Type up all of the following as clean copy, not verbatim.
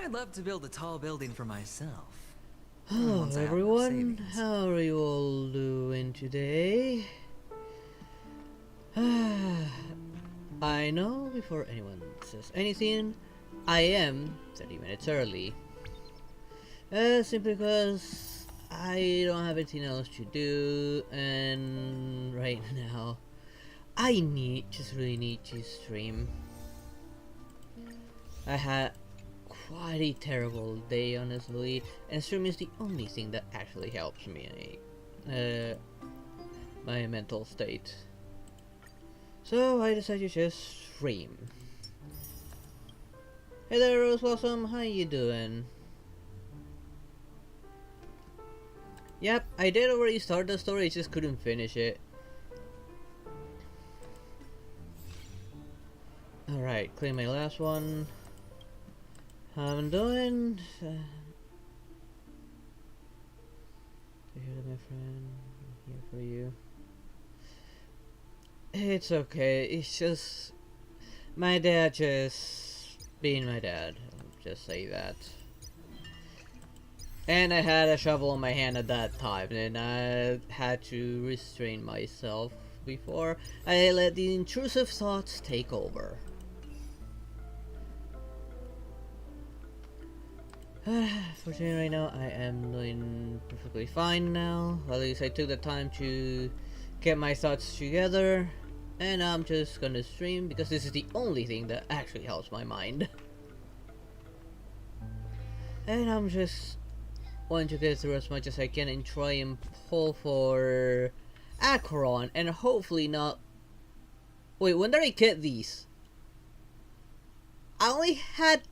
I'd love to build a tall building for myself. Hello Once I have enough everyone, savings. how are you all doing today? I know before anyone says anything, I am 30 minutes early. Simply because I don't have anything else to do, and right now I really need to stream. I had quite a terrible day, honestly, and streaming is the only thing that actually helps me my mental state. So I decided to just stream. Hey there, Rose Blossom, how you doing? Yep, I did already start the story, I just couldn't finish it. Alright, clear my last one. How I'm doing? You hear that, my friend? I'm here for you. It's okay, it's just my dad just being my dad. I'll just say that. And I had a shovel in my hand at that time, and I had to restrain myself before I let the intrusive thoughts take over. Fortunately right now I am doing perfectly fine now. At least I took the time to get my thoughts together, and I'm just gonna stream because this is the only thing that actually helps my mind. And I'm just want to get through as much as I can and try and pull for Acheron and hopefully not. Wait, when did I get these? I only had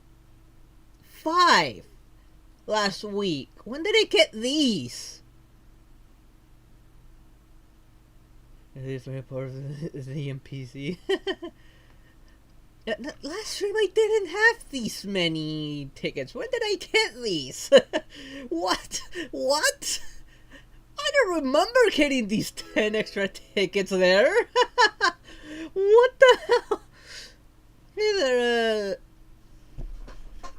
5 last week. When did I get these? It is very part of the NPC. Last stream I didn't have these many tickets. When did I get these? What? What? I don't remember getting these 10 extra tickets there. What the hell? Hey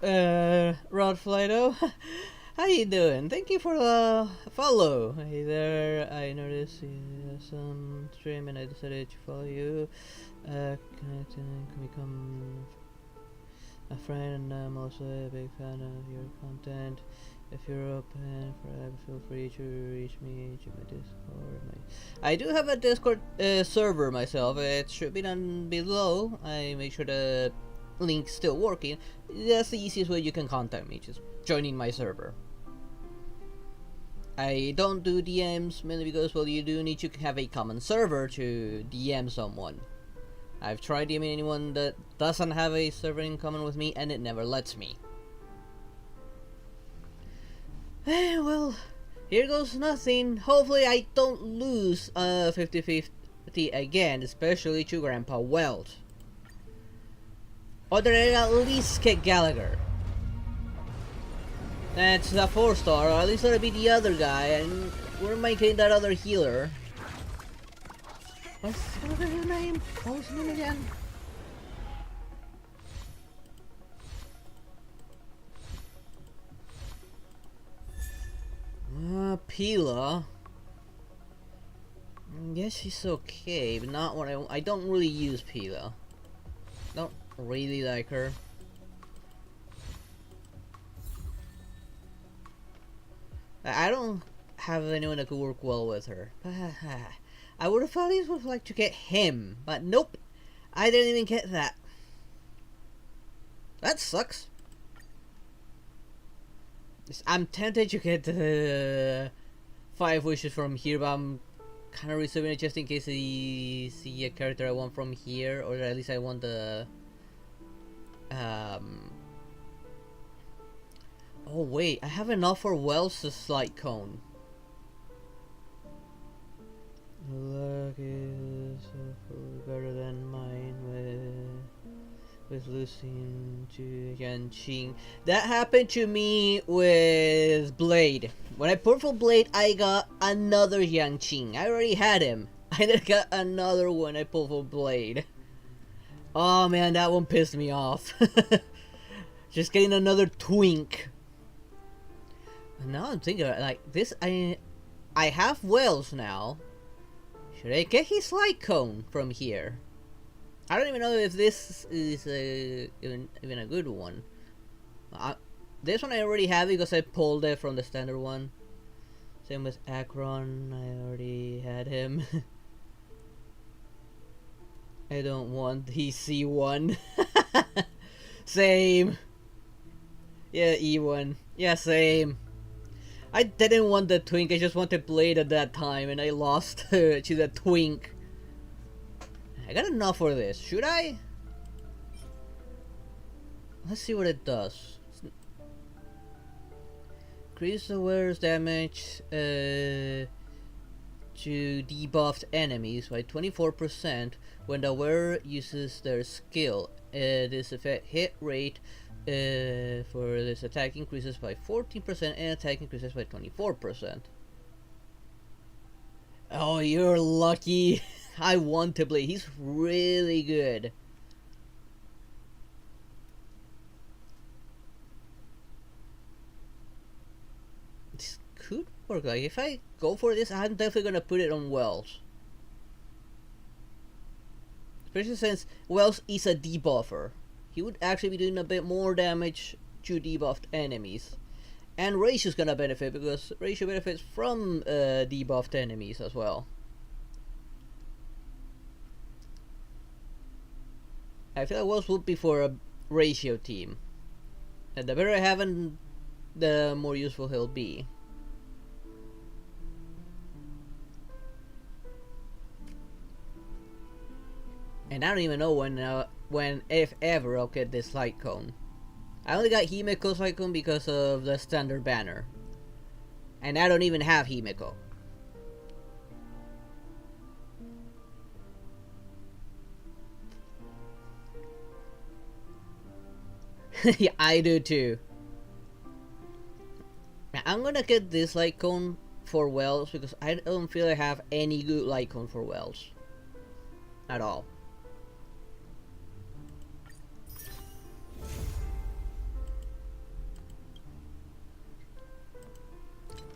there, Rod Flido. How you doing? Thank you for the follow. Hey there, I noticed you have some stream and I decided to follow you. Can become a friend, and I'm also a big fan of your content. If you're open for it, feel free to reach me to my Discord. I do have a Discord server myself. It should be down below. I make sure the link's still working. That's the easiest way you can contact me, just joining my server. I don't do DMs mainly because, well, you do need to have a common server to DM someone. I've tried DMing anyone that doesn't have a server in common with me, and it never lets me. Well, here goes nothing. Hopefully I don't lose 50-50 again, especially to Grandpa Weld. Or did I at least get Gallagher? That's a 4-star, or at least let it be the other guy, and where am I getting that other healer? What's his name? What was his name again? Pila. Yes, she's okay, but not what I don't really use Pila. Don't really like her. I don't have anyone that could work well with her. I would have at least would like to get him, but nope. I didn't even get that. That sucks. I'm tempted to get the 5 wishes from here, but I'm kind of reserving it just in case I see a character I want from here, or at least I want the oh wait, I have enough for Wells' light cone. Luck is better than mine with losing to Yanqing. That happened to me with Blade. When I put for Blade, I got another Yanqing. I already had him. I then got another one I pulled for Blade. Oh man, that one pissed me off. Just getting another twink. And now I'm thinking like this. I have Wells now. Should I get his light cone from here? I don't even know if this is even a good one. This one I already have because I pulled it from the standard one. Same with Akron, I already had him. I don't want the C1. Same. Yeah, E1. Yeah, same. I didn't want the twink, I just wanted Blade at that time, and I lost to the twink. I got enough for this. Should I? Let's see what it does. Increase the wearer's damage to debuffed enemies by 24% when the wearer uses their skill. This effect hit rate for this attack increases by 14% and attack increases by 24%. Oh, you're lucky. I want to play. He's really good. This could work. Like, if I go for this, I'm definitely gonna put it on Wells. Especially since Wells is a debuffer. He would actually be doing a bit more damage to debuffed enemies. And Ratio's gonna benefit because Ratio benefits from debuffed enemies as well. I feel like Wells would be for a Ratio team. And the better I have him, the more useful he'll be. And I don't even know when, if ever, I'll get this light cone. I only got Himiko's light cone because of the standard banner. And I don't even have Himiko. Yeah, I do too. Now, I'm gonna get this light cone for Wells because I don't feel I have any good light cone for Wells. At all.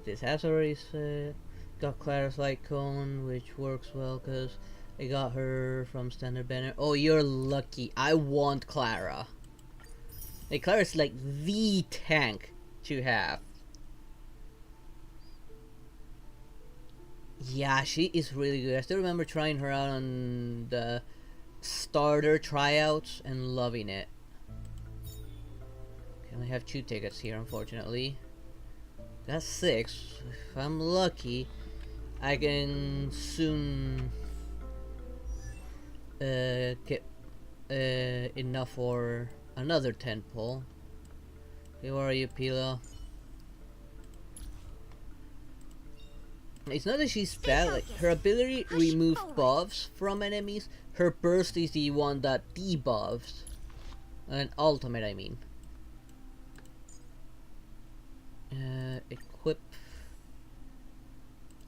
This has already said. Got Clara's light cone, which works well because I got her from standard banner. Oh, you're lucky. I want Clara. Like, Clara's like the tank to have. Yeah, she is really good. I still remember trying her out on the starter tryouts and loving it. I only have 2 tickets here, unfortunately. That's 6. If I'm lucky, I can soon get enough for another 10 pull. Okay, where are you, Pila? It's not that she's bad, like, her ability removes buffs from enemies. Her burst is the one that debuffs. An ultimate, I mean. Equip.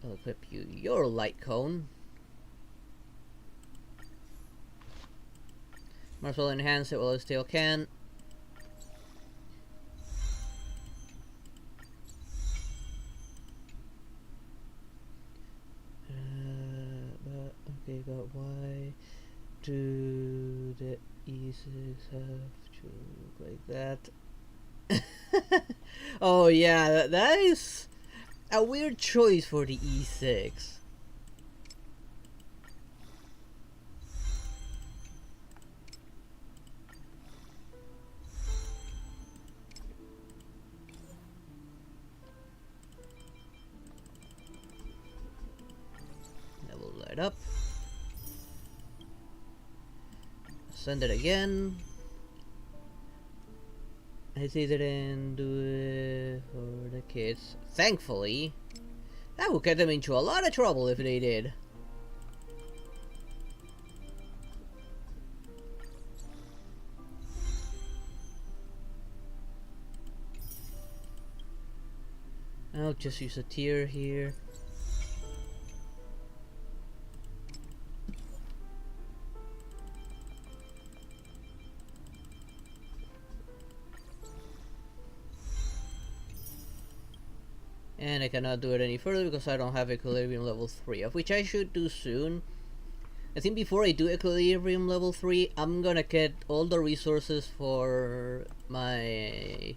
I'll equip you your light cone. Might as well enhance it while I still can. Okay, got Y. Do the E6 have to look like that? Oh yeah, that is a weird choice for the E6. Level that up. Send it again. I see they didn't do it for the kids. Thankfully, that would get them into a lot of trouble if they did. I'll just use a tier here. And I cannot do it any further because I don't have Equilibrium level 3, of which I should do soon. I think before I do Equilibrium level 3, I'm gonna get all the resources for my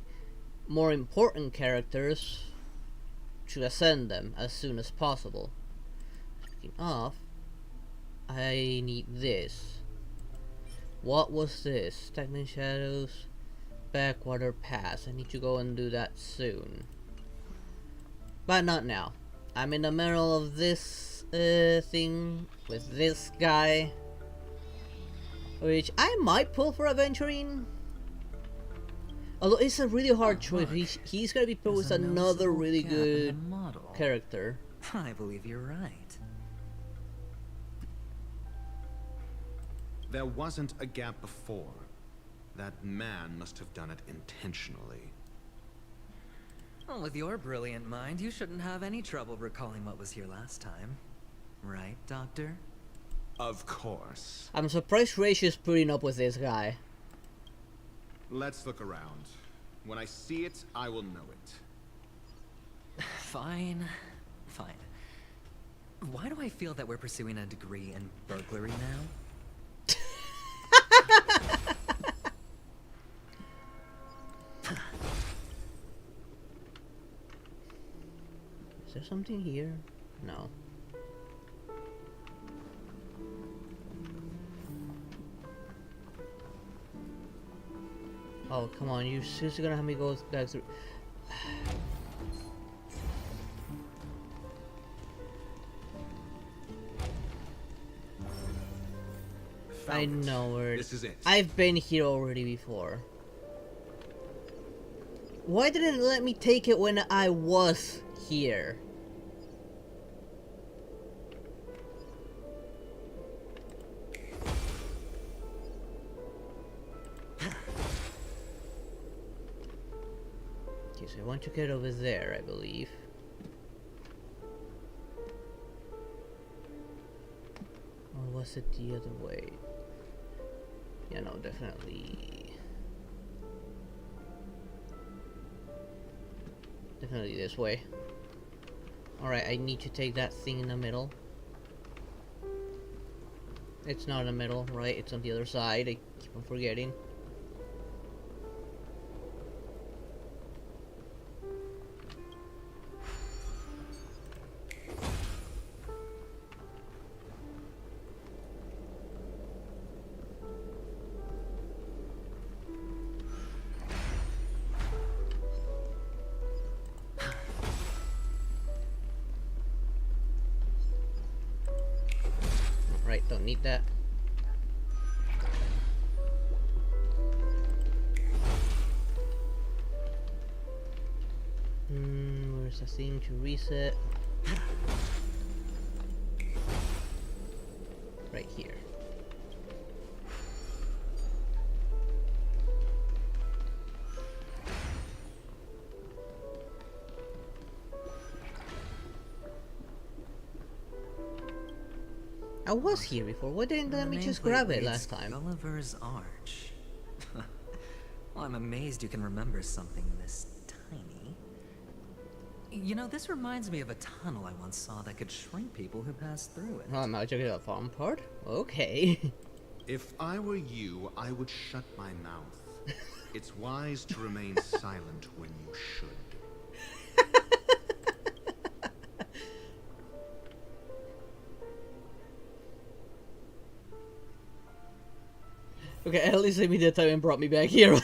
more important characters to ascend them as soon as possible. Speaking of, I need this. What was this? Stagnant Shadows, Backwater Pass. I need to go and do that soon. But not now. I'm in the middle of this thing with this guy, which I might pull for Aventurine. Although it's a really hard choice. He's gonna be put with another really good character. I believe you're right. There wasn't a gap before. That man must have done it intentionally. Well, with your brilliant mind, you shouldn't have any trouble recalling what was here last time. Right, Doctor? Of course. I'm surprised Raish is putting up with this guy. Let's look around. When I see it, I will know it. Fine. Fine. Why do I feel that we're pursuing a degree in burglary now? Is there something here? No. Oh, come on, you're seriously gonna have me go back through. I know where this is it. I've been here already before. Why didn't it let me take it when I was here? Okay, so I want to get over there, I believe. Or was it the other way? Yeah, no, definitely. Definitely this way. Alright, I need to take that thing in the middle. It's not in the middle, right? It's on the other side. I keep on forgetting. Right, don't need that. Where's the thing to reset? Right here. I was here before. Why didn't let me just grab it last time? Gulliver's Arch. Well, I'm amazed you can remember something this tiny. You know, this reminds me of a tunnel I once saw that could shrink people who passed through it. Oh, I'm not checking out the farm part? Okay. If I were you, I would shut my mouth. It's wise to remain silent when you should. Okay, at least they made that time and brought me back here.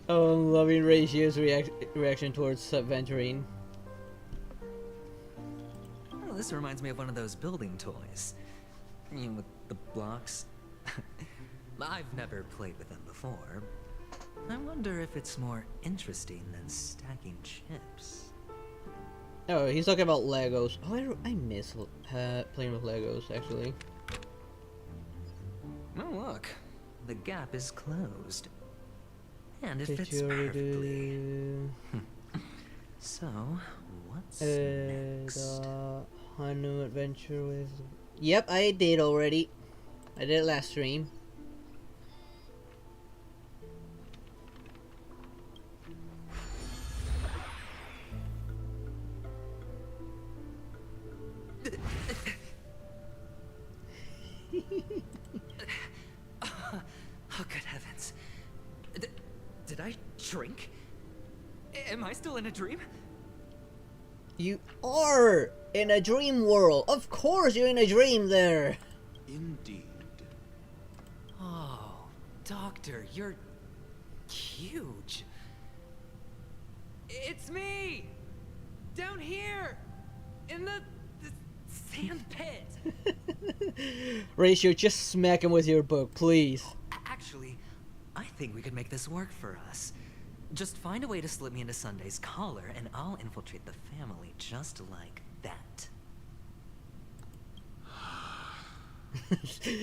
Oh, I'm loving Ratio's reaction towards Aventurine. Oh, this reminds me of one of those building toys. You know, with the blocks. I've never played with them before. I wonder if it's more interesting than stacking chips. Oh, he's talking about Legos. Oh, I miss playing with Legos, actually. Oh, look. The gap is closed. And it fits perfectly. So, what's next? Hanu adventure with... Yep, I did already. I did it last stream. drink? Am I still in a dream? You are in a dream world. Of course you're in a dream there. Indeed. Oh, Doctor, you're huge. It's me! Down here! In the sand pit! Ratio, just smack him with your book, please. Actually, I think we could make this work for us. Just find a way to slip me into Sunday's collar, and I'll infiltrate the family just like that.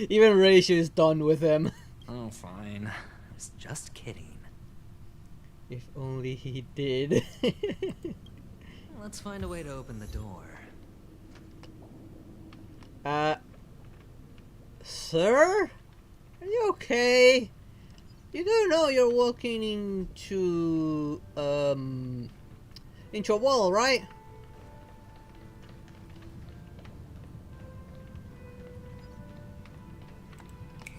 Even Ratio is done with him. Oh, fine. I was just kidding. If only he did. Let's find a way to open the door. Sir? Are you okay? You do know you're walking into a wall, right?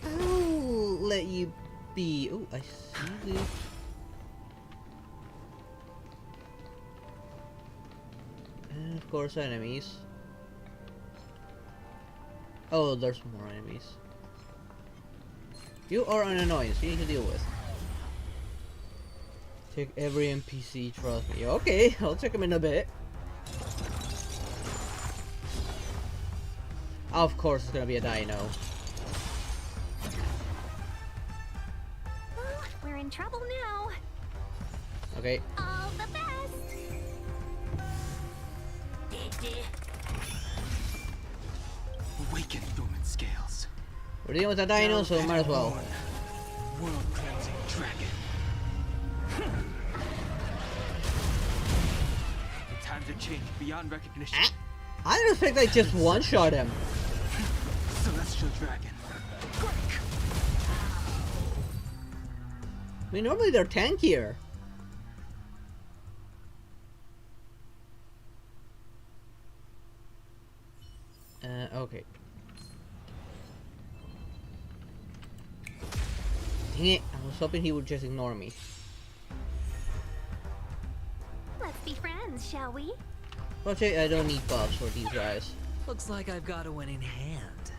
I'll let you be. Oh, I see this. And of course, enemies. Oh, there's more enemies. You are an annoyance you need to deal with. Take every NPC, trust me. Okay, I'll check him in a bit. Of course, it's gonna be a dino. Well, we're in trouble now. Okay. All the best. Awaken dormant scales. We're dealing with a dino, so might as well. World cleansing dragon. The times have changed beyond recognition. I didn't expect I just one-shot him. Celestial dragon. I mean, normally they're tankier. Okay. Dang it, I was hoping he would just ignore me. Let's be friends, shall we? Okay, I don't need buffs for these guys. Looks like I've got a winning hand.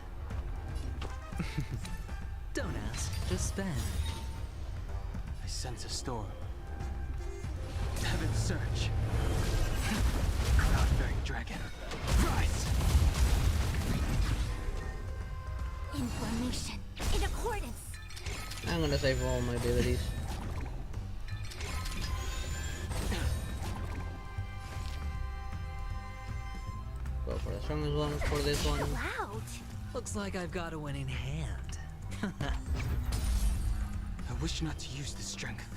Don't ask, just spend. I sense a storm. Heaven surge. Cloud-bearing dragon. Rise! Information in accordance. I'm gonna save all my abilities. Go for the strongest one for this one. Loud. Looks like I've got a winning hand. I wish not to use this strength.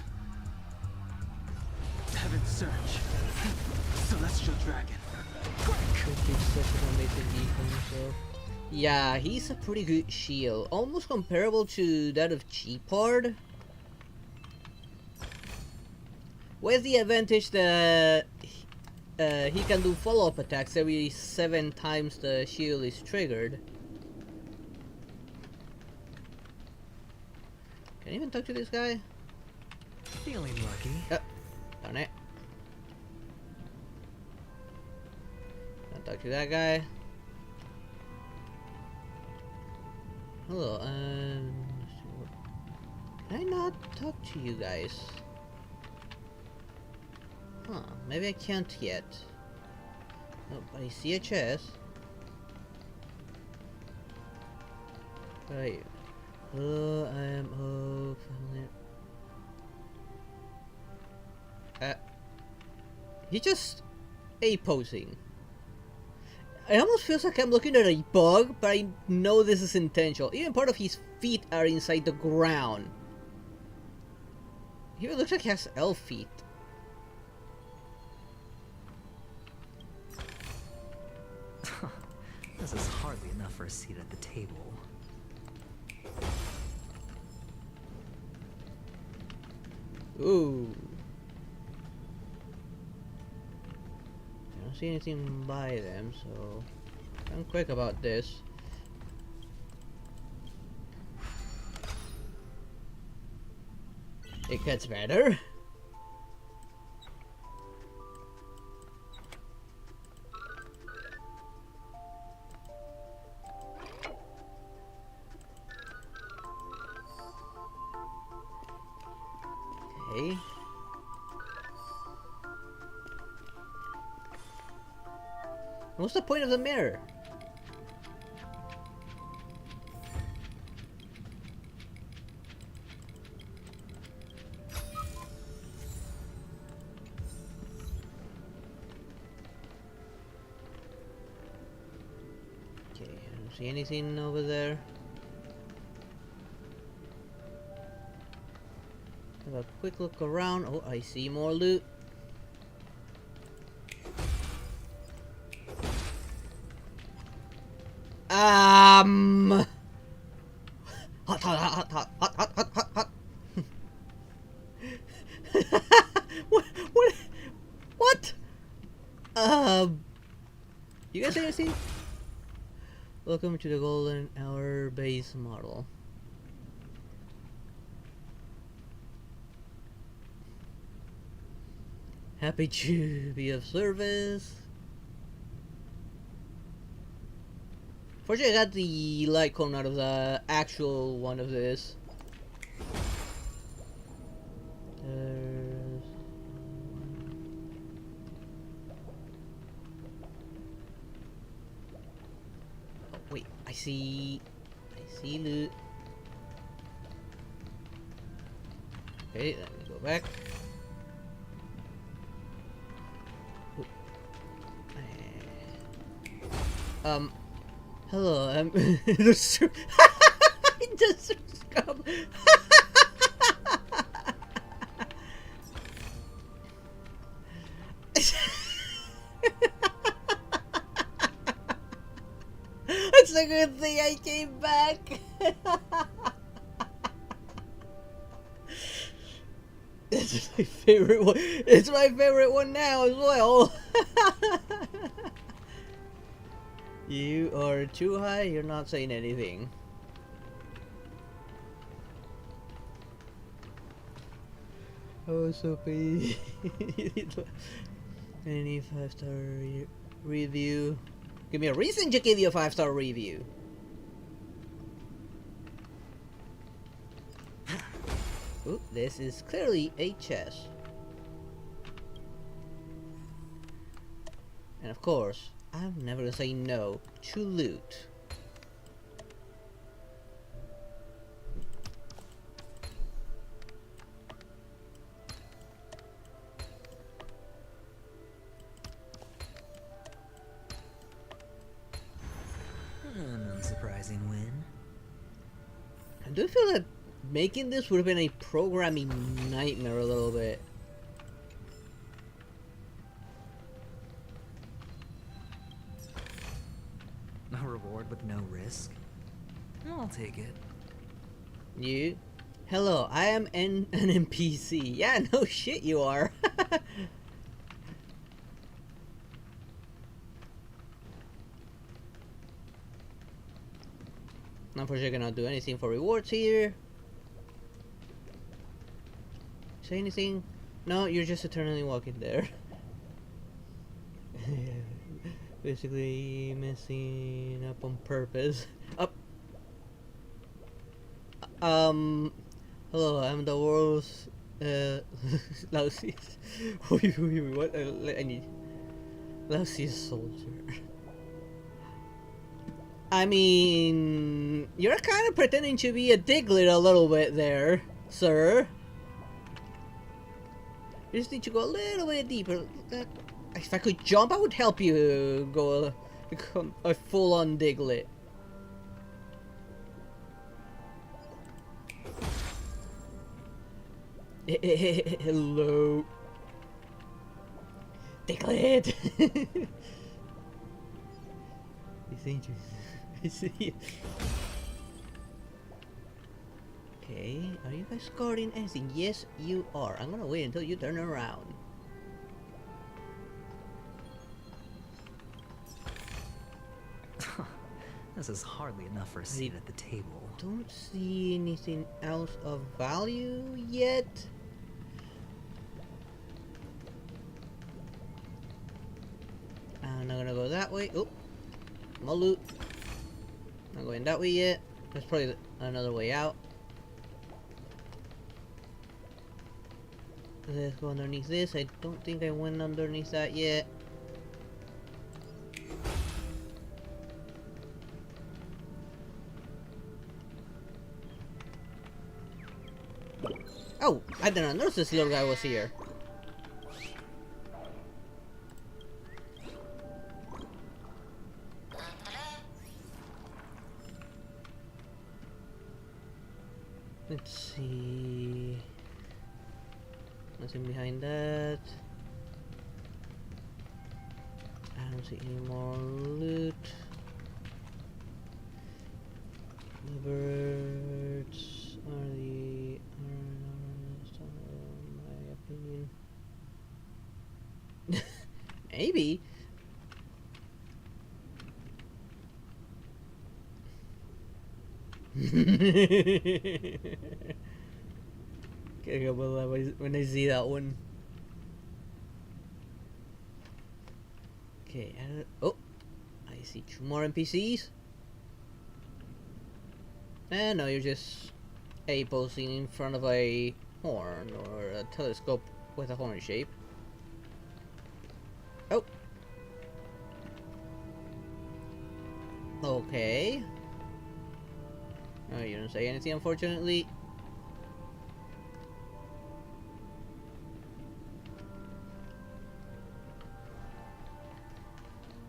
Heaven surge. Celestial dragon. Yeah, he's a pretty good shield. Almost comparable to that of Cheapard. With the advantage that he can do follow-up attacks every 7 times the shield is triggered. Can I even talk to this guy? Feeling lucky. Darn it. I'll talk to that guy. Hello, can I not talk to you guys? Huh, maybe I can't yet. Oh, but I see a chest. Right. Hello, I am he just A-posing. It almost feels like I'm looking at a bug, but I know this is intentional. Even part of his feet are inside the ground. He even looks like he has elf feet. This is hardly enough for a seat at the table. Ooh. I don't see anything by them, so I'm quick about this. It gets better. What's the point of the mirror? Okay, I don't see anything over there. Have a quick look around. Oh, I see more loot. Hot, hot, hot, hot, hot, hot, hot, hot, hot. What? What? You guys anything? Welcome to the Golden Hour base model. Happy to be of service. Fortunately, I got the light cone out of the actual one of this. There's... Oh, wait, I see loot. Okay, let me go back. Hello, there's just scum. It's a good thing I came back. This is my favorite one. It's my favorite one now as well. You are too high, you're not saying anything. Oh, Sophie. Any 5-star review? Give me a reason to give you a 5-star review. Ooh, this is clearly a chest. And of course, I'm never gonna say no to loot. An unsurprising win. I do feel that making this would have been a programming nightmare a little bit. A reward with no risk? I'll take it. You? Hello, I am an NPC. Yeah, no shit you are. Unfortunately, I cannot do anything for rewards here. Say anything? No, you're just eternally walking there. Basically messing up on purpose. Up. Hello, I'm the world's lousiest. What? I need lousiest soldier. I mean, you're kind of pretending to be a Diglett a little bit there, sir. You just need to go a little bit deeper. If I could jump, I would help you go become a full-on Diglett. Hello, Diglett. It's interesting. I see. Okay, are you guys guarding anything? Yes, you are. I'm gonna wait until you turn around. This is hardly enough for a seat at the table. Don't see anything else of value yet. I'm not gonna go that way. Oh, more loot. Not going that way yet. There's probably another way out. Let's go underneath this. I don't think I went underneath that yet. I didn't notice this little guy was here. Let's see. Nothing behind that. I don't see any more loot. The birds are the in my opinion. Maybe. When I see that one. Okay, oh, I see 2 more NPCs. And no, you're just posing in front of a horn or a telescope with a horn shape. Oh. Okay. Oh, you don't say anything, unfortunately.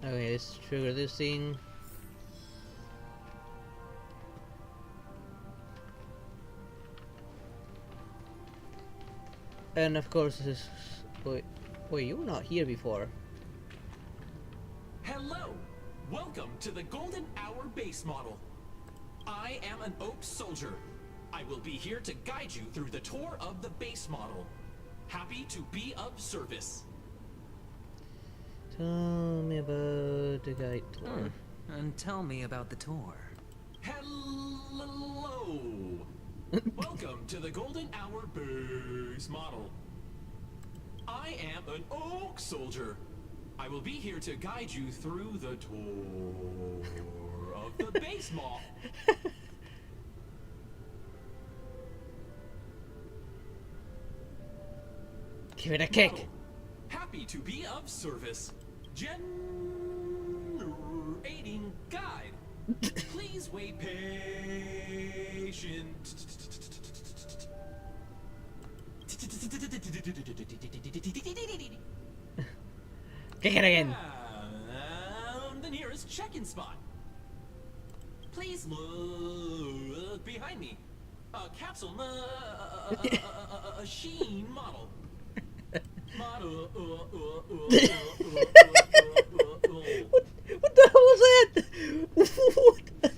Okay, let's trigger this thing. And of course this is... Wait, you were not here before. Hello! Welcome to the Golden Hour base model. I am an Oak Soldier. I will be here to guide you through the tour of the base model. Happy to be of service. Tell me about the guide tour. And tell me about the tour. Hello! Welcome to the Golden Hour base model. I am an Oak Soldier. I will be here to guide you through the tour of the base model. Give it a kick. Model. Happy to be of service. Generating guide. Please wait patient. Kick it again. The nearest check-in spot. Please look behind me. A capsule machine model. Model. What the hell was that? What?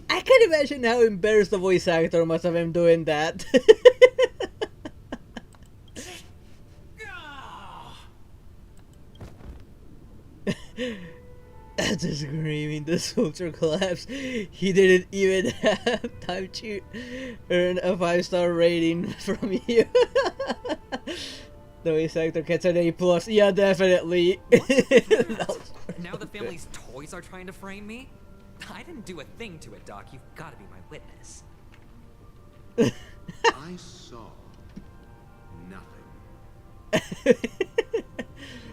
I can imagine how embarrassed the voice actor must have been doing that. After screaming, the soldier collapsed. He didn't even have time to earn a 5-star rating from you. The voice actor gets an A+. Yeah, definitely. Now the family's toys are trying to frame me? I didn't do a thing to it, Doc. You've got to be my witness. I saw nothing.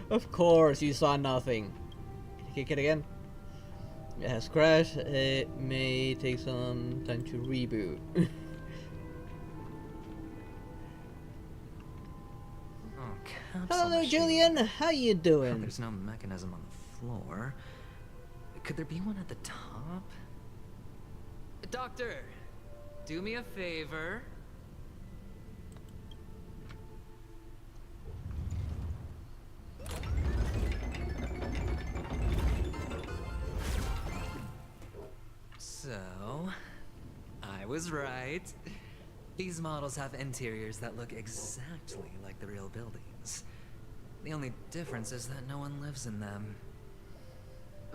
Of course, you saw nothing. Kick it again. It has crashed. It may take some time to reboot. Hello, Julian. How you doing? There's no mechanism on the floor. Could there be one at the top? Doctor, do me a favor. So, I was right. These models have interiors that look exactly like the real buildings. The only difference is that no one lives in them.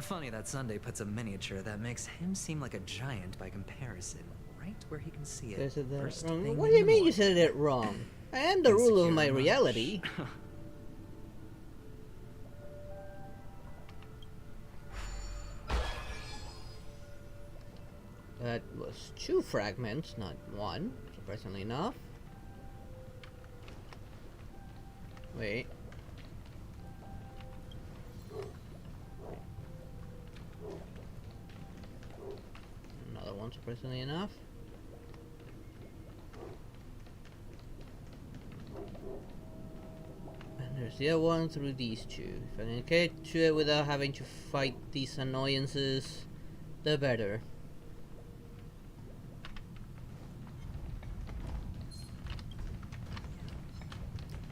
Funny that Sunday puts a miniature that makes him seem like a giant by comparison, right where he can see it. I said that first wrong. thing What in do you the mean you morning. said it wrong? I am the ruler of Insecure my much? reality. That was 2 fragments, not 1, surprisingly enough. Wait. Another one, surprisingly enough. There's the other one through these two. If I can get to it without having to fight these annoyances, the better.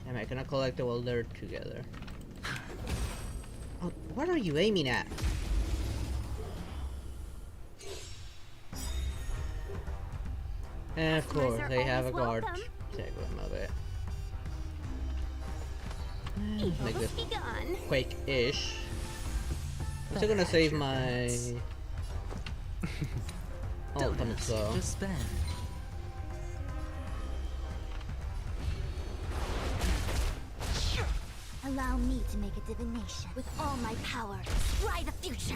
Am I gonna collect it while they're together? Oh, what are you aiming at? And of Customers course, are they have a always guard. welcome. Take them of it. Evil Make has this begun. quick-ish. I'm still gonna save my... Don't ultimate ask, though. just spend. Allow me to make a divination with all my power. Try the future.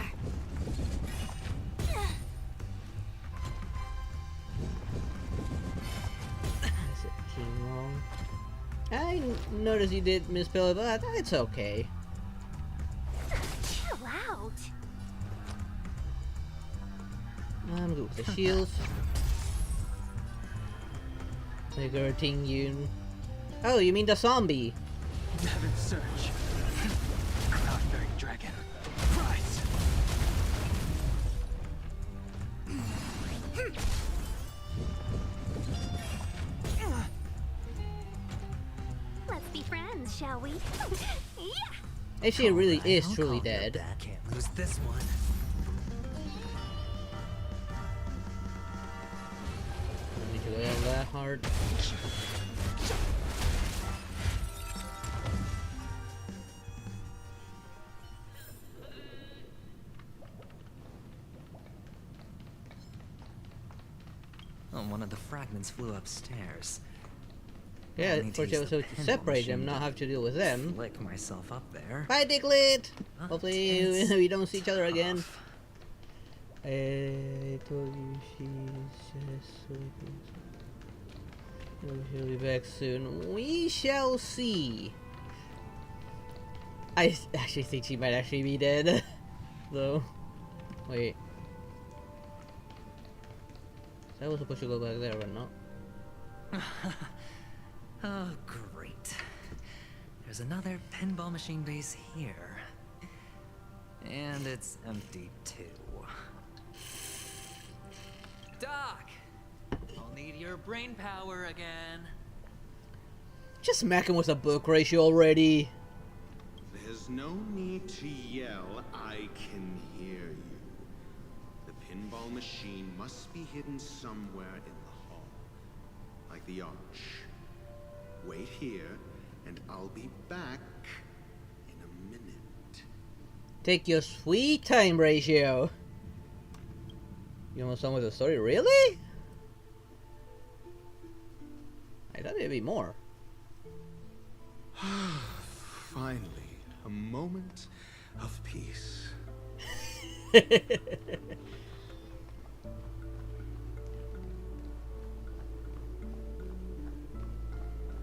Is it king wrong? I noticed you did misspell it, but it's okay. Chill out. I'm good with the shields. Neglecting you. Oh, you mean the zombie? Heaven's Surge. Cloud-bearing dragon. Rise! Let's be friends, shall we? Yeah. And she really Alright, is I'll truly calm your dead. dad can't lose this one. Don't need to go down that hard. Oh, one of the fragments flew upstairs. Yeah, I'll need for use the so to pinball separate them, machine not to have to deal with them. Flick myself up there. Bye, Diglett! Oh, Hopefully it's we don't see each other again. off. I told you she's just sleeping. She'll be back soon. We shall see. I actually think she might actually be dead. Though. Wait. I was supposed to go back there, but no. Oh, great. There's another pinball machine base here. And it's empty too. Doc! I'll need your brain power again. Just smack him with a book ratio already. There's no need to yell. I can hear you. The pinball machine must be hidden somewhere in the hall. Like the arch. Wait here, and I'll be back in a minute. Take your sweet time, ratio. You almost done with the story, really? I thought it'd be more. Finally, a moment of peace.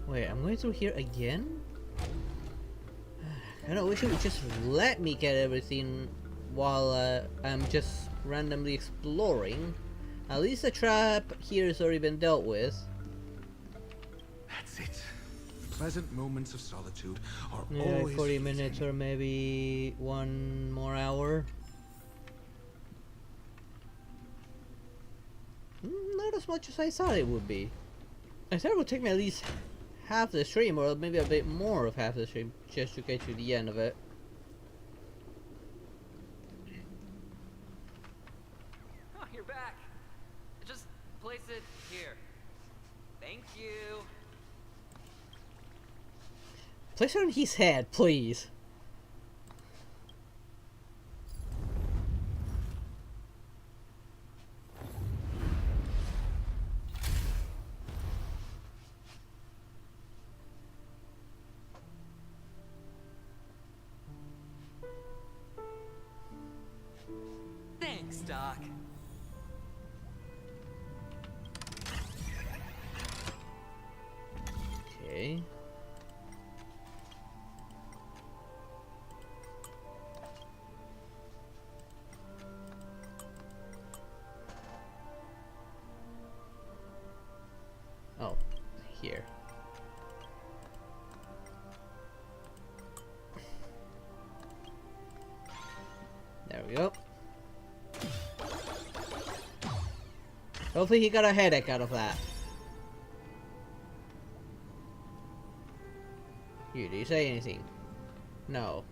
Wait, I'm going through here again? I don't wish it would just let me get everything while I'm just randomly exploring. At least the trap here has already been dealt with. That's it. Pleasant moments of solitude are Yeah, always like 40 fleeting. minutes or maybe 1 more hour. Not as much as I thought it would be. I thought it would take me at least half the stream, or maybe a bit more of half the stream, just to get to the end of it. Oh, you're back. Just place it here. Thank you. Place it on his head, please. Thanks, Doc. Okay. Oh, here. we go. Hopefully he got a headache out of that. You, do you say anything? No.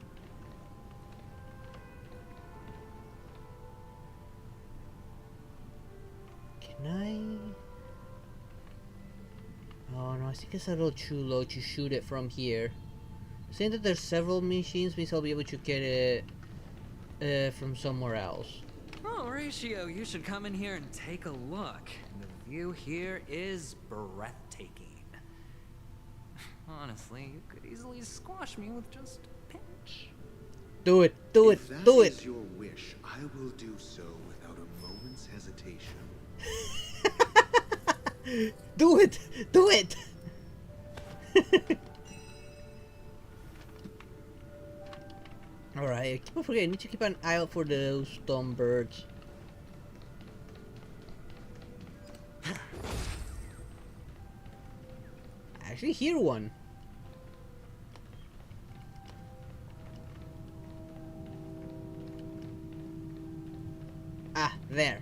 Can I? Oh no, I think it's a little too low to shoot it from here. Saying that there's several machines means I'll be able to get it from somewhere else. Oh, Ratio, you should come in here and take a look. The view here is breathtaking. Honestly, you could easily squash me with just a pinch. Do it, do it, do If that it! is your wish, I will do so without a moment's hesitation. Do it! Do it! Alright, don't forget, I need to keep an eye out for those dumb birds. I actually hear one. Ah, there.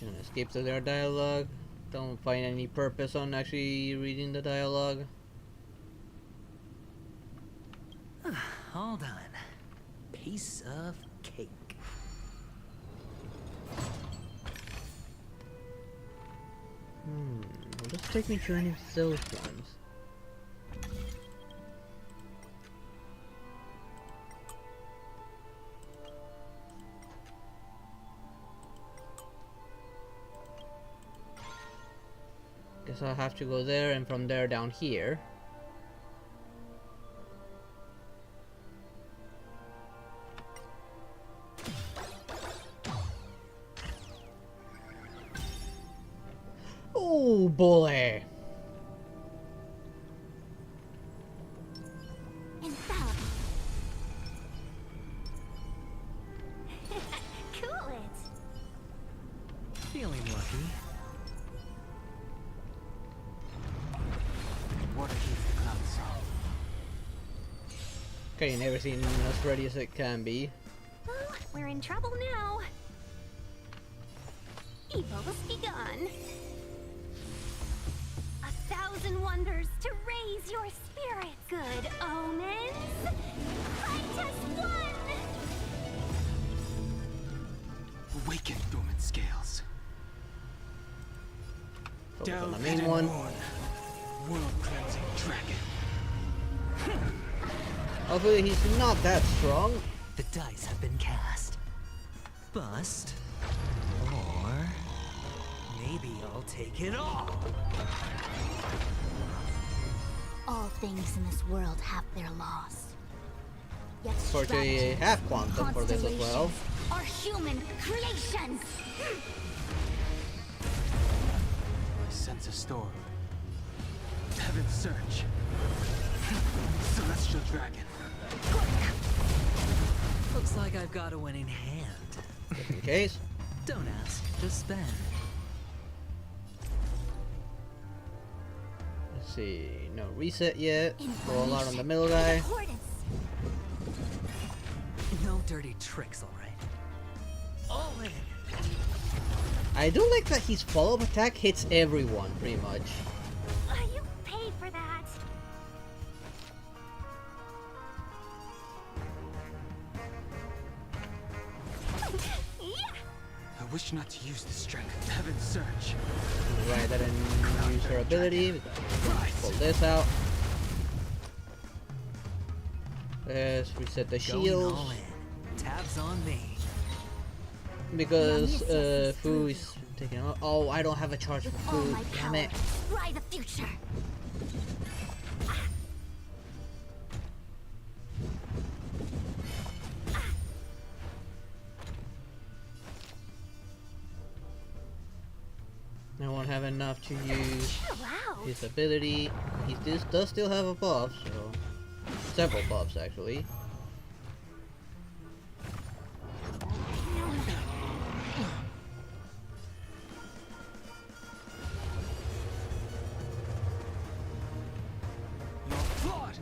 Gonna skip to their dialogue. Don't find any purpose on actually reading the dialogue. All done. Piece of cake. Will this take me to any of those ones? Guess I'll have to go there and from there down here. Oh boy! Infallible. Cool it. Feeling lucky. What are these clouds? Okay, and everything as ready as it can be. Well, we're in trouble now. Evil has begun. 1,000 wonders to raise your spirit. Good omens. Fight as one. Awaken dormant scales. Focus on the Delve main hidden one. moon. World cleansing dragon. Hopefully he's not that strong. The dice have been cast. Bust. Or maybe I'll take it all. All things in this world have their laws. Yet Fortunately, strategies, have quantum for this as well. constellations are human creations. I sense a storm. Heaven's surge. Celestial dragon. Looks like I've got a winning hand. Just in case. Don't ask, just spend. Let's see. No reset yet. Roll out on the middle guy. Accordance. No dirty tricks, alright? All in. I do like that his follow-up attack hits everyone, pretty much. You pay for that. Yeah. I wish not to use this strength. Heaven's surge. Right, that didn't use her ability. Pull this out. Let's reset the Going shields. all in. Tabs on me. Because Fu is taking out. Oh, I don't have a charge for With all Fu. my Damn power, it. fly the future. I won't have enough to use Chill out. his ability. He does still have a buff, so several buffs actually. You're flawed.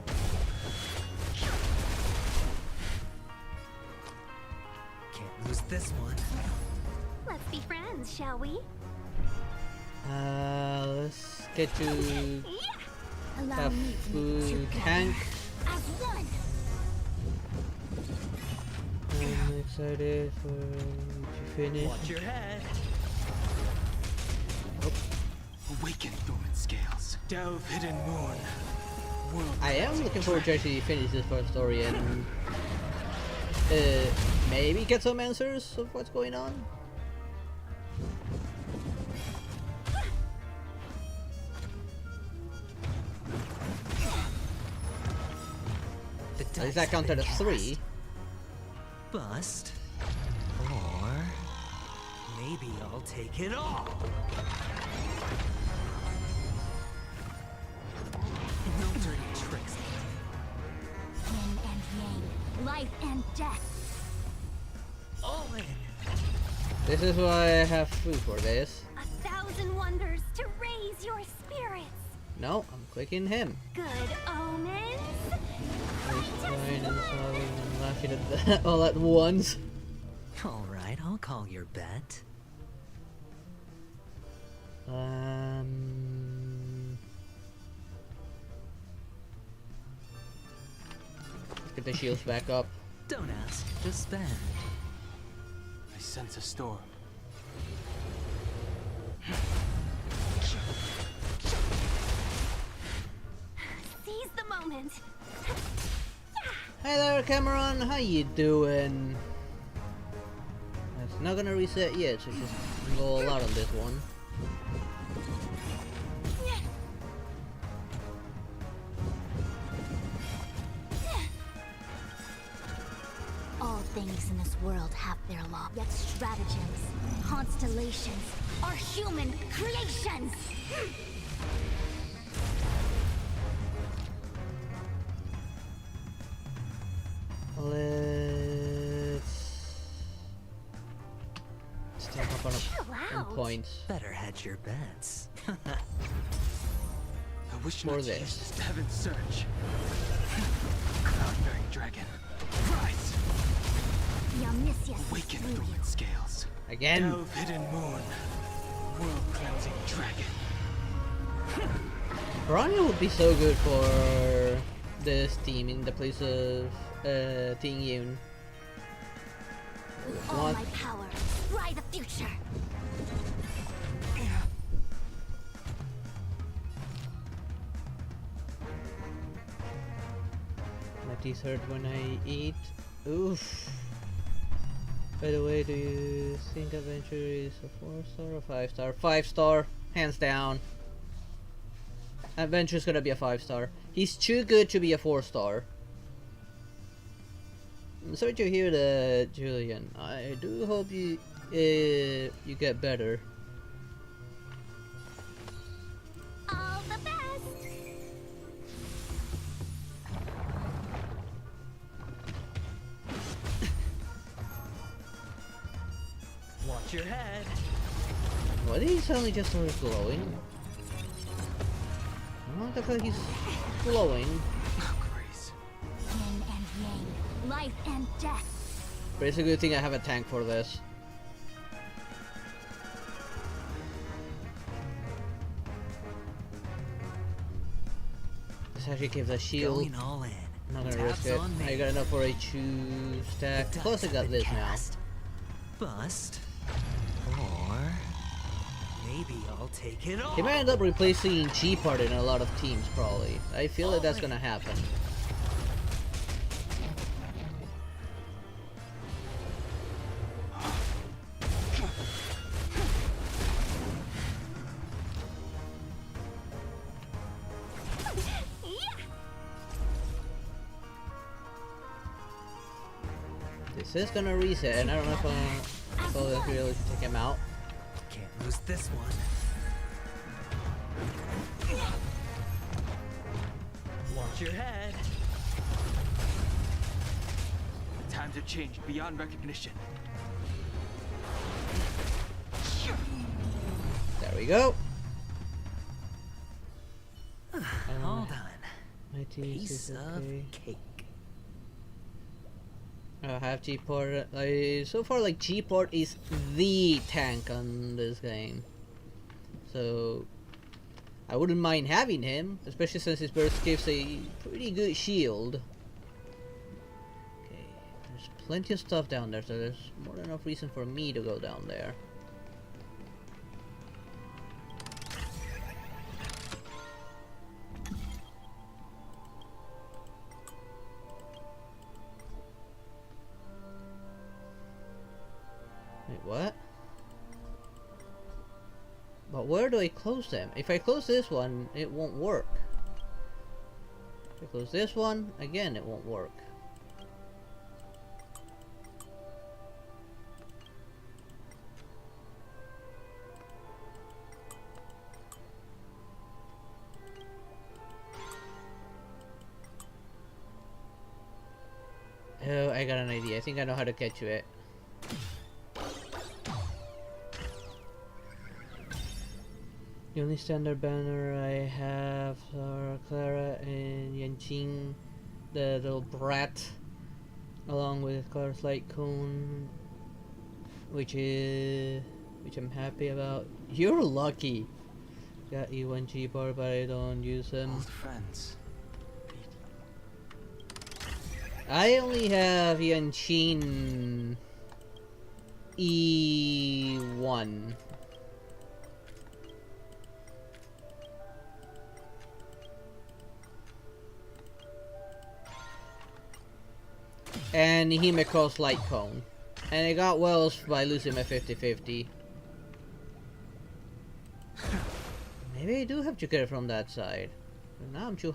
Can't lose this one. Let's be friends, shall we? Let's get to Yeah. Allow have me to make food you tank. as one. I'm excited for you to finish. Watch your head. Awaken dormant scales. Delve hidden moon. World I am looking forward to actually finish this first story and maybe get some answers of what's going on. The At least dice that counted as have 3. been cast. Bust. Or maybe I'll take it all. No dirty tricks. Yin and yang, life and death. All in. This is why I have food for this. 1,000 wonders to raise your spirits. No, I'm clicking him. Good omens. Destroying and solving and laughing at that all at once. All right, I'll call your bet. Let's get the shields back up. Don't ask, just spend. I sense a storm. Seize the moment. Hey there, Cameron. How you doing? It's not gonna reset yet, so just go all out on this one. All things in this world have their law, yet stratagems, constellations are human creations. Let's take up on Chill on out. points. Better hedge your bets. I wish For not to this. use this to heaven's surge. Cloud-bearing dragon. Rise! The omniscience Awaken through you. dormant scales. Again. Delve hidden moon. World-cleansing dragon. Piranha would be so good for this team in the place of Ting Yun. With all What? my power, try the future. My teeth hurt when I eat. Oof. By the way, do you think Adventure is a 4-star or 5-star? 5-star, hands down. Adventure's gonna be a 5-star. He's too good to be a 4-star. I'm sorry to hear that, Julian. I do hope you you get better. All the best. Watch your head. Why did he suddenly just start glowing? I don't feel like he's glowing. Grace. Yin and yang, life and death. But it's a good thing I have a tank for this. This actually gives a shield. Going all in. I'm not gonna Taps risk it. on me. I got enough for a 2 stack. The Plus I dice got have this been now. cast. Bust. Or maybe I'll take it all. He might end up replacing G-Part in a lot of teams probably. I feel like that's gonna happen. This is gonna reset and I don't know if I'll really take him out. Can't lose this one. Watch your head. The times have changed beyond recognition. There we go. All done. My teeth Piece is of okay. cake. I have G-Port. So far, like, G-Port is the tank on this game. So, I wouldn't mind having him, especially since his burst gives a pretty good shield. Okay, there's plenty of stuff down there, so there's more than enough reason for me to go down there. Wait, what? But where do I close them? If I close this one, it won't work. If I close this one, again, it won't work. Oh, I got an idea. I think I know how to catch it. The only standard banner I have are Clara and Yanqing, the little brat, along with Clara's light cone, which I'm happy about. You're lucky. Got you one G-bar, but I don't use them. Old friends. I only have Yanqing E1. And Himiko's light cone. And I got Wells by losing my 50-50. Maybe I do have to get it from that side. But now I'm too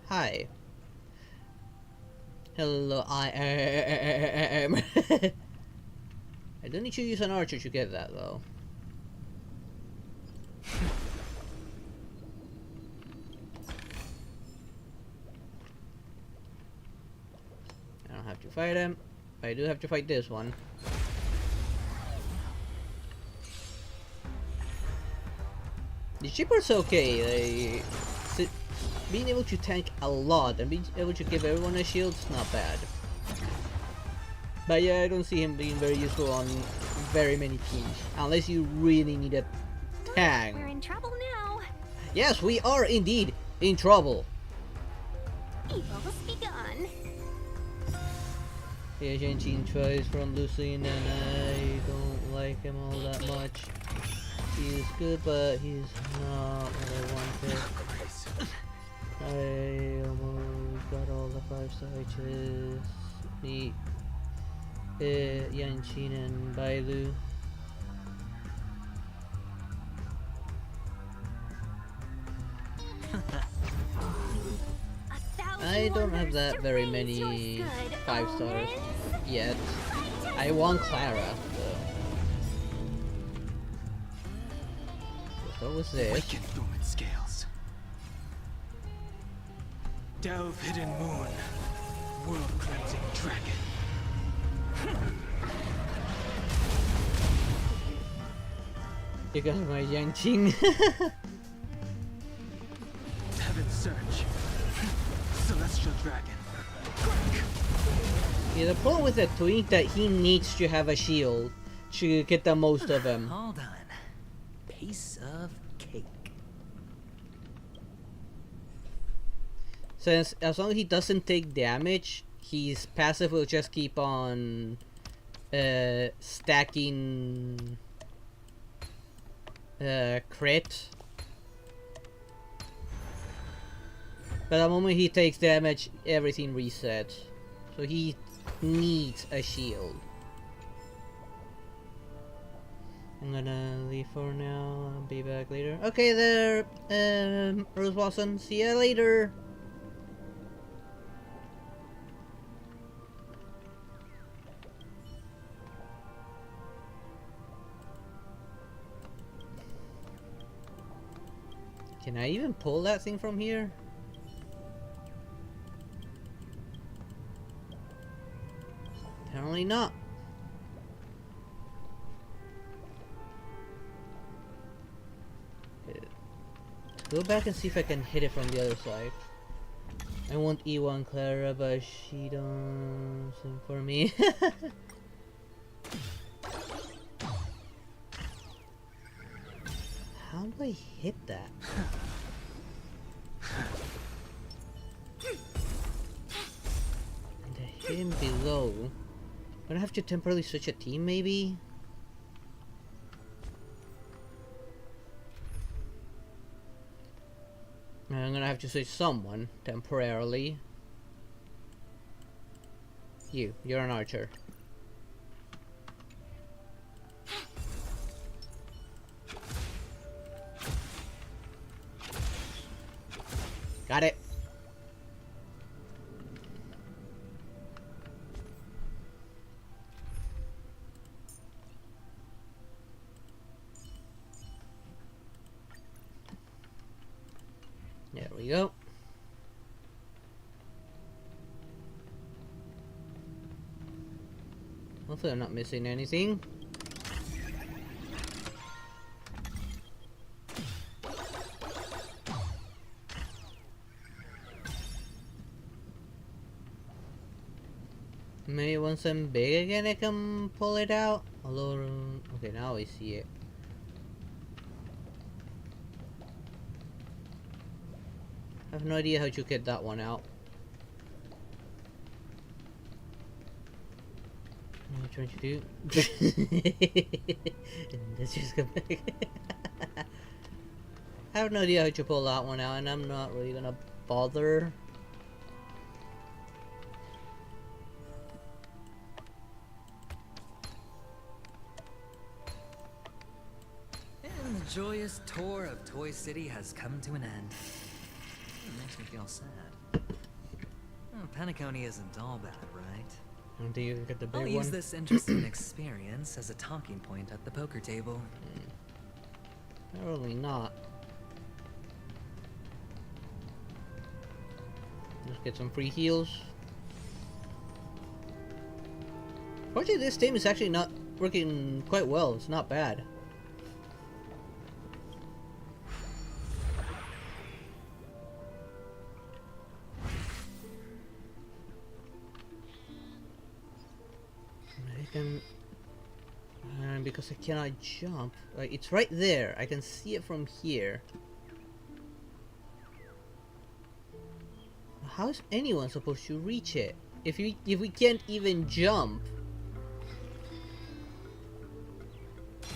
high. Hello, I am. I don't need to use an archer to get that though. I don't have to fight him. I do have to fight this one. The Chipper's okay. Being able to tank a lot and being able to give everyone a shield is not bad. But yeah, I don't see him being very useful on very many teams. Unless you really need a tank. We're in trouble now. Yes, we are indeed in trouble. Evil's begun. Yeah, Yanqing tries from losing and I don't like him all that much. He's good, but he's not what I wanted. I almost got all the 5-star. I just need Yanqing and Bailu. I don't have that very many 5 stars yet. I want Clara, so. What was this? Awaken dormant scales. Delve hidden moon. World cleansing dragon. You got my Yanqing. Heaven surge. Celestial dragon. Yeah, the problem with that twink that he needs to have a shield to get the most of him. Hold on. Piece of cake. Since as long as he doesn't take damage, his passive will just keep on stacking crit. But the moment he takes damage, everything resets. So he needs a shield. I'm gonna leave for now. I'll be back later. Okay there, Rose Blossom. See ya later. Can I even pull that thing from here? Apparently not. Okay. Go back and see if I can hit it from the other side. I want E1 Clara, but she don't sing for me. How do I hit that? And the him below. I'm gonna have to temporarily switch a team, maybe? I'm gonna have to switch someone temporarily. You're an archer. Got it. There we go. Hopefully I'm not missing anything. Maybe once I'm big again I can pull it out. Although, okay, now I see it. I have no idea how to get that one out. What am I trying to do? Let's just go back. I have no idea how to pull that one out, and I'm not really gonna bother. And the joyous tour of Toy City has come to an end. It makes me feel sad. Oh, Penacony isn't all bad, right? I don't think you can get the big I'll one. use this interesting experience as a talking point at the poker table. Probably not. Let's get some free heals. Fortunately, this team is actually not working quite well. It's not bad. I can... because I cannot jump. Like, it's right there. I can see it from here. How is anyone supposed to reach it if we can't even jump?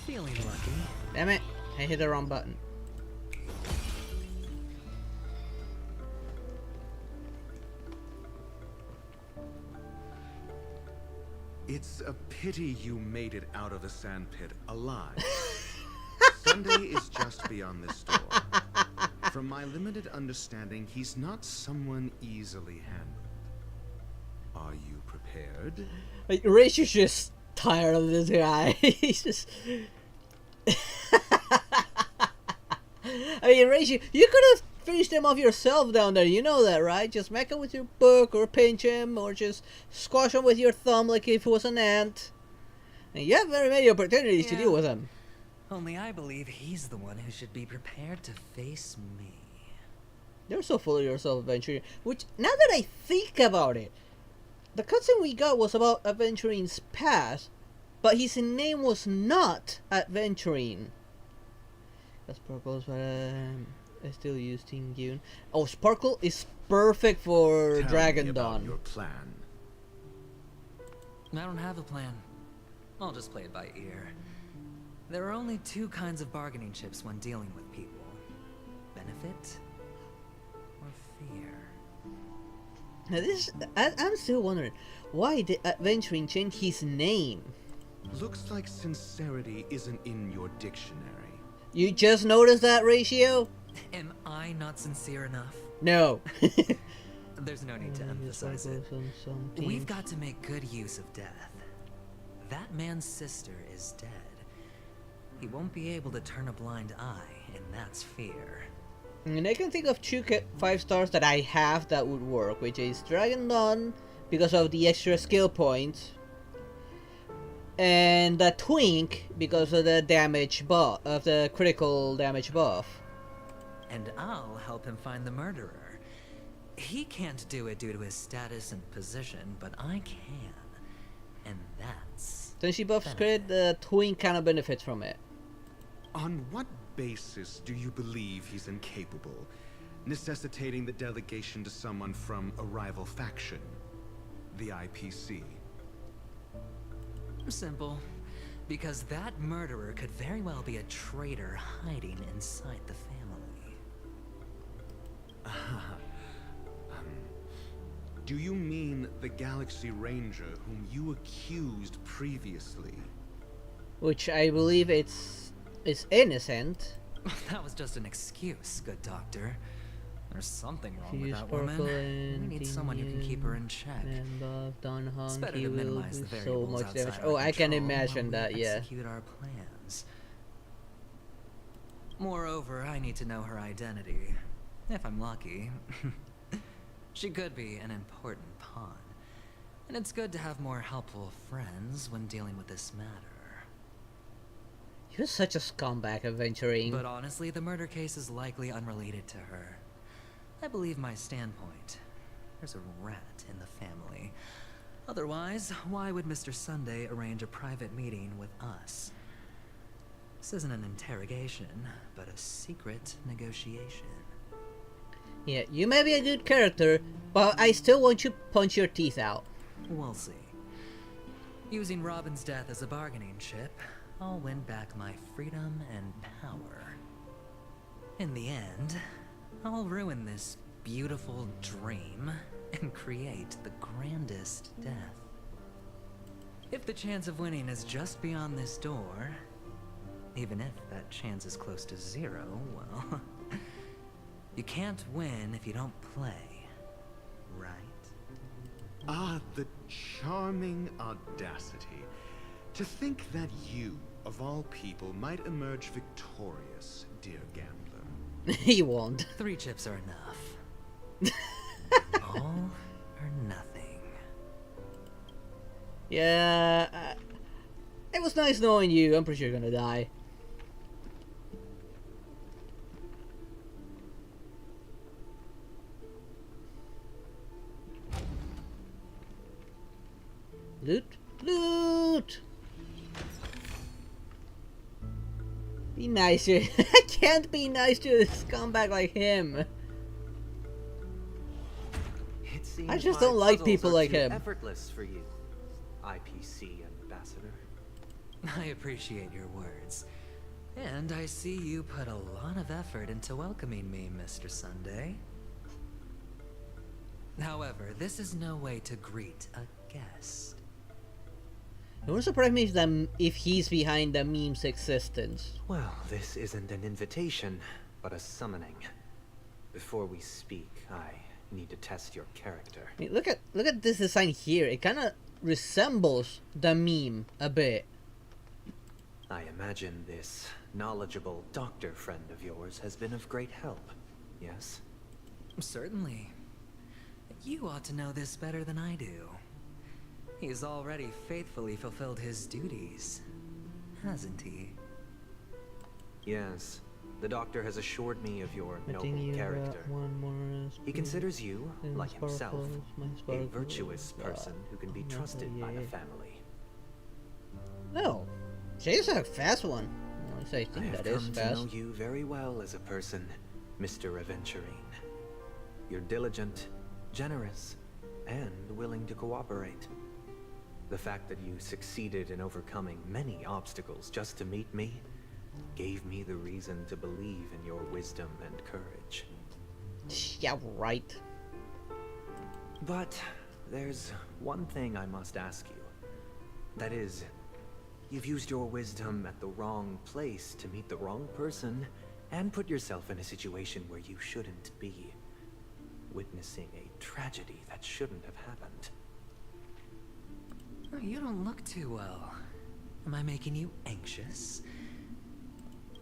Feeling lucky. Damn it! I hit the wrong button. It's a pity you made it out of the sandpit alive. Sunday is just beyond this door. From my limited understanding, he's not someone easily handled. Are you prepared? Like, Rachel's just tired of this guy. He's just... I mean, Rachel, you could have finished him off yourself down there. You know that, right? Just smack him with your book, or pinch him, or just squash him with your thumb like if he was an ant. And you have very many opportunities to deal with him. Only I believe he's the one who should be prepared to face me. You're so full of yourself, Aventurine. Which, now that I think about it, the cutscene we got was about Aventurine's past, but his name was not Aventurine. That's Sparkle's, but I still use Team Gune. Oh, Sparkle is perfect for Tell Dragon me about Dawn. your plan. I don't have a plan. I'll just play it by ear. There are only two kinds of bargaining chips when dealing with people. Benefit or fear. Now this, I'm still wondering, why did Aventurine change his name? Looks like sincerity isn't in your dictionary. You just noticed that, Ratio? Am I not sincere enough? No. There's no need to emphasize it. We've got to make good use of death. That man's sister is dead. He won't be able to turn a blind eye, and that's fear. And I can think of two 5 stars that I have that would work, which is Dragon Dawn because of the extra skill points, and the Twink because of the damage buff, of the critical damage buff. And I'll help him find the murderer. He can't do it due to his status and position, but I can. And that's... Since she buffs crit, the Twink kind of benefits from it. On what basis do you believe he's incapable, necessitating the delegation to someone from a rival faction? The IPC. Simple. Because that murderer could very well be a traitor hiding inside the family. Do you mean the Galaxy Ranger whom you accused previously? Which I believe is innocent. That was just an excuse, good doctor. There's something wrong If with you that sparkle woman. We need someone who can keep her in check. And buff Don It's better Honky to will minimize do the so variables much outside damage. our Oh, I can control imagine while that, we yeah. execute our plans. Moreover, I need to know her identity. If I'm lucky. She could be an important pawn. And it's good to have more helpful friends when dealing with this matter. You're such a scumbag, Aventurine. But honestly, the murder case is likely unrelated to her. I believe my standpoint. There's a rat in the family. Otherwise, why would Mr. Sunday arrange a private meeting with us? This isn't an interrogation, but a secret negotiation. Yeah, you may be a good character, but I still want you to punch your teeth out. We'll see. Using Robin's death as a bargaining chip, I'll win back my freedom and power. In the end, I'll ruin this beautiful dream and create the grandest death. If the chance of winning is just beyond this door, even if that chance is close to 0, well, you can't win if you don't play, right? Ah, the charming audacity. To think that you, of all people, might emerge victorious, dear gambler. He won't. 3 chips are enough. All or nothing. Yeah, it was nice knowing you. I'm pretty sure you're gonna die. Loot! Loot! Be nicer. I can't be nice to a scumbag like him. It seems I just my don't like puzzles people are like too him. Effortless for you, IPC ambassador. I appreciate your words. And I see you put a lot of effort into welcoming me, Mr. Sunday. However, this is no way to greet a guest. It wouldn't surprise me if he's behind the meme's existence. Well, this isn't an invitation, but a summoning. Before we speak, I need to test your character. I mean, look at this design here. It kind of resembles the meme a bit. I imagine this knowledgeable doctor friend of yours has been of great help, yes? Certainly. You ought to know this better than I do. He's already faithfully fulfilled his duties, hasn't he? Yes. The doctor has assured me of your I noble think you character. got one more. He considers you, and like himself, sparkles, my a sparkles. virtuous person who can be not trusted by the yet. family. No, she's a fast one. At least I I think have that is come to fast. know you very well as a person, Mr. Aventurine. You're diligent, generous, and willing to cooperate. The fact that you succeeded in overcoming many obstacles just to meet me gave me the reason to believe in your wisdom and courage. Yeah, right. But there's one thing I must ask you. That is, you've used your wisdom at the wrong place to meet the wrong person and put yourself in a situation where you shouldn't be, witnessing a tragedy that shouldn't have happened. You don't look too well. Am I making you anxious?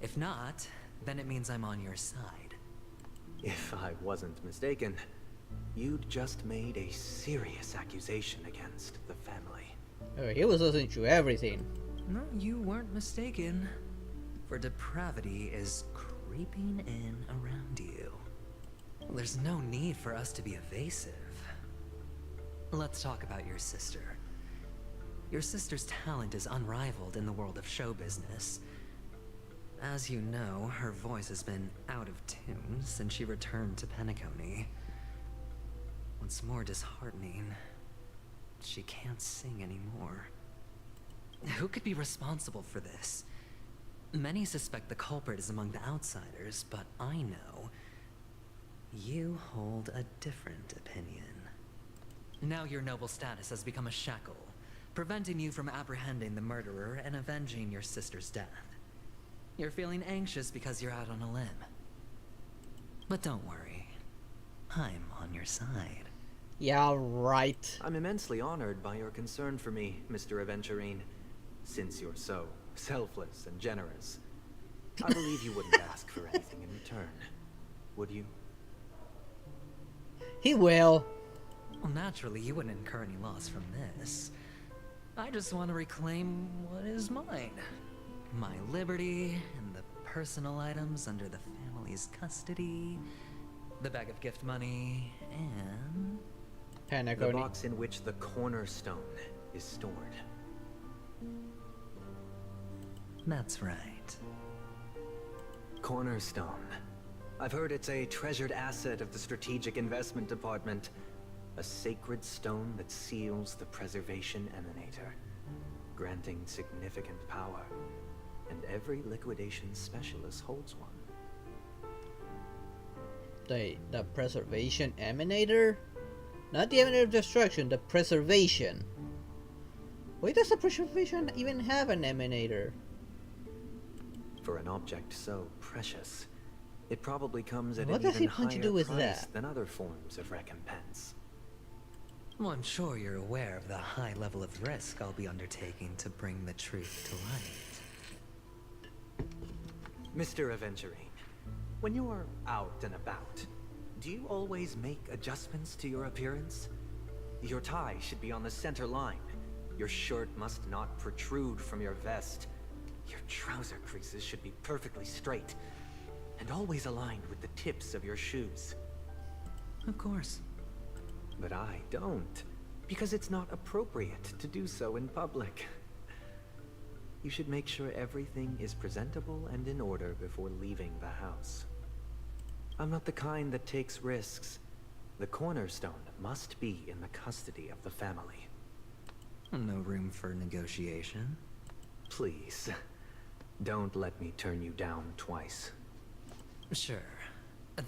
If not, then it means I'm on your side. If I wasn't mistaken, you'd just made a serious accusation against the family. Oh, he was listening to everything. No, you weren't mistaken. For depravity is creeping in around you. There's no need for us to be evasive. Let's talk about your sister. Your sister's talent is unrivaled in the world of show business. As you know, her voice has been out of tune since she returned to Penacony. What's more disheartening, she can't sing anymore. Who could be responsible for this? Many suspect the culprit is among the outsiders, but I know you hold a different opinion. Now your noble status has become a shackle, preventing you from apprehending the murderer and avenging your sister's death. You're feeling anxious because you're out on a limb. But don't worry, I'm on your side. Yeah, right. I'm immensely honored by your concern for me, Mr. Aventurine. Since you're so selfless and generous, I believe you wouldn't ask for anything in return, would you? He will. Well, naturally, you wouldn't incur any loss from this. I just want to reclaim what is mine. My liberty and the personal items under the family's custody, the bag of gift money, and... The Penacony. box in which the cornerstone is stored. That's right. Cornerstone. I've heard it's a treasured asset of the Strategic Investment Department. A sacred stone that seals the Preservation Emanator, granting significant power. And every liquidation specialist holds one. The preservation emanator? Not the emanator of destruction, the preservation. Why does the preservation even have an emanator? For an object so precious, it probably comes at What an does even he plan to higher do with price that? than other forms of recompense. Well, I'm sure you're aware of the high level of risk I'll be undertaking to bring the truth to light. Mr. Aventurine, when you're out and about, do you always make adjustments to your appearance? Your tie should be on the center line. Your shirt must not protrude from your vest. Your trouser creases should be perfectly straight, and always aligned with the tips of your shoes. Of course. But I don't, because it's not appropriate to do so in public. You should make sure everything is presentable and in order before leaving the house. I'm not the kind that takes risks. The cornerstone must be in the custody of the family. No room for negotiation. Please, don't let me turn you down twice. Sure.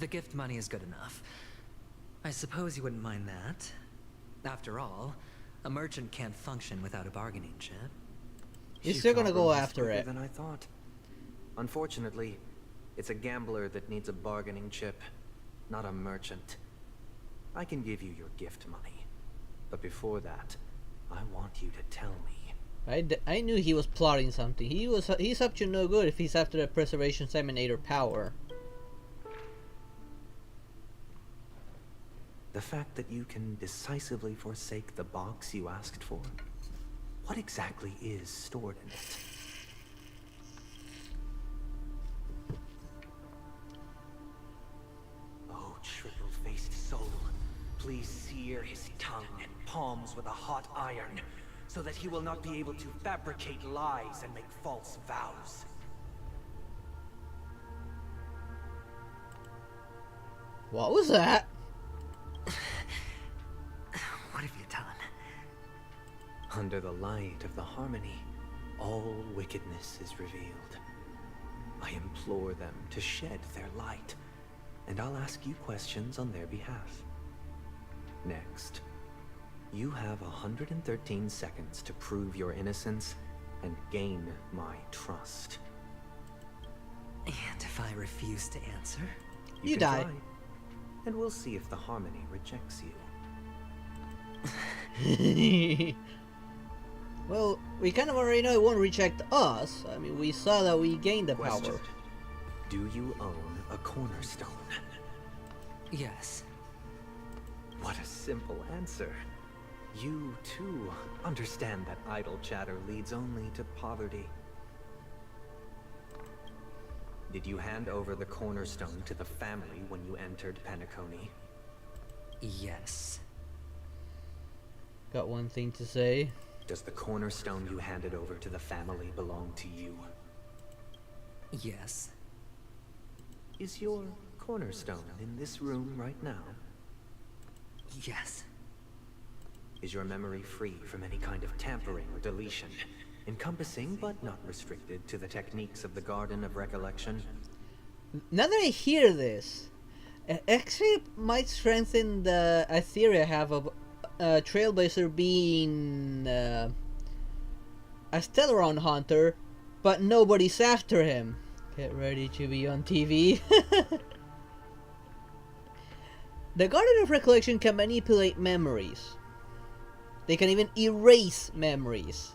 The gift money is good enough. I suppose you wouldn't mind that. After all, a merchant can't function without a bargaining chip. He's You still gonna go compromised after quicker it. than I thought. Unfortunately, it's a gambler that needs a bargaining chip, not a merchant. I can give you your gift money, but before that, I want you to tell me. I knew he was plotting something. He's up to no good if he's after the preservation emanator power. The fact that you can decisively forsake the box you asked for. What exactly is stored in it? Oh, triple-faced soul, please sear his tongue and palms with a hot iron, so that he will not be able to fabricate lies and make false vows. What was that? What have you done? Under the light of the harmony, all wickedness is revealed. I implore them to shed their light, and I'll ask you questions on their behalf. Next, you have 113 seconds to prove your innocence and gain my trust. And if I refuse to answer? You can die. try, and we'll see if the harmony rejects you. Well, we kind of already know it won't reject us. I mean, we saw that we gained the Question. power. Do you own a cornerstone? Yes. What a simple answer. You, too, understand that idle chatter leads only to poverty. Did you hand over the cornerstone to the family when you entered Penacony? Yes. Got one thing to say. Does the cornerstone you handed over to the family belong to you? Yes. Is your cornerstone in this room right now? Yes. Is your memory free from any kind of tampering or deletion, encompassing but not restricted to the techniques of the Garden of Recollection? Now that I hear this, it actually might strengthen the theory I have of Trailblazer being a Stellaron hunter, but nobody's after him. Get ready to be on TV. The Garden of Recollection can manipulate memories. They can even erase memories.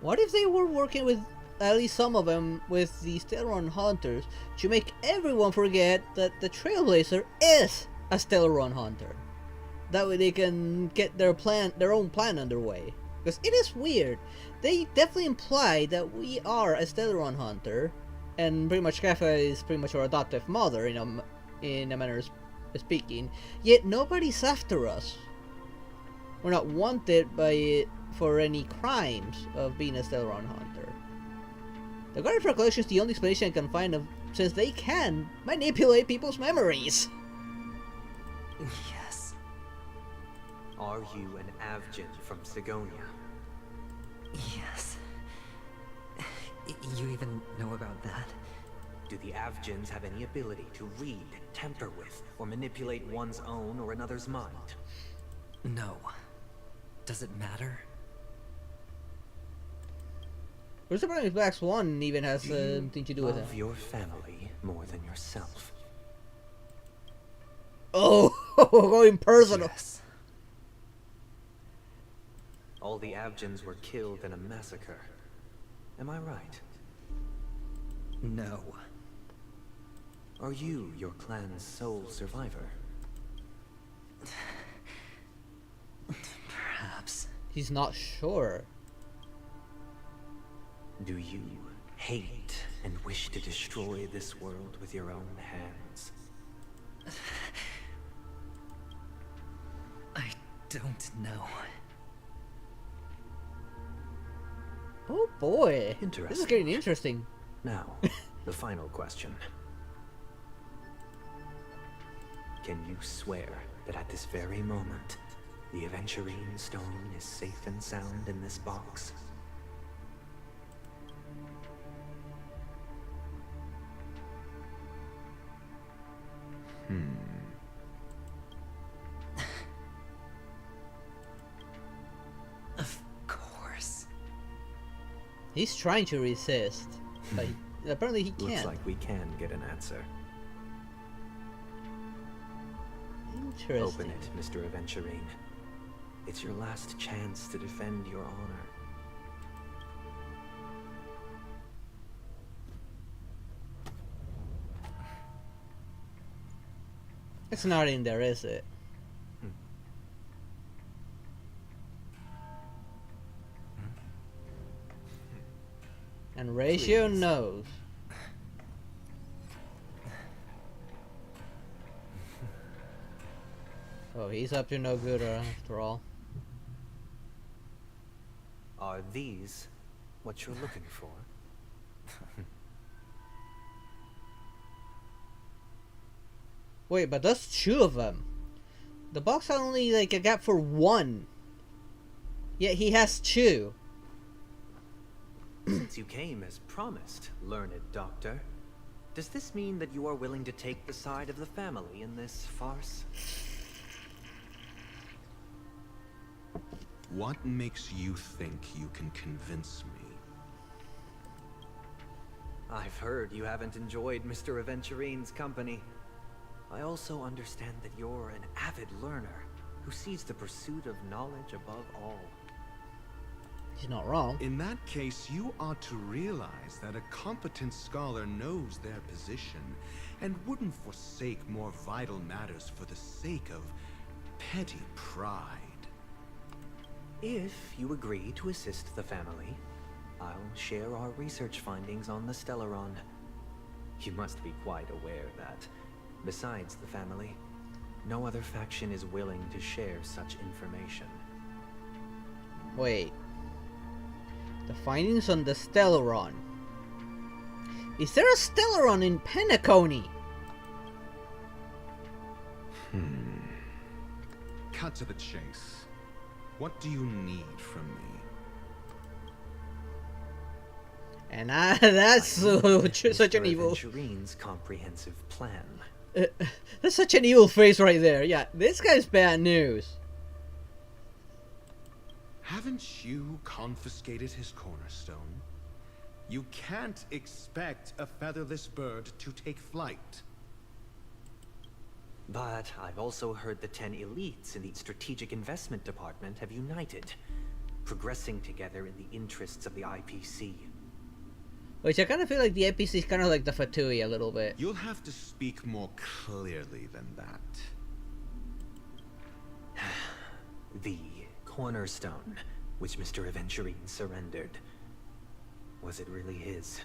What if they were working with, at least some of them, with the Stellaron Hunters to make everyone forget that the Trailblazer is a Stellaron Hunter? That way they can get their own plan underway. Because it is weird. They definitely imply that we are a Stellaron Hunter, and pretty much Kafka is pretty much our adoptive mother in a manner of speaking. Yet nobody's after us. We're not wanted by it for any crimes of being a Stellaron Hunter. The Guardian of Recollection is the only explanation I can find of, since they can manipulate people's memories. Yes. Are you an Avgin from Sigonia? Yes. You even know about that? Do the Avgins have any ability to read, temper with, or manipulate one's own or another's mind? No. Does it matter? Where's the problem if Black Swan even has something to do with it? Love your family more than yourself. Oh, going personal. Yes. All the Avgins were killed in a massacre. Am I right? No. Are you your clan's sole survivor? Perhaps. He's not sure. Do you hate and wish to destroy this world with your own hands? I don't know. Oh boy. This is Interesting. getting interesting. Now, the final question. Can you swear that at this very moment, the Aventurine stone is safe and sound in this box? Of course. He's trying to resist, but apparently he Looks can't. like we can get an answer. Interesting. Open it, Mr. Aventurine. It's your last chance to defend your honor. It's not in there, is it? And Ratio Please. knows. Oh, he's up to no good after all. Are these what you're looking for? Wait, but that's two of them. The box had only like a gap for one. Yet he has two. Since you came as promised, learned doctor, does this mean that you are willing to take the side of the family in this farce? What makes you think you can convince me? I've heard you haven't enjoyed Mr. Aventurine's company. I also understand that you're an avid learner who sees the pursuit of knowledge above all. He's not wrong. In that case, you ought to realize that a competent scholar knows their position and wouldn't forsake more vital matters for the sake of petty pride. If you agree to assist the family, I'll share our research findings on the Stellaron. You must be quite aware that, besides the family, no other faction is willing to share such information. Wait. The findings on the Stellaron. Is there a Stellaron in Penacony? Cut to the chase. What do you need from me? And that's such an evil. Aventurine's comprehensive plan. That's such an evil face right there. Yeah, this guy's bad news. Haven't you confiscated his cornerstone? You can't expect a featherless bird to take flight. But I've also heard the 10 elites in the Strategic Investment Department have united, progressing together in the interests of the IPC. Which I kind of feel like the NPC is kind of like the Fatui a little bit. You'll have to speak more clearly than that. The cornerstone, which Mr. Aventurine surrendered. Was it really his?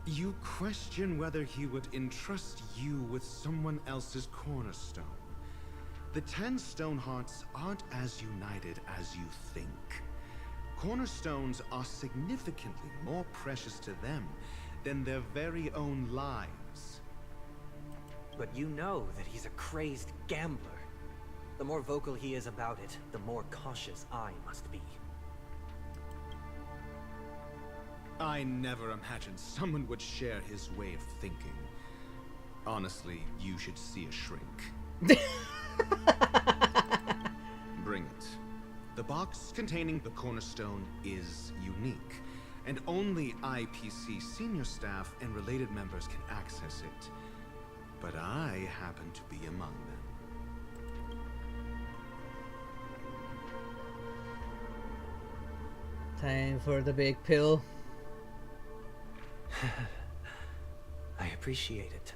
You question whether he would entrust you with someone else's cornerstone. The 10 Stonehearts aren't as united as you think. Cornerstones are significantly more precious to them than their very own lives. But you know that he's a crazed gambler. The more vocal he is about it, the more cautious I must be. I never imagined someone would share his way of thinking. Honestly, you should see a shrink. Bring it. The box containing the cornerstone is unique, and only IPC senior staff and related members can access it. But I happen to be among them. Time for the big pill. I appreciate it.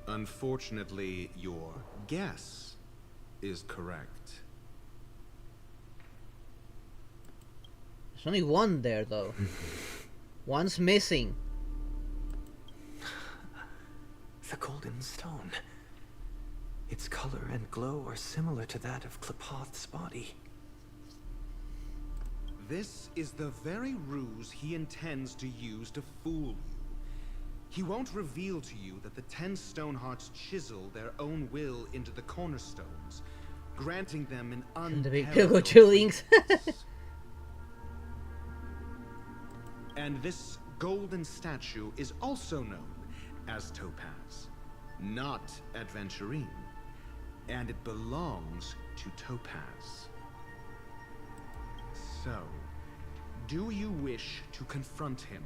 Unfortunately, your guess is correct. There's only one there, though. One's missing. The golden stone. Its color and glow are similar to that of Klepoth's body. This is the very ruse he intends to use to fool you. He won't reveal to you that the 10 Stonehearts chisel their own will into the cornerstones, granting them an The big pill with unparalleled links. greatness. And this golden statue is also known as Topaz, not Aventurine, and it belongs to Topaz. So, do you wish to confront him?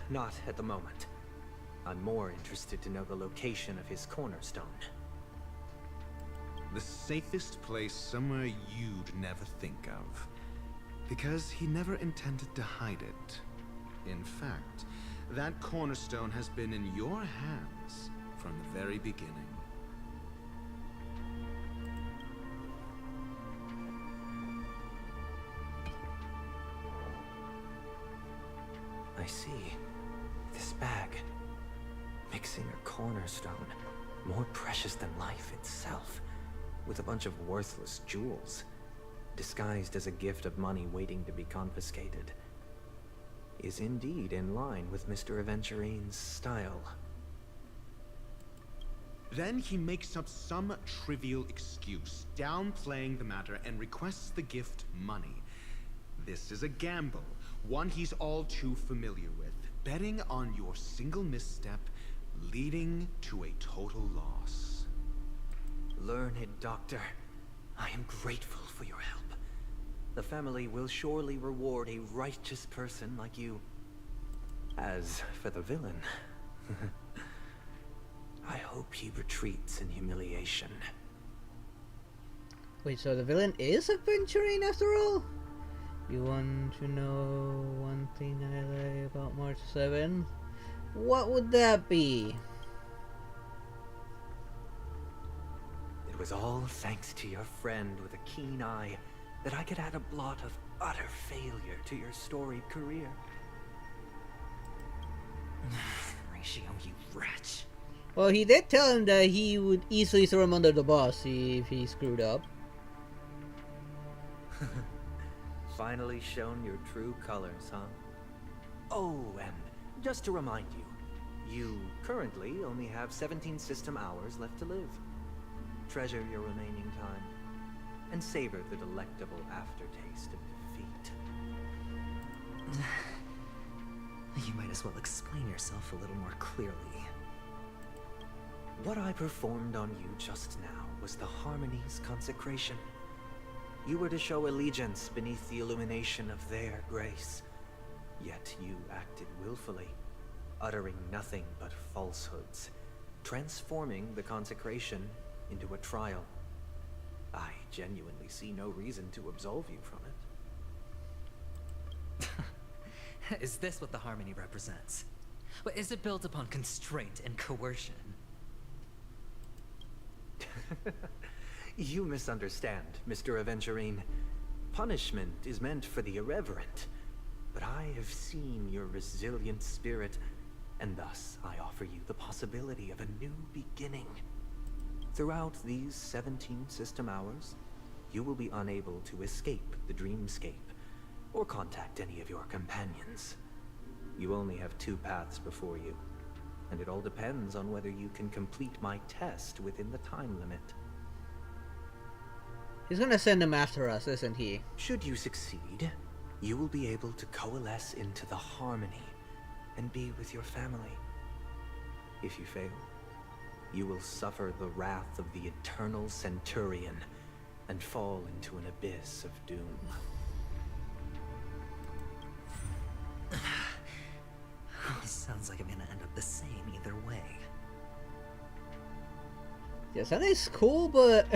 Not at the moment. I'm more interested to know the location of his cornerstone. The safest place somewhere you'd never think of. Because he never intended to hide it. In fact, that cornerstone has been in your hands from the very beginning. I see. This bag. Mixing a cornerstone. More precious than life itself. With a bunch of worthless jewels. Disguised as a gift of money waiting to be confiscated. Is indeed in line with Mr. Aventurine's style. Then he makes up some trivial excuse, downplaying the matter and requests the gift money. This is a gamble, one he's all too familiar with, betting on your single misstep, leading to a total loss. Learned doctor, I am grateful for your help. the family will surely reward a righteous person like you. As for the villain, I hope he retreats in humiliation. Wait, so the villain is Aventurine after all? You want to know one thing I like about March 7? What would that be? It was all thanks to your friend with a keen eye that I could add a blot of utter failure to your storied career. Ratio, you wretch. Well, he did tell him that he would easily throw him under the bus if he screwed up. Finally shown your true colors, huh? Oh, and just to remind you, you currently only have 17 system hours left to live. Treasure your remaining time, and savor the delectable aftertaste of defeat. You might as well explain yourself a little more clearly. What I performed on you just now was the Harmony's consecration. You were to show allegiance beneath the illumination of their grace. Yet you acted willfully, uttering nothing but falsehoods, transforming the consecration into a trial. I genuinely see no reason to absolve you from it. Is this what the Harmony represents? But is it built upon constraint and coercion? You misunderstand, Mr. Aventurine. Punishment is meant for the irreverent. But I have seen your resilient spirit, and thus I offer you the possibility of a new beginning. Throughout these 17 system hours, you will be unable to escape the dreamscape, or contact any of your companions. You only have 2 paths before you, and it all depends on whether you can complete my test within the time limit. He's gonna send him after us, isn't he? Should you succeed, you will be able to coalesce into the Harmony and be with your family. If you fail, you will suffer the wrath of the Eternal Centurion and fall into an abyss of doom. Sounds like I'm gonna end up the same either way. Yeah, Sunday's cool, but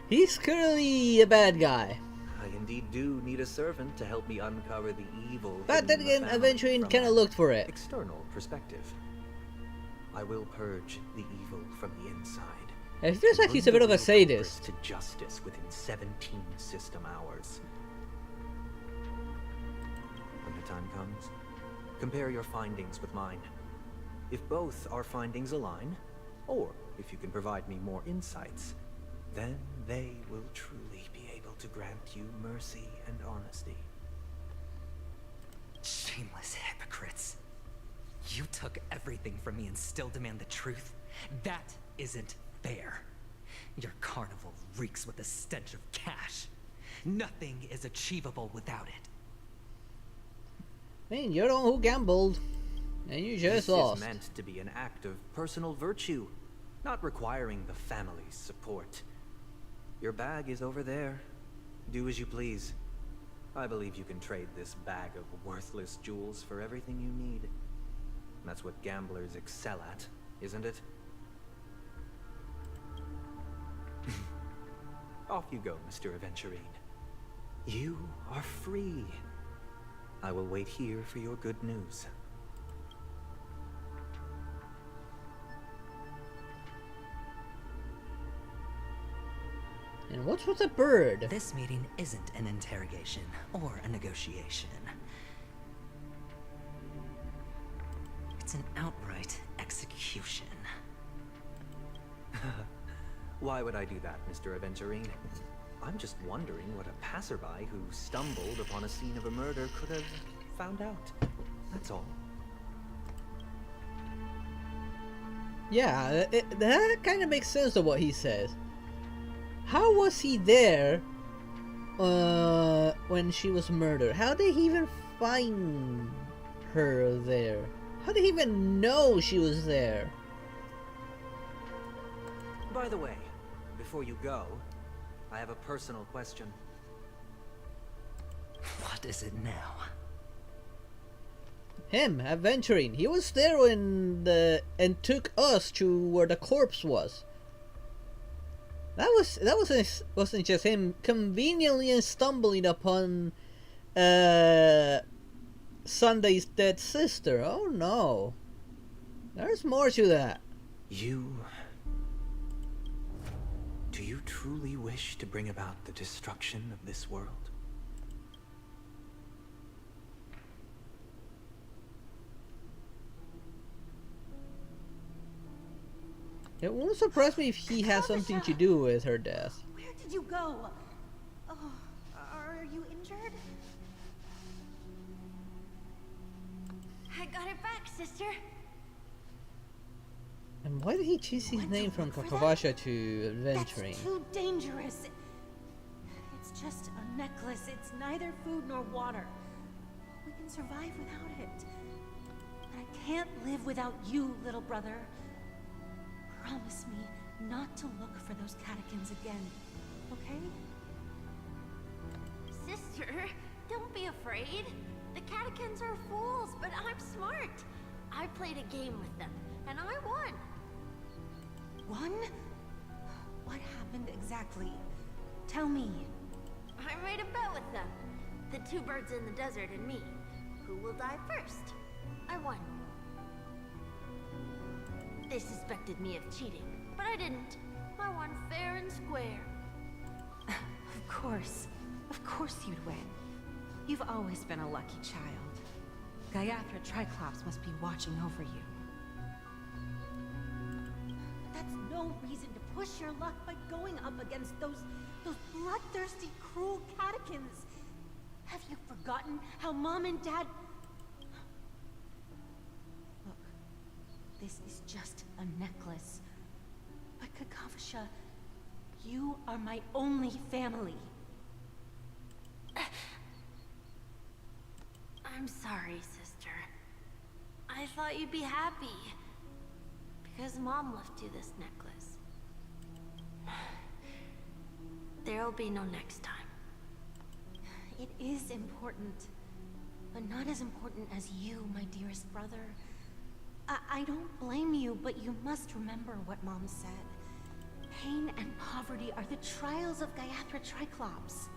he's clearly a bad guy. I indeed do need a servant to help me uncover the evil. But then again, Aventurine kind of looked for it. External perspective. I will purge the evil from the inside. It feels like he's a bit of a sadist. To justice within 17 system hours. When the time comes, compare your findings with mine. If both our findings align, or if you can provide me more insights, then they will truly be able to grant you mercy and honesty. Shameless hypocrites. You took everything from me and still demand the truth? That isn't fair. Your carnival reeks with the stench of cash. Nothing is achievable without it. I mean, you're the one who gambled, and you just lost. This is meant to be an act of personal virtue, not requiring the family's support. Your bag is over there. Do as you please. I believe you can trade this bag of worthless jewels for everything you need. That's what gamblers excel at, isn't it? Off you go, Mr. Aventurine. You are free. I will wait here for your good news. And what's with the bird? This meeting isn't an interrogation or a negotiation. It's an outright execution. Why would I do that, Mr. Aventurine? I'm just wondering what a passerby who stumbled upon a scene of a murder could have found out. That's all. Yeah, that kind of makes sense to what he says. How was he there when she was murdered? How did he even find her there? How did he even know she was there? By the way, before you go, I have a personal question. What is it now? Him, Aventurine. He was there when and took us to where the corpse was. That wasn't just him conveniently stumbling upon Sunday's dead sister. Oh no. There's more to that. Do you truly wish to bring about the destruction of this world? It won't surprise me if he has something to do with her death. Where did you go? Oh, are you injured? I got it back, sister. And why did he change his name from Kakavasha to Aventurine? That's too dangerous. It's just a necklace. It's neither food nor water. We can survive without it. But I can't live without you, little brother. Promise me not to look for those catechins again, okay? Sister, don't be afraid. The catechins are fools, but I'm smart. I played a game with them, and I won. Won? What happened exactly? Tell me. I made a bet with them. The two birds in the desert and me. Who will die first? I won. They suspected me of cheating, but I didn't. I won fair and square. Of course you'd win. You've always been a lucky child. Gaiathra Triclops must be watching over you. That's no reason to push your luck by going up against those bloodthirsty, cruel catechins. Have you forgotten how Mom and Dad... Look, this is just a necklace. But Kakavasha, you are my only family. I'm sorry, sister. I thought you'd be happy. Because Mom left you this necklace. There'll be no next time. It is important. But not as important as you, my dearest brother. I don't blame you, but you must remember what Mom said. Pain and poverty are the trials of Gaiathra Triclops.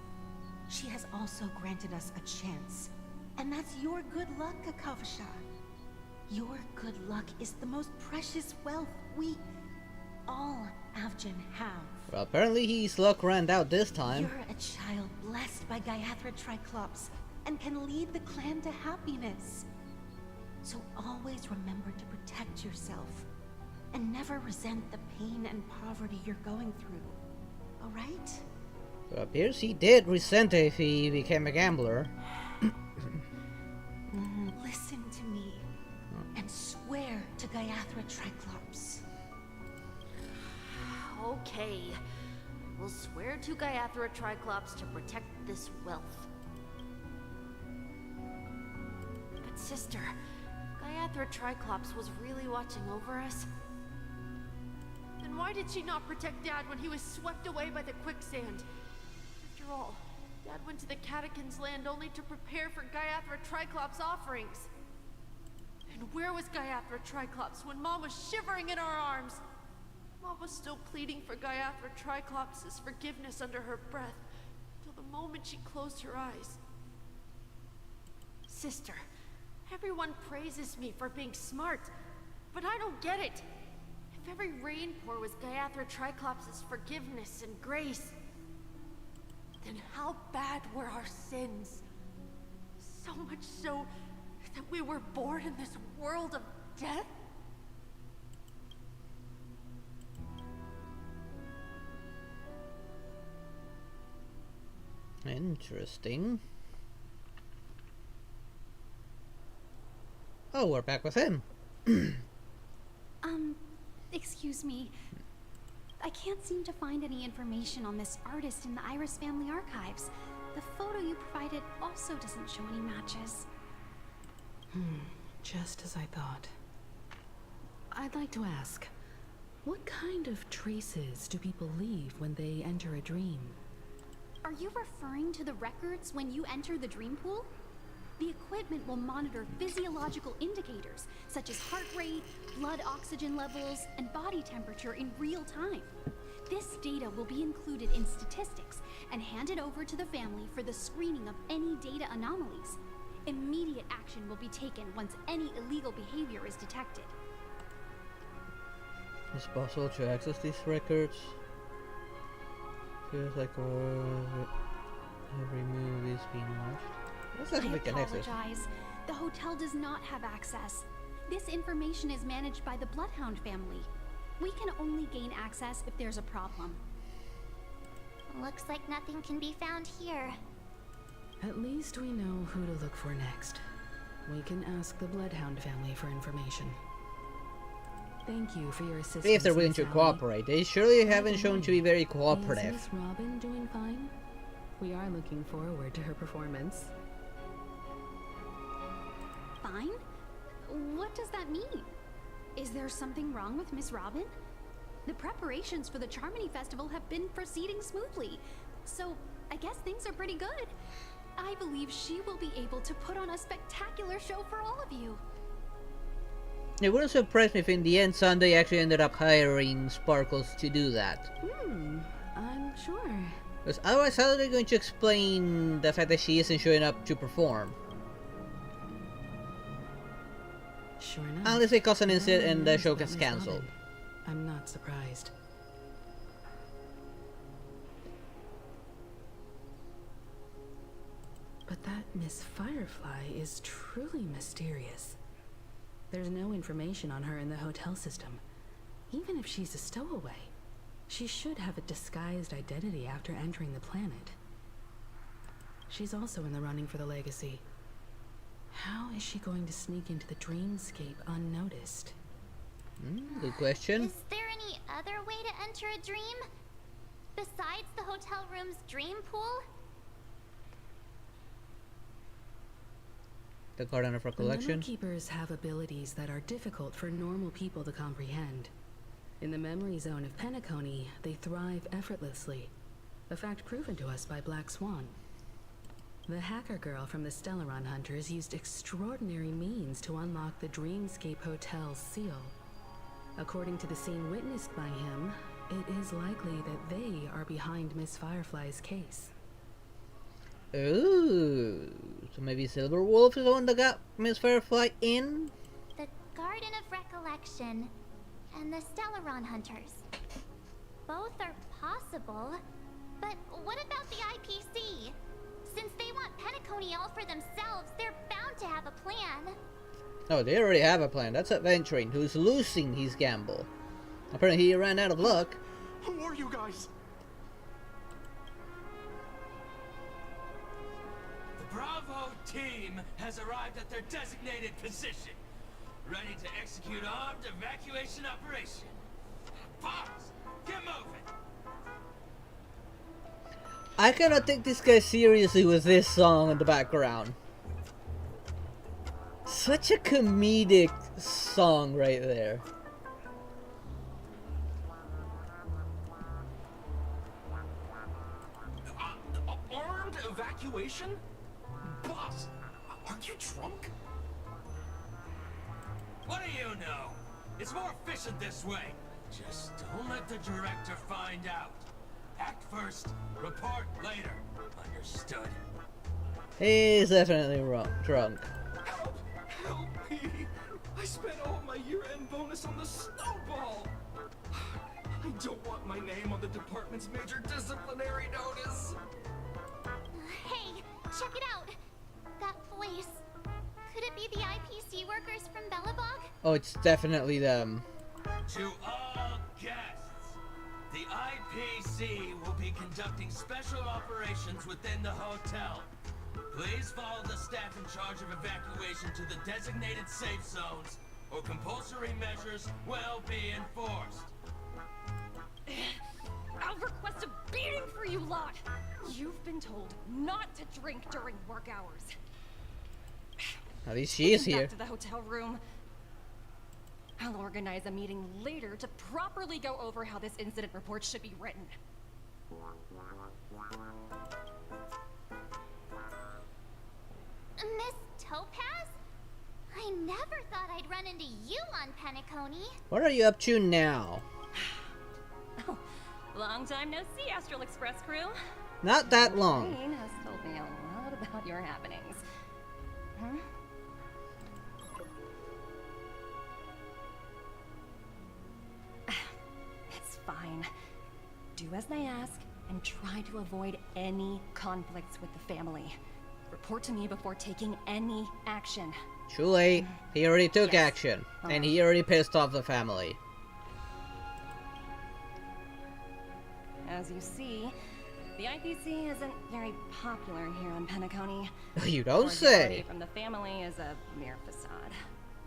She has also granted us a chance. And that's your good luck, Kakavasha. Your good luck is the most precious wealth we, all Avgin, have. Well, apparently his luck ran out this time. You're a child blessed by Gaiathra Triclops and can lead the clan to happiness. So always remember to protect yourself and never resent the pain and poverty you're going through. Alright? So it appears he did resent it if he became a gambler. Listen to me and swear to Gaiathra Triclops. Okay. We'll swear to Gaiathra Triclops to protect this wealth. But sister, Gaiathra Triclops was really watching over us? Then why did she not protect Dad when he was swept away by the quicksand? After all, Dad went to the Catechins' land only to prepare for Gaiathra Triclops' offerings. And where was Gaiathra Triclops when Mom was shivering in our arms? Mom was still pleading for Gaiathra Triclops' forgiveness under her breath, till the moment she closed her eyes. Sister, everyone praises me for being smart, but I don't get it. If every rainpour was Gaiathra Triclops' forgiveness and grace, then how bad were our sins? So much so that we were born in this world of death? Interesting. Oh, we're back with him. Excuse me. I can't seem to find any information on this artist in the Iris family archives. The photo you provided also doesn't show any matches. Just as I thought. I'd like to ask, what kind of traces do people leave when they enter a dream? Are you referring to the records when you enter the dream pool? The equipment will monitor physiological indicators such as heart rate, blood oxygen levels, and body temperature in real time. This data will be included in statistics and handed over to the family for the screening of any data anomalies. Immediate action will be taken once any illegal behavior is detected. It's possible to access these records. Feels like every move is being watched. That's actually we can access. I apologize. The hotel does not have access. This information is managed by the Bloodhound family. We can only gain access if there's a problem. Looks like nothing can be found here. At least we know who to look for next. We can ask the Bloodhound family for information. Thank you for your assistance. See if they're willing Miss to Allie. cooperate. They surely haven't shown to be very Is cooperative. Miss Robin doing fine? We are looking forward to her performance. Fine? What does that mean? Is there something wrong with Miss Robin? The preparations for the Charmony Festival have been proceeding smoothly, so I guess things are pretty good. I believe she will be able to put on a spectacular show for all of you. It wouldn't surprise me if in the end Sunday actually ended up hiring Sparkles to do that. I'm sure. Because otherwise, how are they going to explain the fact that she isn't showing up to perform? Sure enough. Unless they cause an incident and the News show about gets Miss cancelled. Robin. I'm not surprised. But that Miss Firefly is truly mysterious. There's no information on her in the hotel system. Even if she's a stowaway, she should have a disguised identity after entering the planet. She's also in the running for the legacy. How is she going to sneak into the dreamscape unnoticed? Good question. Is there any other way to enter a dream? Besides the hotel room's dream pool? The Garden of The Recollection. Memory Keepers have abilities that are difficult for normal people to comprehend. In the memory zone of Penacony, they thrive effortlessly, a fact proven to us by Black Swan. The hacker girl from the Stellaron Hunters used extraordinary means to unlock the Dreamscape Hotel's seal. According to the scene witnessed by him, it is likely that they are behind Miss Firefly's case. Ooh, so maybe Silver Wolf is the one that got Miss Firefly in? The Garden of Recollection and the Stellaron Hunters. Both are possible, but what about the IPC? Since they want Penacony all for themselves, they're bound to have a plan. Oh, they already have a plan. That's Aventurine, who's losing his gamble. Apparently he ran out of luck. Who are you guys? The Bravo team has arrived at their designated position, ready to execute armed evacuation operation. Boss, get moving! I cannot take this guy seriously with this song in the background. Such a comedic song right there. Armed evacuation? Boss, aren't you drunk? What do you know? It's more efficient this way. Just don't let the director find out. Act first, report later. Understood? He's definitely drunk. Help! Help me! I spent all my year-end bonus on the snowball! I don't want my name on the department's major disciplinary notice! Hey, check it out! That voice. Could it be the IPC workers from Bellabog? Oh, it's definitely them. To all guests, the IPC will be conducting special operations within the hotel. Please follow the staff in charge of evacuation to the designated safe zones, or compulsory measures will be enforced. I'll request a beating for you lot! You've been told not to drink during work hours. At least she is Get here. back to the hotel room. I'll organize a meeting later to properly go over how this incident report should be written. Miss Topaz? I never thought I'd run into you on Penacony. What are you up to now? Oh, long time no see, Astral Express crew. Not that long. Aventurine has told me a lot about your happenings. Huh? It's fine. Do as they ask and try to avoid any conflicts with the family. Report to me before taking any action. Too late. He already took Yes. action. And he already pissed off the family. As you see, the IPC isn't very popular here on Penacony. You don't say. Cordiality from the family is a mere facade.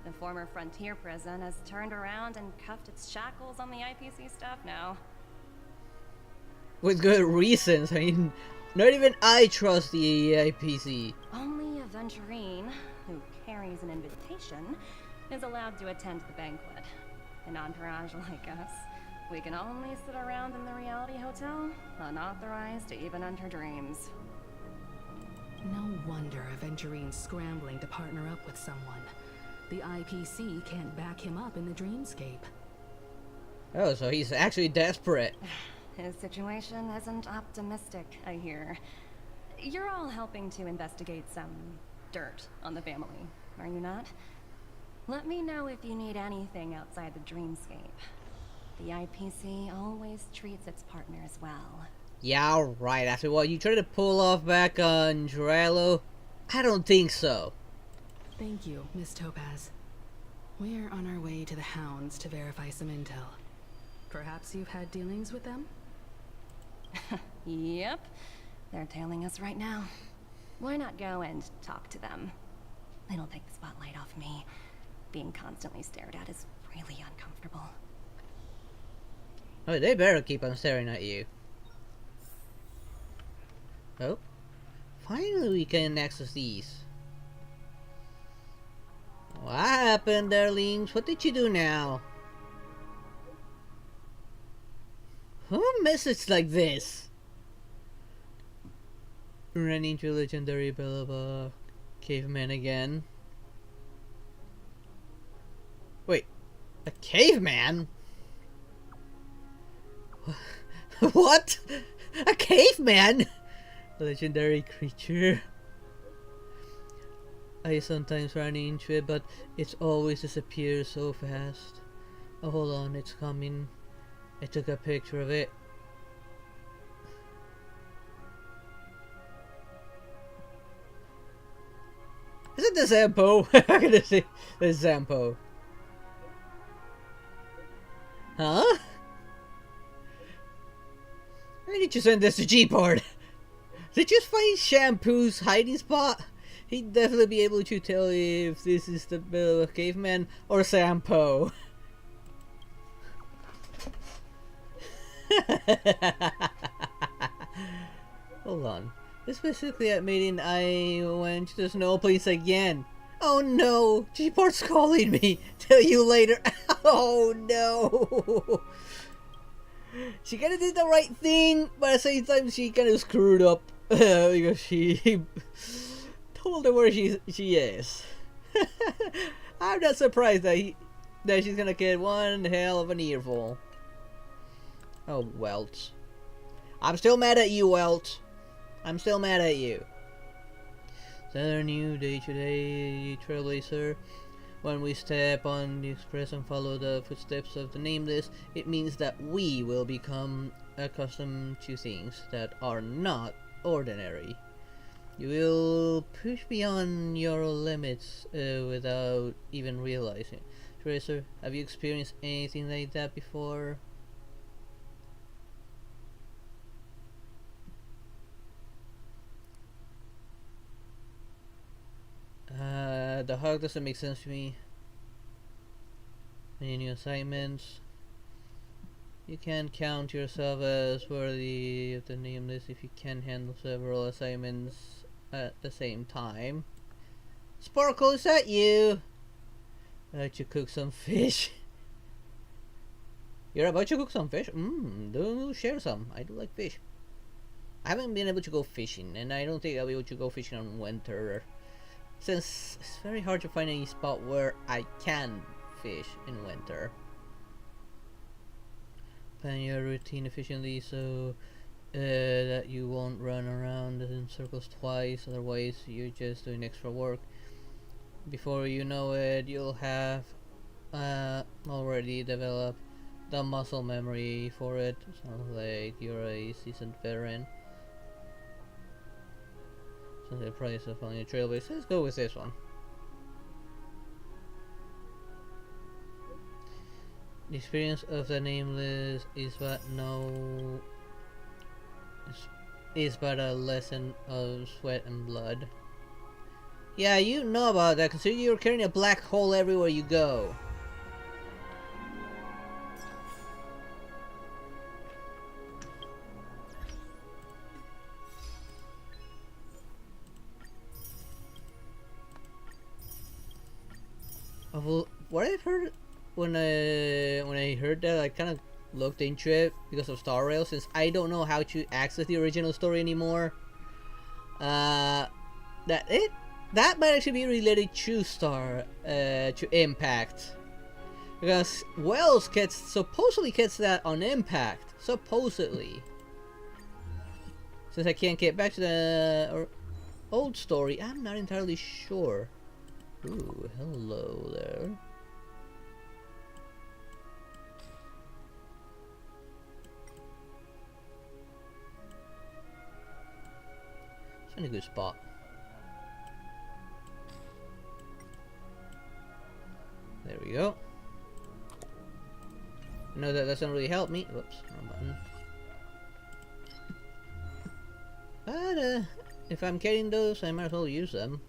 The former frontier prison has turned around and cuffed its shackles on the IPC staff now. With good reasons. I mean, not even I trust the IPC. Only Aventurine, who carries an invitation, is allowed to attend the banquet. An entourage like us, we can only sit around in the reality hotel, unauthorized to even enter dreams. No wonder Aventurine's scrambling to partner up with someone. The IPC can't back him up in the dreamscape. Oh, so he's actually desperate. His situation isn't optimistic, I hear. You're all helping to investigate some dirt on the family, are you not? Let me know if you need anything outside the dreamscape. The IPC always treats its partners well. Yeah, right. After what you tried to pull off back on Drello, I don't think so. Thank you, Miss Topaz. We're on our way to the Hounds to verify some intel. Perhaps you've had dealings with them? Yep. They're tailing us right now. Why not go and talk to them? It'll take the spotlight off me. Being constantly stared at is really uncomfortable. Oh, they better keep on staring at you. Oh. Finally we can access these. What happened, darlings? What did you do now? Who message like this? Ran into a legendary Bellaba caveman again. Wait, a caveman? What? A caveman? A legendary creature? I sometimes run into it, but it always disappears so fast. Oh, hold on, it's coming. I took a picture of it. Is it the Zampo? I'm gonna say the Zampo. Huh? I need to send this to G-Port. Did you find Shampoo's hiding spot? He'd definitely be able to tell if this is the Bill of Caveman or Sampo. Hold on. This basically at meeting I went to the snow place again. Oh no! G-Port's calling me! Tell you later! Oh no! She kinda did the right thing, but at the same time she kinda screwed up. Because she told her where she is. I'm not surprised that she's gonna get one hell of an earful. Oh, Welt. I'm still mad at you, Welt. I'm still mad at you. Another new day-to-day trailblazer. When we step on the express and follow the footsteps of the nameless, it means that we will become accustomed to things that are not ordinary. You will push beyond your limits without even realizing. Tracer, have you experienced anything like that before? The hug doesn't make sense to me. Any new assignments? You can't count yourself as worthy of the nameless if you can handle several assignments at the same time. Sparkle, is that you? About to cook some fish. You're about to cook some fish? Do share some. I do like fish. I haven't been able to go fishing, and I don't think I'll be able to go fishing on winter, since it's very hard to find any spot where I can fish in winter. Plan your routine efficiently so that you won't run around in circles twice, otherwise you're just doing extra work. Before you know it, you'll have already developed the muscle memory for it. Sounds like you're a seasoned veteran. So the price of finding a trailblazer. Let's go with this one. The experience of the nameless is but a lesson of sweat and blood. Yeah, you know about that, considering you're carrying a black hole everywhere you go. What I've heard when I heard that, I kind of looked into it because of Star Rail, since I don't know how to access the original story anymore. That might actually be related to to Impact, because Wells supposedly gets that on Impact, supposedly. Since I can't get back to the old story, I'm not entirely sure. Ooh, hello there. It's in a good spot. There we go. I know that doesn't really help me. Whoops, wrong button. But if I'm getting those, I might as well use them.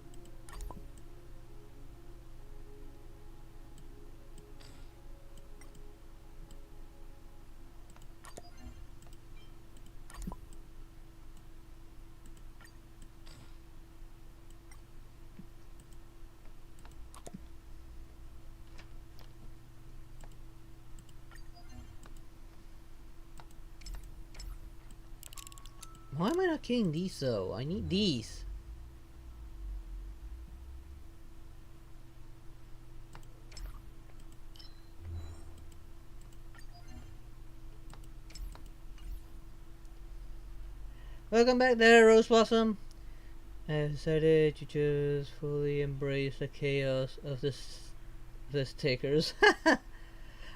Why am I not getting these though? I need these. Welcome back there, Rose Blossom. I decided to just fully embrace the chaos of the stickers.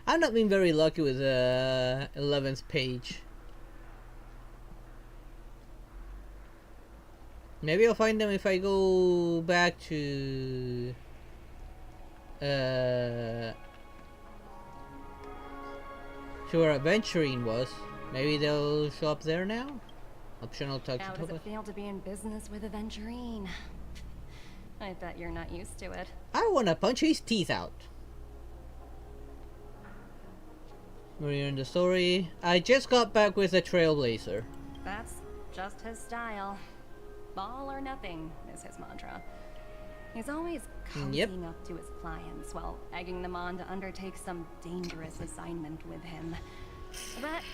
I've not been very lucky with the 11th page. Maybe I'll find them if I go back to where Aventurine was. Maybe they'll show up there now? Optional touch. How does it feel to be in business with Aventurine? I bet you're not used to it. I wanna punch his teeth out. We're in the story. I just got back with a Trailblazer. That's just his style. All or nothing is his mantra. He's always cozying up to his clients while egging them on to undertake some dangerous assignment with him. But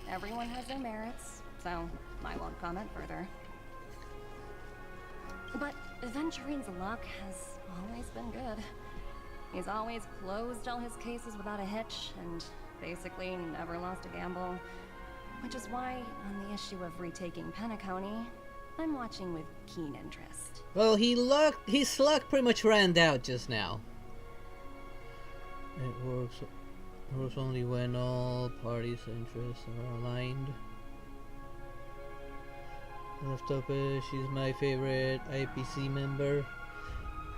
everyone has their merits, so I won't comment further. But Aventurine's luck has always been good. He's always closed all his cases without a hitch and basically never lost a gamble. Which is why, on the issue of retaking Penacony, I'm watching with keen interest. Well, his luck pretty much ran out just now. It works only when all parties' interests are aligned. Left open, she's my favorite IPC member.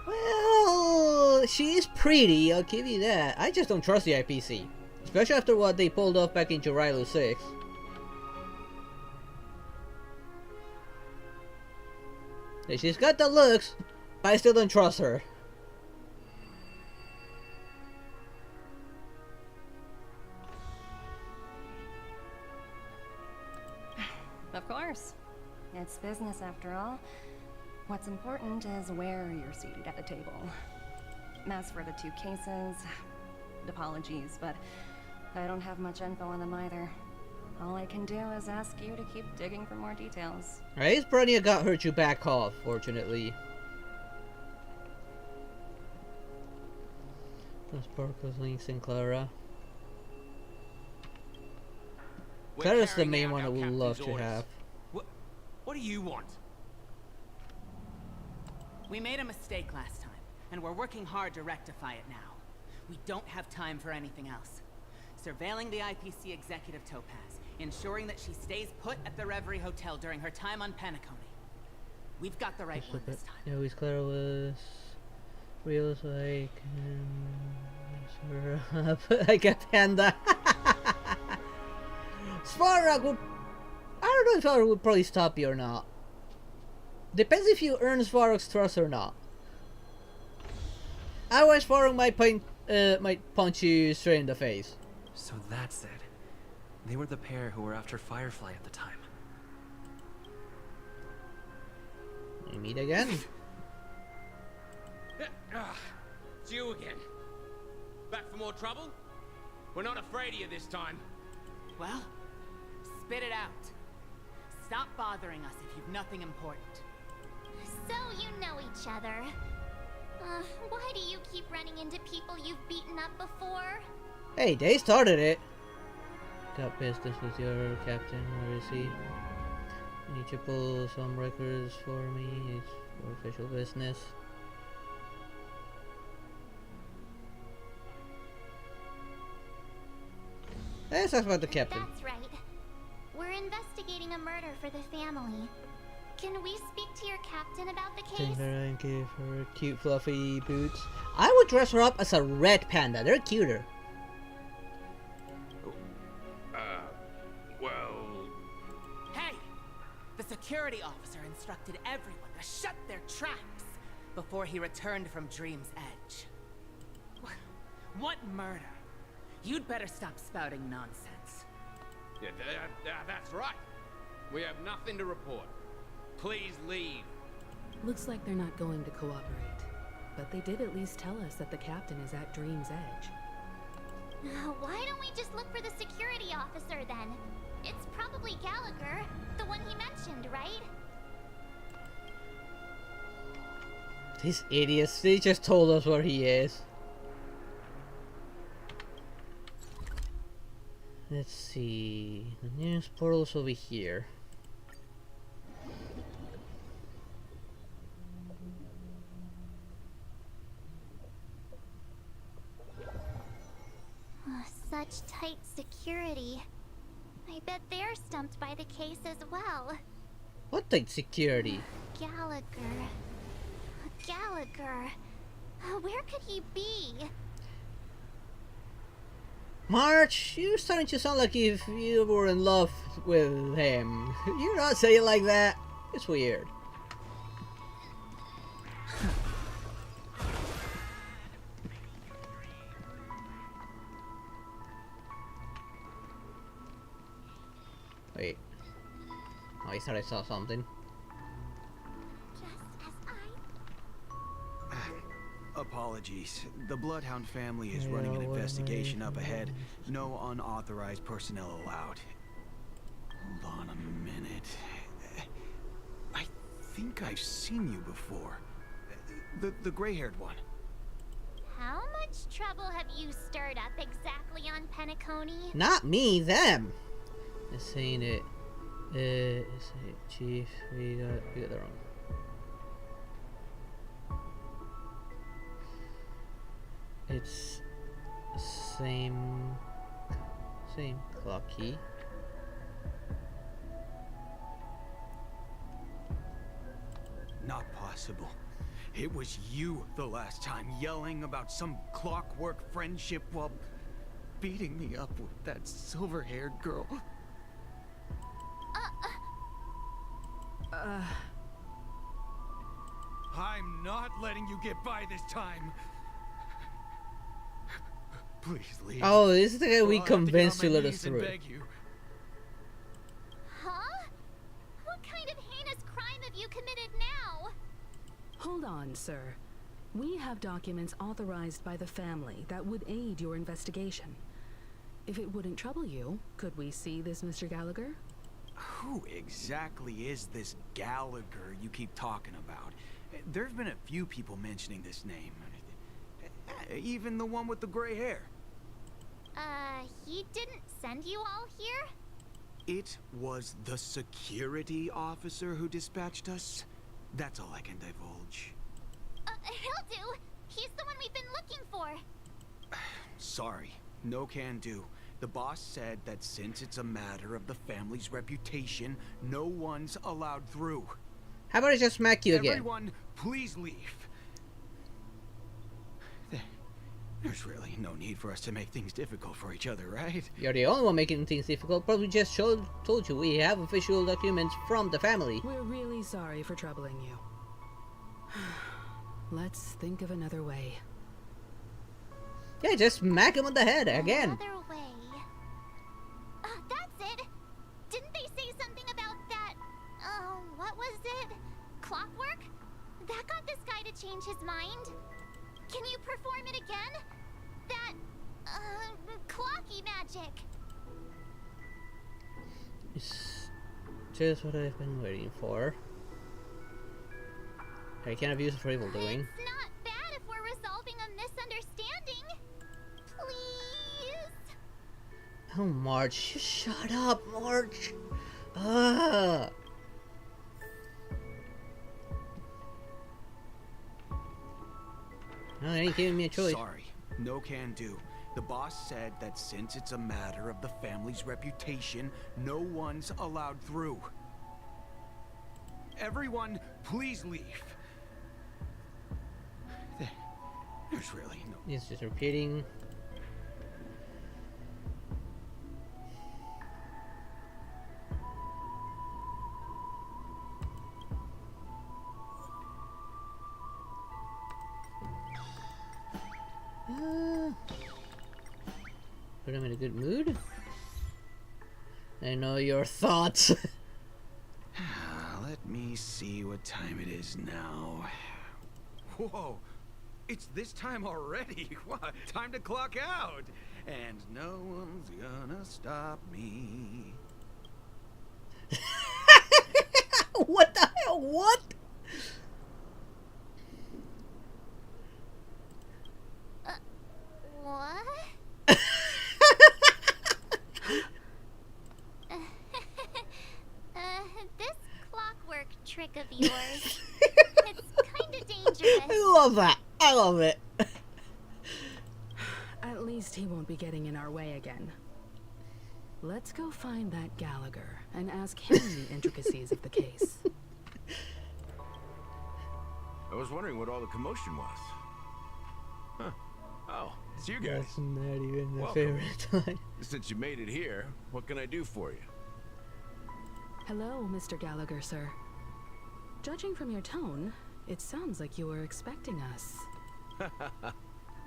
Well, she is pretty, I'll give you that. I just don't trust the IPC. Especially after what they pulled off back in Jiraiya 6. She's got the looks, but I still don't trust her. Of course. It's business after all. What's important is where you're seated at the table. As for the two cases, apologies, but I don't have much info on them either. All I can do is ask you to keep digging for more details. Right, Brania got her to back off, fortunately. Sparkles, Lynx, and Clara. Clara's the main one I would love to have. What do you want? We made a mistake last time, and we're working hard to rectify it now. We don't have time for anything else. Surveilling the IPC executive Topaz, ensuring that she stays put at the Reverie Hotel during her time on Penacony. We've got the right one this time. Yeah, always Clara was real as like a panda. Svarog would... I don't know if Svarog would probably stop you or not. Depends if you earn Svarog's trust or not. Otherwise, Svarog might punch you straight in the face. So that's it. They were the pair who were after Firefly at the time. We meet again. It's you again. Back for more trouble? We're not afraid of you this time. Well, spit it out. Stop bothering us if you've nothing important. So you know each other. Why do you keep running into people you've beaten up before? Hey, they started it. Got business with your captain. Where is he? You need to pull some records for me. It's for official business. Let's talk about the captain. That's right. We're investigating a murder for the family. Can we speak to your captain about the case? Take her and give her cute fluffy boots. I would dress her up as a red panda. They're cuter. Well... Hey! The security officer instructed everyone to shut their tracks before he returned from Dream's Edge. What murder? You'd better stop spouting nonsense. Yeah, that's right. We have nothing to report. Please leave. Looks like they're not going to cooperate. But they did at least tell us that the captain is at Dream's Edge. Why don't we just look for the security officer then? It's probably Gallagher, the one he mentioned, right? These idiots, they just told us where he is. Let's see. The nearest portal's over here. Such tight security. I bet they're stumped by the case as well. What tight security? Gallagher. Where could he be? March, you're starting to sound like if you were in love with him. You're not saying it like that. It's weird. Wait. Oh, I thought I saw something. Apologies. The Bloodhound family is running an investigation up ahead. No unauthorized personnel allowed. Hold on a minute. I think I've seen you before. The gray-haired one. How much trouble have you stirred up exactly on Penacony? Not me, them. This ain't it. This ain't it, Chief. We got the wrong. It's same clock key. Not possible. It was you the last time, yelling about some clockwork friendship while beating me up with that silver-haired girl. I'm not letting you get by this time. Please leave. Oh, this is the guy we convinced to let us through. Huh? What kind of heinous crime have you committed now? Hold on, sir. We have documents authorized by the family that would aid your investigation. If it wouldn't trouble you, could we see this Mr. Gallagher? Who exactly is this Gallagher you keep talking about? There's been a few people mentioning this name. Even the one with the gray hair. He didn't send you all here? It was the security officer who dispatched us. That's all I can divulge. He'll do. He's the one we've been looking for. Sorry, no can do. The boss said that since it's a matter of the family's reputation, no one's allowed through. How about I just smack you again? Everyone, please leave. There's really no need for us to make things difficult for each other, right? You're the only one making things difficult, but we just told you we have official documents from the family. We're really sorry for troubling you. Let's think of another way. Yeah, just smack him on the head again. Another way. That's it. Didn't they say something about that? What was it? Clockwork? That got this guy to change his mind. Can you perform it again? That, clocky magic. It's just what I've been waiting for. I can't abuse it for evil doing. It's not bad if we're resolving a misunderstanding. Please? Oh, Marge, just shut up, Marge. Ah. No, they ain't giving me a choice. Sorry, no can do. The boss said that since it's a matter of the family's reputation, no one's allowed through. Everyone, please leave. There's really no... It's just repeating. Put him in a good mood. I know your thoughts. Let me see what time it is now. Whoa, it's this time already. What? Time to clock out. And no one's gonna stop me. What the hell? What? What? This clockwork trick of yours, it's kinda dangerous. I love that. I love it. At least he won't be getting in our way again. Let's go find that Gallagher and ask him the intricacies of the case. I was wondering what all the commotion was. Huh. Oh, it's you guys. That's not even the Welcome. favorite time. Since you made it here, what can I do for you? Hello, Mr. Gallagher, sir. Judging from your tone, it sounds like you were expecting us.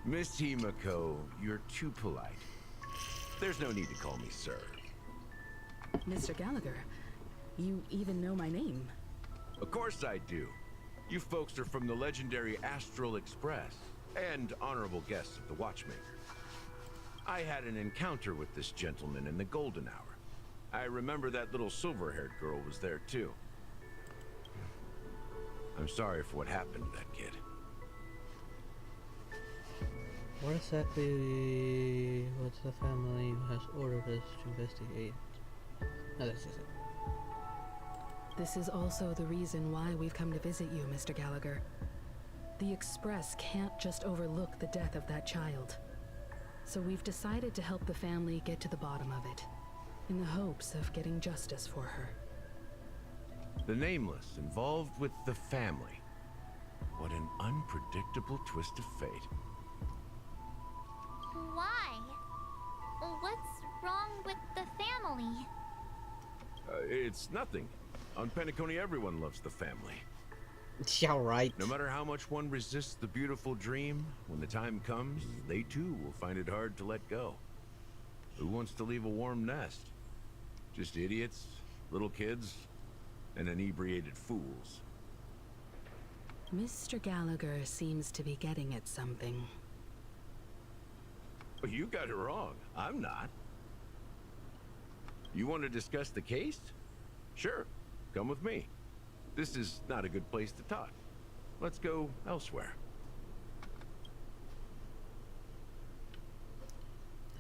Miss Himiko, you're too polite. There's no need to call me sir. Mr. Gallagher, you even know my name. Of course I do. You folks are from the legendary Astral Express and honorable guests of the Watchmaker. I had an encounter with this gentleman in the Golden Hour. I remember that little silver-haired girl was there too. I'm sorry for what happened to that kid. What exactly what's the family who has ordered us to investigate? No, that's just it. This is also the reason why we've come to visit you, Mr. Gallagher. The Express can't just overlook the death of that child. So we've decided to help the family get to the bottom of it, in the hopes of getting justice for her. The Nameless involved with the family. What an unpredictable twist of fate. Why? What's wrong with the family? It's nothing. On Penacony, everyone loves the family. Yeah, right. No matter how much one resists the beautiful dream, when the time comes, they too will find it hard to let go. Who wants to leave a warm nest? Just idiots, little kids, and inebriated fools. Mr. Gallagher seems to be getting at something. You got it wrong. I'm not. You want to discuss the case? Sure, come with me. This is not a good place to talk. Let's go elsewhere.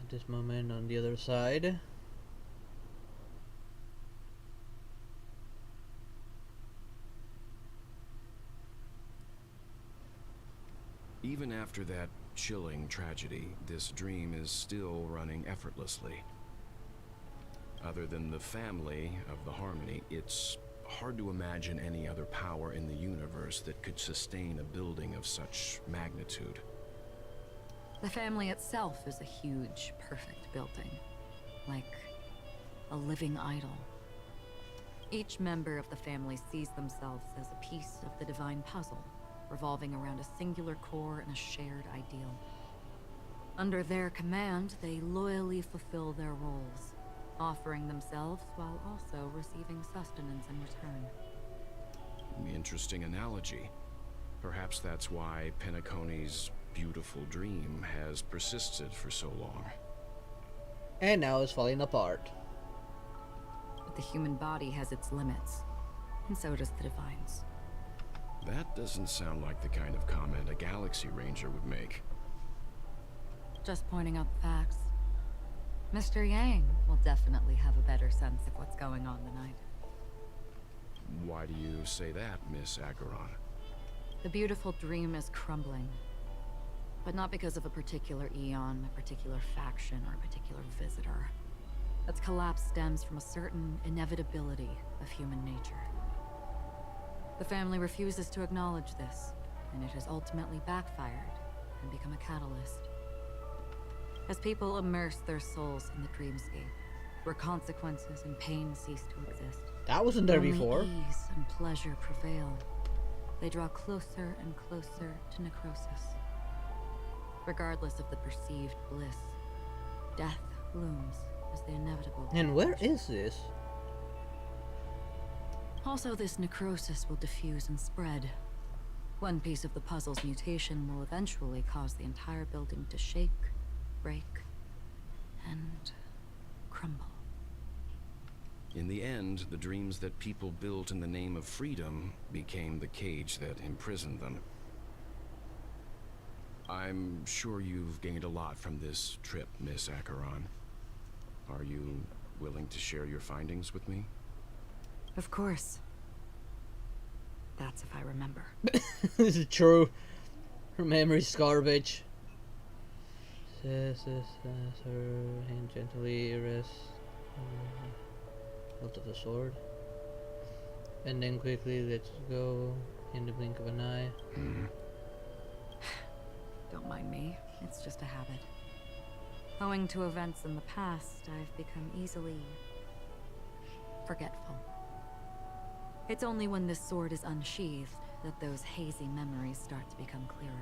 At this moment, on the other side. Even after that chilling tragedy, this dream is still running effortlessly. Other than the family of the Harmony, it's hard to imagine any other power in the universe that could sustain a building of such magnitude. The family itself is a huge, perfect building. Like a living idol. Each member of the family sees themselves as a piece of the divine puzzle, revolving around a singular core and a shared ideal. Under their command, they loyally fulfill their roles, offering themselves while also receiving sustenance in return. Interesting analogy. Perhaps that's why Penacony's beautiful dream has persisted for so long. And now it's falling apart. But the human body has its limits, and so does the divine's. That doesn't sound like the kind of comment a Galaxy Ranger would make. Just pointing out the facts. Mr. Yang will definitely have a better sense of what's going on tonight. Why do you say that, Miss Acheron? The beautiful dream is crumbling. But not because of a particular eon, a particular faction, or a particular visitor. Its collapse stems from a certain inevitability of human nature. The family refuses to acknowledge this, and it has ultimately backfired and become a catalyst. As people immerse their souls in the dreamscape, where consequences and pain cease to exist. That wasn't there only before. Ease and pleasure prevail. They draw closer and closer to necrosis. Regardless of the perceived bliss, death looms as the inevitable. And where is this? Also, this necrosis will diffuse and spread. One piece of the puzzle's mutation will eventually cause the entire building to shake, break, and crumble. In the end, the dreams that people built in the name of freedom became the cage that imprisoned them. I'm sure you've gained a lot from this trip, Miss Acheron. Are you willing to share your findings with me? Of course. That's if I remember. This is true. Her memory's garbage. Says her hand gently rests hilt of the sword, and then quickly lets go in the blink of an eye. Don't mind me. It's just a habit. Owing to events in the past, I've become easily forgetful. It's only when this sword is unsheathed that those hazy memories start to become clearer.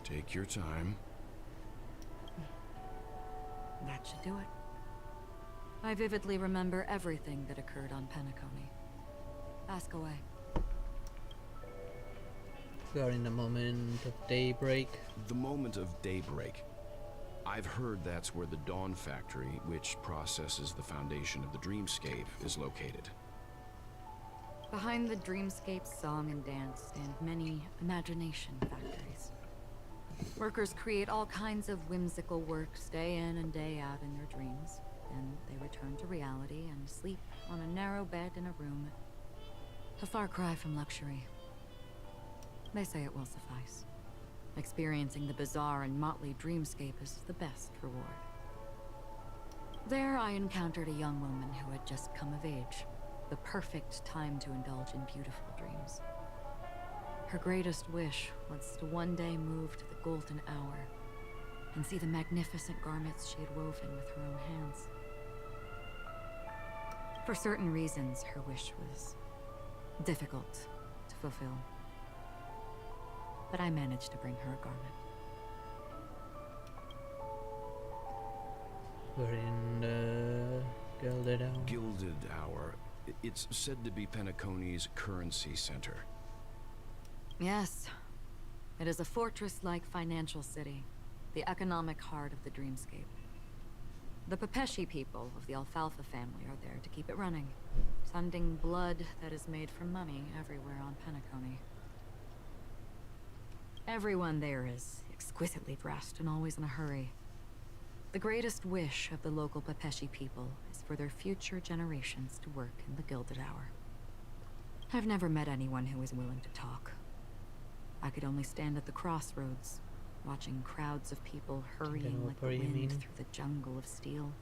Take your time. That should do it. I vividly remember everything that occurred on Penacony. Ask away. We are in the moment of daybreak. The moment of daybreak. I've heard that's where the Dawn Factory, which processes the foundation of the dreamscape, is located. Behind the dreamscape's song and dance stand many imagination factories. Workers create all kinds of whimsical works day in and day out in their dreams. Then they return to reality and sleep on a narrow bed in a room. A far cry from luxury. They say it will suffice. Experiencing the bizarre and motley dreamscape is the best reward. There I encountered a young woman who had just come of age. The perfect time to indulge in beautiful dreams. Her greatest wish was to one day move to the golden hour and see the magnificent garments she had woven with her own hands. For certain reasons, her wish was difficult to fulfill. But I managed to bring her a garment. We're in the Gilded Hour. Gilded Hour. It's said to be Penacony's currency center. Yes. It is a fortress-like financial city. The economic heart of the dreamscape. The Pepeshi people of the Alfalfa family are there to keep it running, sending blood that is made from money everywhere on Penacony. Everyone there is exquisitely dressed and always in a hurry. The greatest wish of the local Pepeshi people is for their future generations to work in the Gilded Hour. I've never met anyone who is willing to talk. I could only stand at the crossroads, watching crowds of people hurrying like the wind through the jungle of steel,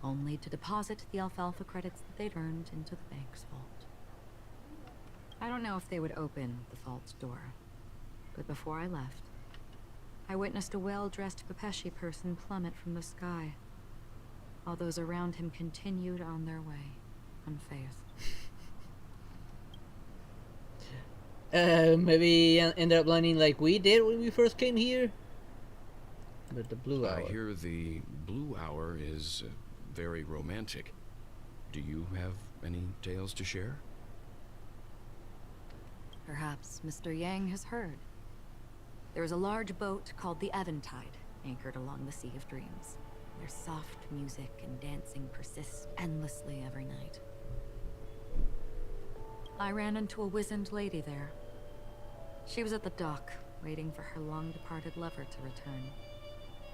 only to deposit the Alfalfa credits that they'd earned into the bank's vault. I don't know if they would open the vault's door, but before I left, I witnessed a well-dressed Pepeshi person plummet from the sky, while those around him continued on their way, unfazed. Maybe ended up landing like we did when we first came here. But the blue hour. I hear the blue hour is very romantic. Do you have any tales to share? Perhaps Mr. Yang has heard. There is a large boat called the Aventurine, anchored along the Sea of Dreams. Their soft music and dancing persist endlessly every night. I ran into a wizened lady there. She was at the dock, waiting for her long-departed lover to return.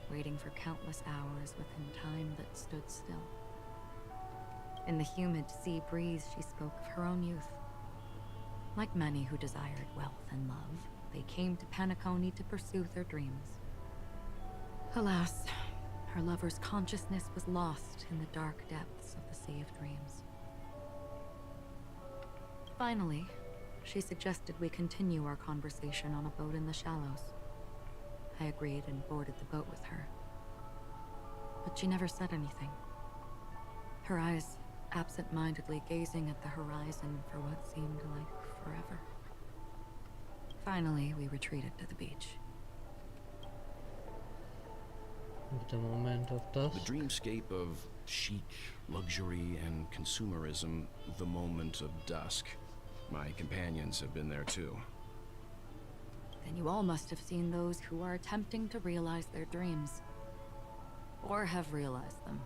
Waiting for countless hours within time that stood still. In the humid sea breeze, she spoke of her own youth. Like many who desired wealth and love, they came to Penacony to pursue their dreams. Alas, her lover's consciousness was lost in the dark depths of the Sea of Dreams. Finally, she suggested we continue our conversation on a boat in the shallows. I agreed and boarded the boat with her. But she never said anything. Her eyes absent-mindedly gazing at the horizon for what seemed like forever. Finally, we retreated to the beach. The moment of dusk. The dreamscape of chic, luxury, and consumerism, the moment of dusk. My companions have been there too. Then you all must have seen those who are attempting to realize their dreams. Or have realized them.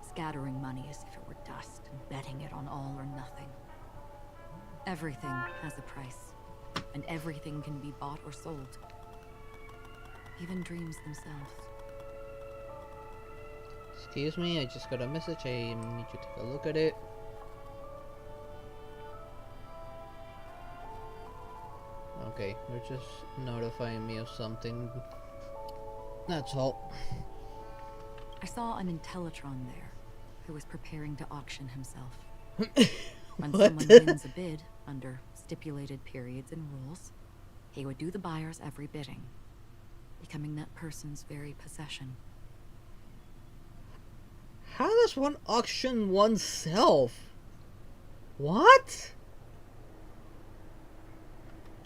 Scattering money as if it were dust and betting it on all or nothing. Everything has a price, and everything can be bought or sold. Even dreams themselves. Excuse me, I just got a message. I need you to take a look at it. Okay, they're just notifying me of something. That's all. I saw an Intellitron there, who was preparing to auction himself. When someone wins a bid, under stipulated periods and rules, he would do the buyer's every bidding, becoming that person's very possession. How does one auction oneself? What?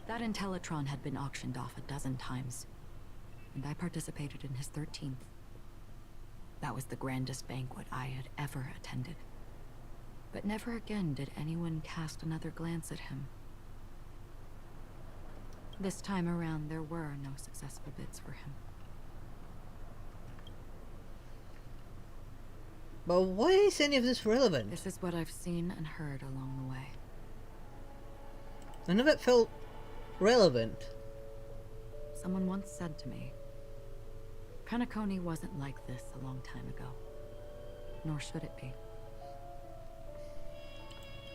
That Intellitron had been auctioned off 12 times, and I participated in his 13th. That was the grandest banquet I had ever attended. But never again did anyone cast another glance at him. This time around, there were no successful bids for him. But why is any of this relevant? This is what I've seen and heard along the way. None of it felt relevant. Someone once said to me, Penacony wasn't like this a long time ago, nor should it be.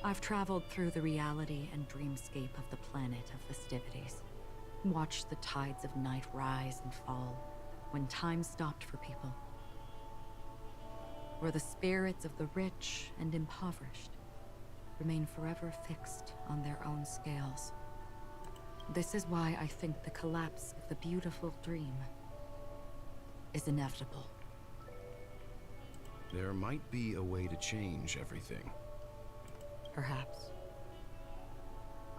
I've traveled through the reality and dreamscape of the planet of festivities, watched the tides of night rise and fall when time stopped for people, where the spirits of the rich and impoverished remain forever fixed on their own scales. This is why I think the collapse of the beautiful dream is inevitable. There might be a way to change everything. Perhaps.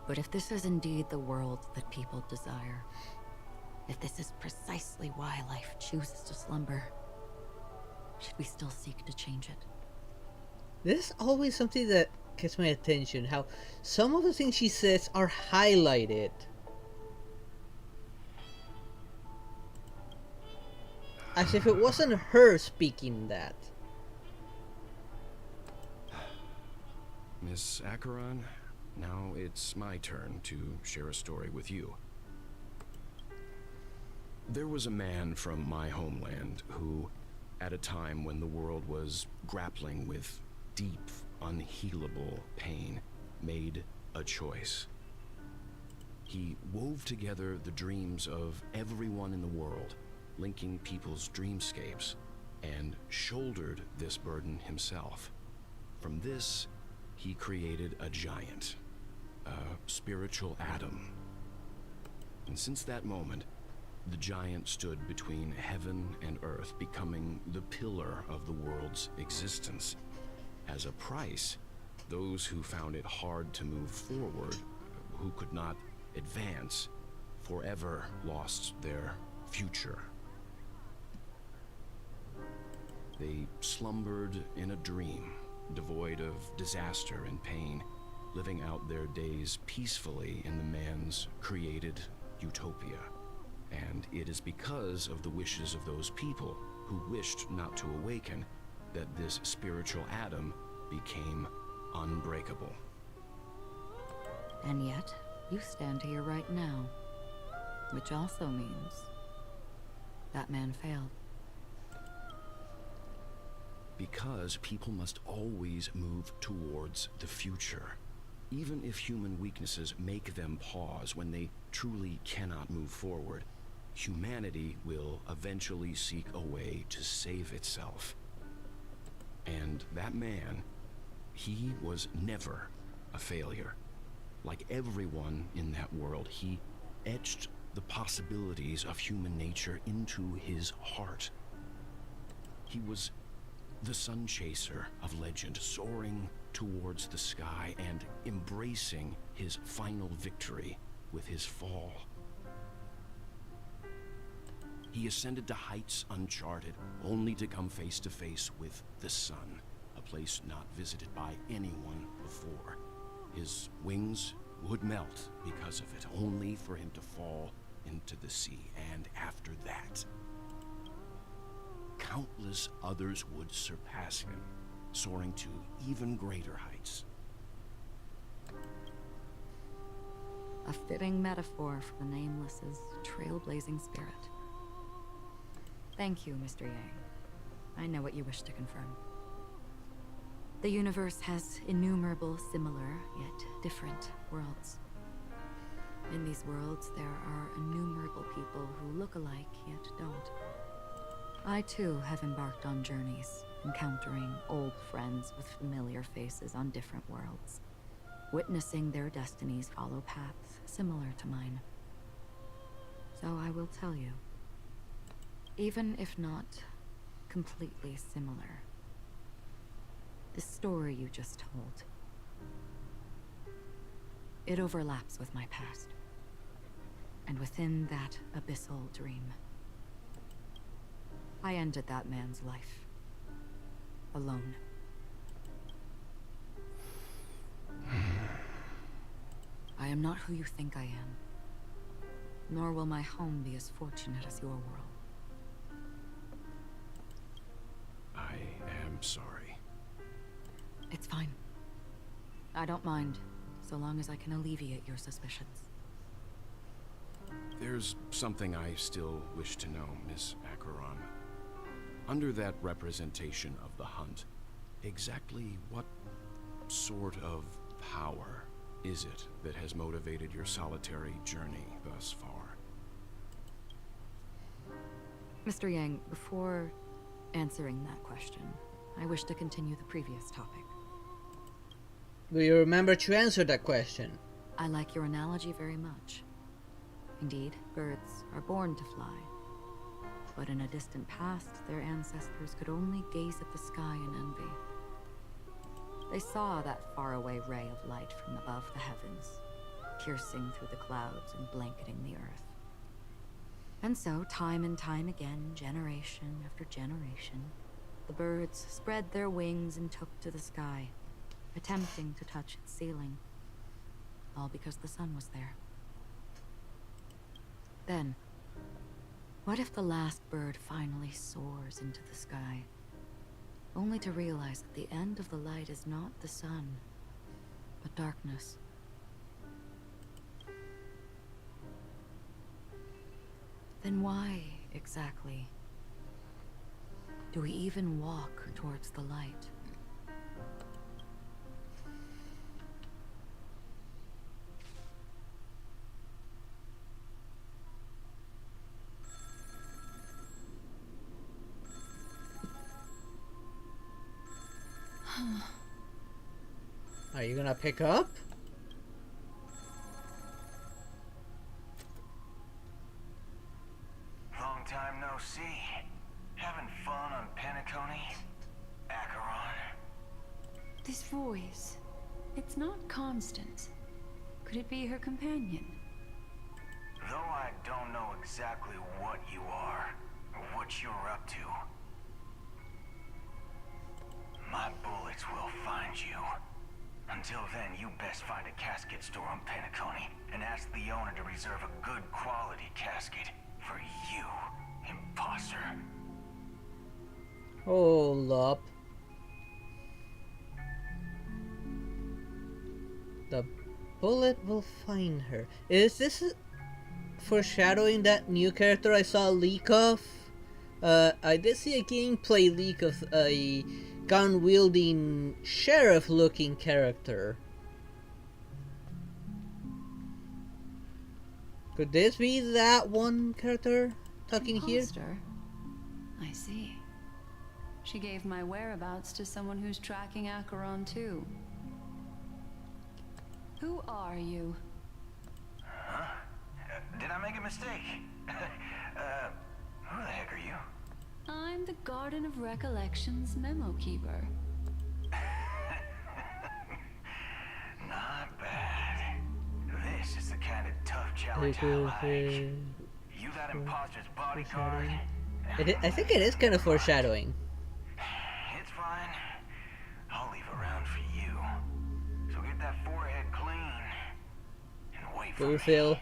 But if this is indeed the world that people desire, if this is precisely why life chooses to slumber, should we still seek to change it? This is always something that gets my attention, how some of the things she says are highlighted. as if it wasn't her speaking that. Miss Acheron, now it's my turn to share a story with you. There was a man from my homeland who, at a time when the world was grappling with deep, unhealable pain, made a choice. He wove together the dreams of everyone in the world, linking people's dreamscapes, and shouldered this burden himself. From this, he created a giant, a spiritual atom. And since that moment, the giant stood between heaven and earth, becoming the pillar of the world's existence. As a price, those who found it hard to move forward, who could not advance, forever lost their future. They slumbered in a dream, devoid of disaster and pain, living out their days peacefully in the man's created utopia. And it is because of the wishes of those people who wished not to awaken that this spiritual atom became unbreakable. And yet, you stand here right now, which also means that man failed. Because people must always move towards the future. Even if human weaknesses make them pause when they truly cannot move forward, humanity will eventually seek a way to save itself. And that man, he was never a failure. Like everyone in that world, he etched the possibilities of human nature into his heart. He was the sun chaser of legend, soaring towards the sky and embracing his final victory with his fall. He ascended to heights uncharted, only to come face to face with the sun, a place not visited by anyone before. His wings would melt because of it, only for him to fall into the sea. And after that, countless others would surpass him, soaring to even greater heights. A fitting metaphor for the Nameless's trailblazing spirit. Thank you, Mr. Yang. I know what you wish to confirm. The universe has innumerable similar, yet different worlds. In these worlds, there are innumerable people who look alike, yet don't. I too have embarked on journeys, encountering old friends with familiar faces on different worlds, witnessing their destinies follow paths similar to mine. So I will tell you, even if not completely similar, the story you just told, it overlaps with my past. And within that abyssal dream, I ended that man's life. Alone. I am not who you think I am. Nor will my home be as fortunate as your world. I am sorry. It's fine. I don't mind, so long as I can alleviate your suspicions. There's something I still wish to know, Miss Acheron. Under that representation of the hunt, exactly what sort of power is it that has motivated your solitary journey thus far? Mr. Yang, before answering that question, I wish to continue the previous topic. Do you remember to answer that question? I like your analogy very much. Indeed, birds are born to fly. But in a distant past, their ancestors could only gaze at the sky in envy. They saw that faraway ray of light from above the heavens, piercing through the clouds and blanketing the earth. And so, time and time again, generation after generation, the birds spread their wings and took to the sky, attempting to touch its ceiling, all because the sun was there. Then, What if the last bird finally soars into the sky, only to realize that the end of the light is not the sun, but darkness? Then why, exactly, do we even walk towards the light? Are you gonna pick up? Long time no see. Having fun on Penacony? Acheron? This voice, it's not constant. Could it be her companion? Though I don't know exactly what you are, or what you're up to, my bullets will find you. Until then, you best find a casket store on Penacony and ask the owner to reserve a good quality casket for you, imposter. Hold up. The bullet will find her. Is this foreshadowing that new character I saw a leak of? I did see a gameplay leak of a gun-wielding sheriff-looking character. Could this be that one character talking here? I see. She gave my whereabouts to someone who's tracking Acheron too. Who are you? Huh? Did I make a mistake? Who the heck are you? I'm the Garden of Recollection's memo keeper. Not bad. This is the kind of tough challenge I like. You that imposter's bodyguard? I think it is kind of foreshadowing. It's fine. I'll leave a round for you. So get that forehead clean and wait for me. Boothil.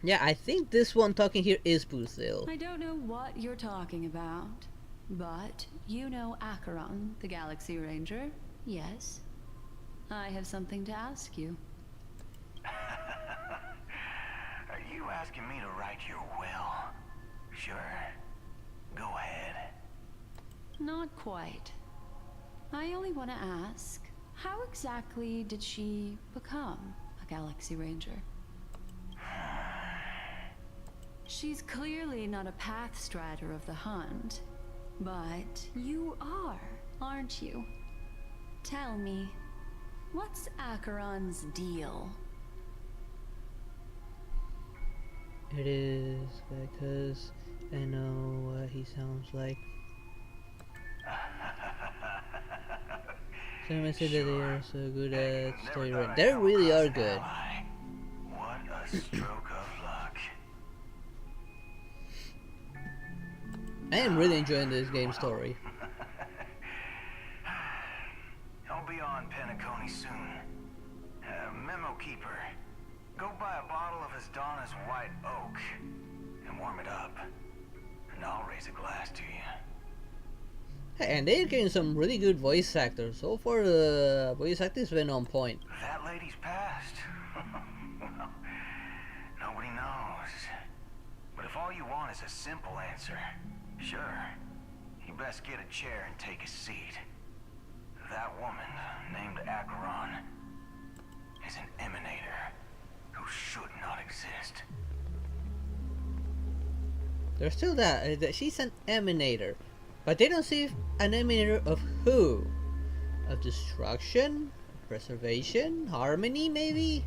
Yeah, I think this one talking here is Boothil. I don't know what you're talking about, but you know Acheron, the Galaxy Ranger, yes? I have something to ask you. Are you asking me to write your will? Sure. Go ahead. Not quite. I only want to ask, how exactly did she become a Galaxy Ranger? She's clearly not a path strider of the hunt, but you are, aren't you? Tell me, what's Acheron's deal? It is because I know what he sounds like. Someone said that they are so good at story writing. They really are good. What a stroke of luck. I am really enjoying this game story. I'll be on Penacony soon. Memo keeper, go buy a bottle of Donna's white oak and warm it up, and I'll raise a glass to you. And they're getting some really good voice actors. So far, the voice acting's been on point. That lady's passed. Well, nobody knows. But if all you want is a simple answer, sure, you best get a chair and take a seat. That woman, named Acheron, is an emanator who should not exist. There's still that she's an emanator. But they don't see an emanator of who? Of destruction? Preservation? Harmony, maybe?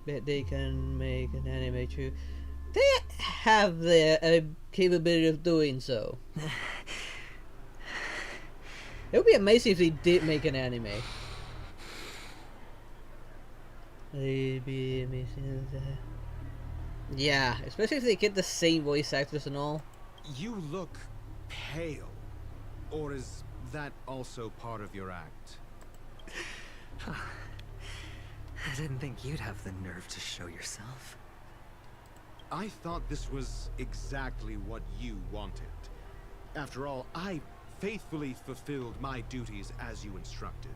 Bet they can make an anime too. They have the capability of doing so. It would be amazing if they did make an anime. It'd be amazing. Yeah, especially if they get the same voice actors and all. You look pale. Or is that also part of your act? I didn't think you'd have the nerve to show yourself. I thought this was exactly what you wanted. After all, I faithfully fulfilled my duties as you instructed.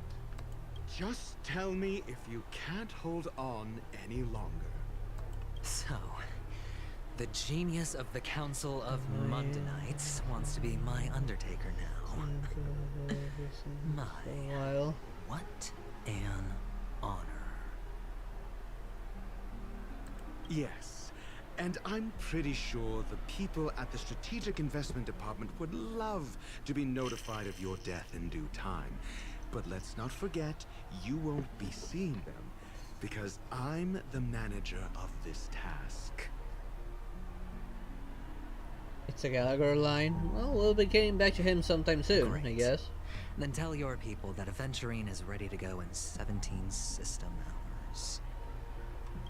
Just tell me if you can't hold on any longer. So, the genius of the Council of Mundanites wants to be my Undertaker now. What an honor. Yes, and I'm pretty sure the people at the Strategic Investment Department would love to be notified of your death in due time. But let's not forget, you won't be seeing them, because I'm the manager of this task. It's a Gallagher line. Well, we'll be getting back to him sometime soon, I guess. Then tell your people that Aventurine is ready to go in 17 system hours.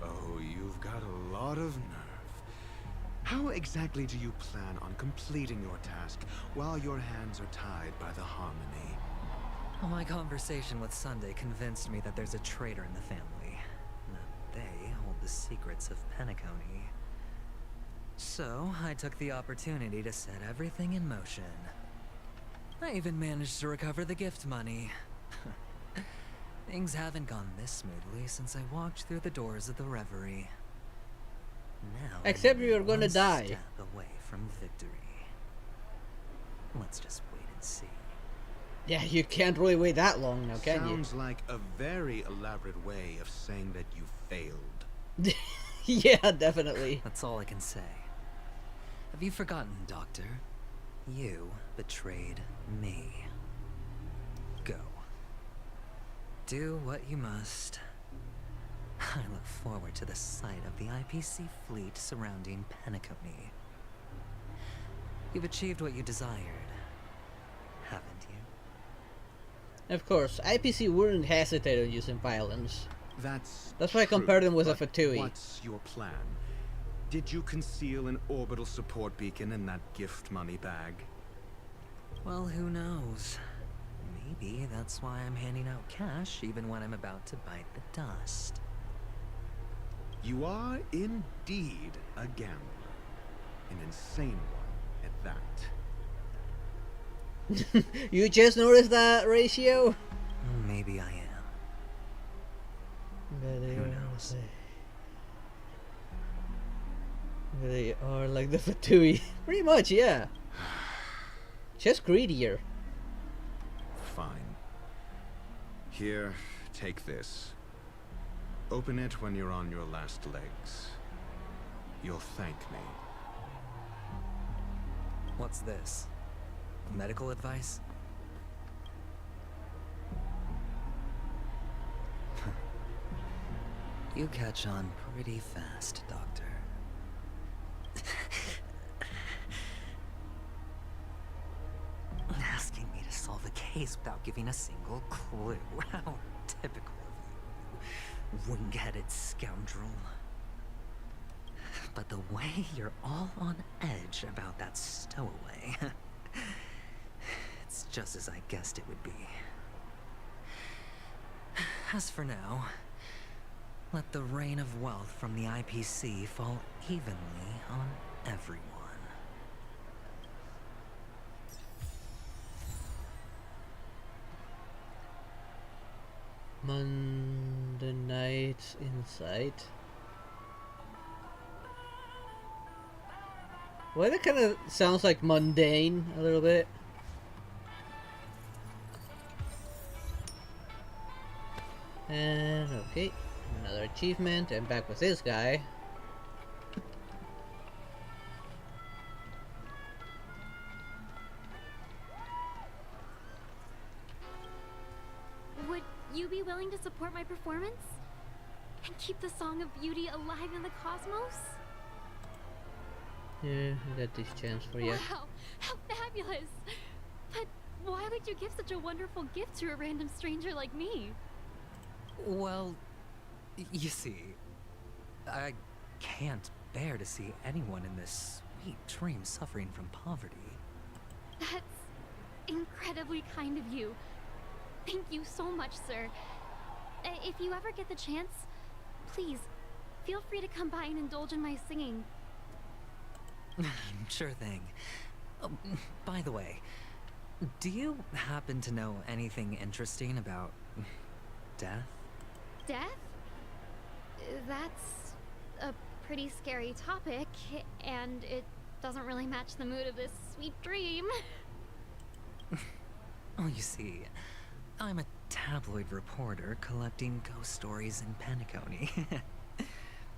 Oh, you've got a lot of nerve. How exactly do you plan on completing your task while your hands are tied by the Harmony? Well, my conversation with Sunday convinced me that there's a traitor in the family. That they hold the secrets of Penacony. So, I took the opportunity to set everything in motion. I even managed to recover the gift money. Things haven't gone this smoothly since I walked through the doors of the Reverie. Now, except you're gonna die. Step away from victory. Let's just wait and see. Yeah, you can't really wait that long now, can you? Sounds like a very elaborate way of saying that you failed. Yeah, definitely. That's all I can say. Have you forgotten, Doctor? You betrayed me. Go. Do what you must. I look forward to the sight of the IPC fleet surrounding Penacony. You've achieved what you desired, haven't you? Of course, IPC wouldn't hesitate on using violence. That's why I compared them with a but Vtuber. What's your plan? Did you conceal an orbital support beacon in that gift money bag? Well, who knows? Maybe that's why I'm handing out cash even when I'm about to bite the dust. You are indeed a gambler. An insane one at that. You just noticed that ratio? Maybe I am. Who knows? They are like the Fatui. Pretty much, yeah. Just greedier. Fine. Here, take this. Open it when you're on your last legs. You'll thank me. What's this? Medical advice? You catch on pretty fast, Doctor. Asking me to solve a case without giving a single clue. How typical of you, wing-headed scoundrel. But the way you're all on edge about that stowaway, it's just as I guessed it would be. As for now, let the rain of wealth from the IPC fall evenly on everyone. Monday Night Insight. Well, that kind of sounds like mundane a little bit. And okay, another achievement, and back with this guy. Would you be willing to support my performance? And keep the Song of Beauty alive in the cosmos? Yeah, I got this chance for you. Wow, how fabulous! But why would you give such a wonderful gift to a random stranger like me? Well, you see, I can't bear to see anyone in this sweet dream suffering from poverty. That's incredibly kind of you. Thank you so much, sir. If you ever get the chance, please, feel free to come by and indulge in my singing. Sure thing. Oh, by the way, do you happen to know anything interesting about death? Death? That's a pretty scary topic, and it doesn't really match the mood of this sweet dream. Oh, you see, I'm a tabloid reporter collecting ghost stories in Penacony.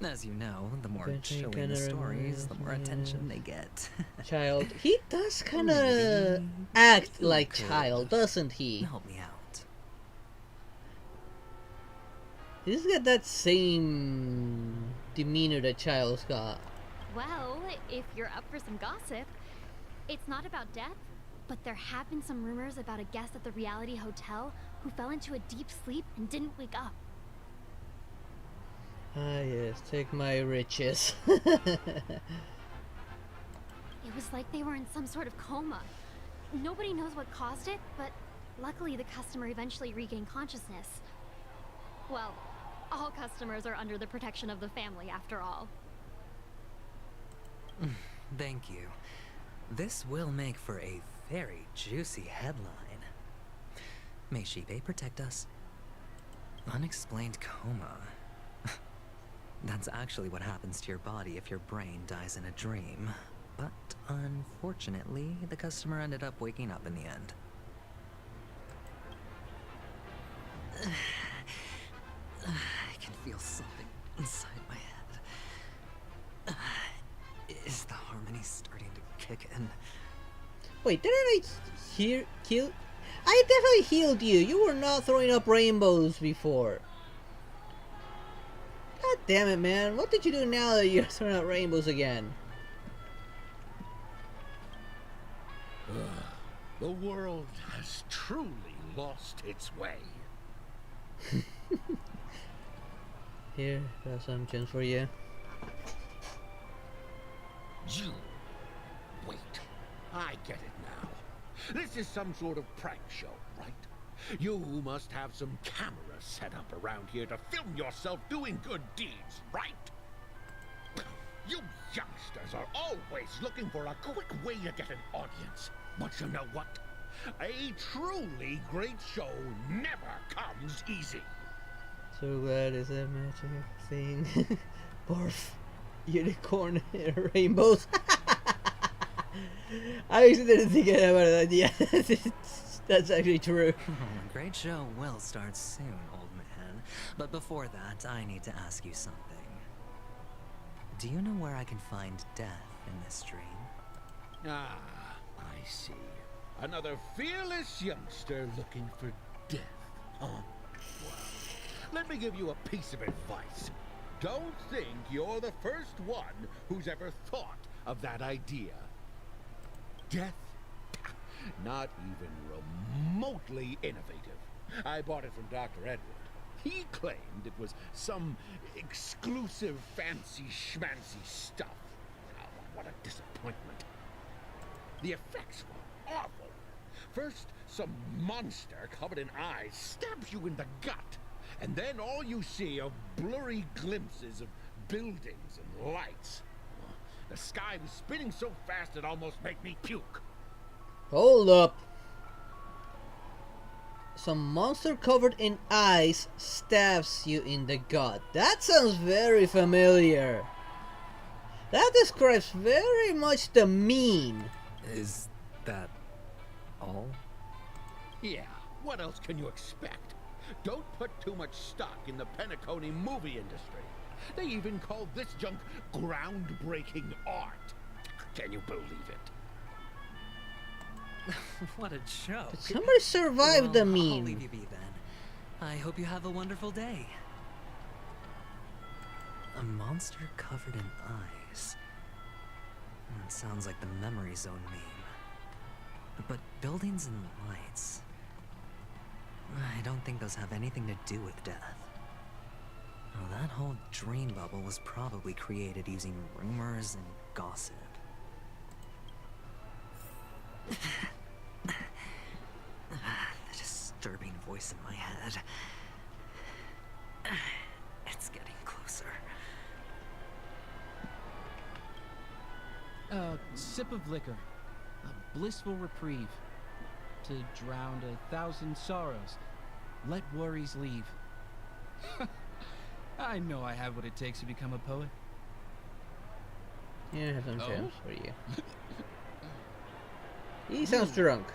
As you know, the more chilling the stories, the more attention they get. Child. He does kind of act like child, doesn't he? Help me out. He's got that same demeanor that Child's got. Well, if you're up for some gossip, it's not about death, but there have been some rumors about a guest at the reality hotel who fell into a deep sleep and didn't wake up. Ah yes, take my riches. It was like they were in some sort of coma. Nobody knows what caused it, but luckily the customer eventually regained consciousness. Well, all customers are under the protection of the family after all. Thank you. This will make for a very juicy headline. May Shibe protect us. Unexplained coma. That's actually what happens to your body if your brain dies in a dream. But unfortunately, the customer ended up waking up in the end. I can feel something inside my head. Is the harmony starting to kick in? Wait, didn't I heal? I definitely healed you. You were not throwing up rainbows before. God damn it, man. What did you do now that you're throwing out rainbows again? The world has truly lost its way. Here, got some gems for you. You. Wait. I get it now. This is some sort of prank show, right? You must have some cameras set up around here to film yourself doing good deeds, right? You youngsters are always looking for a quick way to get an audience. But you know what? A truly great show never comes easy. So glad it's a magic thing. Barf. Unicorn rainbows. I actually didn't think about that yet. That's actually true. A great show will start soon, old man. But before that, I need to ask you something. Do you know where I can find death in this dream? Ah, I see. Another fearless youngster looking for death, huh? Well, let me give you a piece of advice. Don't think you're the first one who's ever thought of that idea. Death? Not even remotely innovative. I bought it from Dr. Edward. He claimed it was some exclusive fancy schmancy stuff. Oh, what a disappointment. The effects were awful. First, some monster covered in eyes stabs you in the gut. And then all you see are blurry glimpses of buildings and lights. The sky was spinning so fast it almost made me puke. Hold up. Some monster covered in ice stabs you in the gut. That sounds very familiar. That describes very much the meme. Is that all? Yeah, what else can you expect? Don't put too much stock in the Penacony movie industry. They even call this junk groundbreaking art. Can you believe it? What a joke. Did somebody survive the meme? I'll leave you be then. I hope you have a wonderful day. A monster covered in eyes. It sounds like the memory zone meme. But buildings and lights... I don't think those have anything to do with death. Well, that whole dream bubble was probably created using rumors and gossip. The disturbing voice in my head. A sip of liquor. A blissful reprieve. To drown 1,000 sorrows. Let worries leave. I know I have what it takes to become a poet. Yeah, I have some Oh. gems for you. He sounds drunk.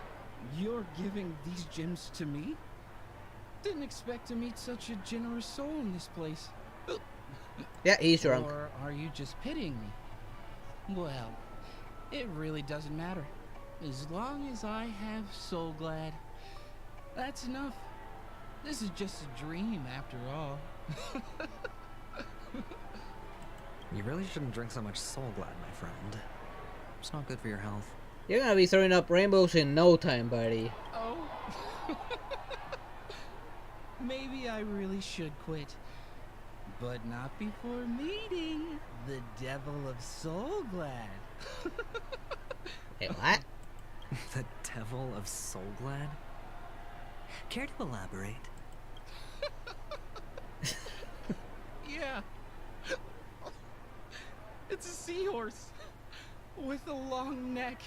You're giving these gems to me? Didn't expect to meet such a generous soul in this place. Yeah, he's drunk. Or are you just pitying me? Well, it really doesn't matter. As long as I have Soul Glad, that's enough. This is just a dream after all. You really shouldn't drink so much Soul Glad, my friend. It's not good for your health. You're gonna be throwing up rainbows in no time, buddy. Oh. Maybe I really should quit. But not before meeting the Devil of Soul Glad. Hey, what? The Devil of Soul Glad? Care to elaborate? Yeah. It's a seahorse with a long neck.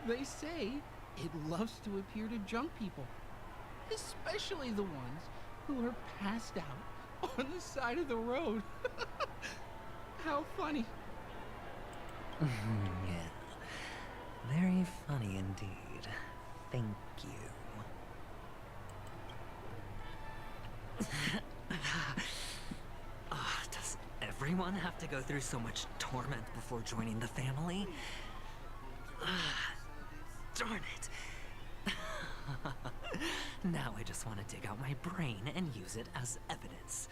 They say it loves to appear to drunk people, especially the ones who are passed out on the side of the road. How funny. Yeah. Very funny indeed. Thank you. Does everyone have to go through so much torment before joining the family? Darn it. Now I just want to dig out my brain and use it as evidence.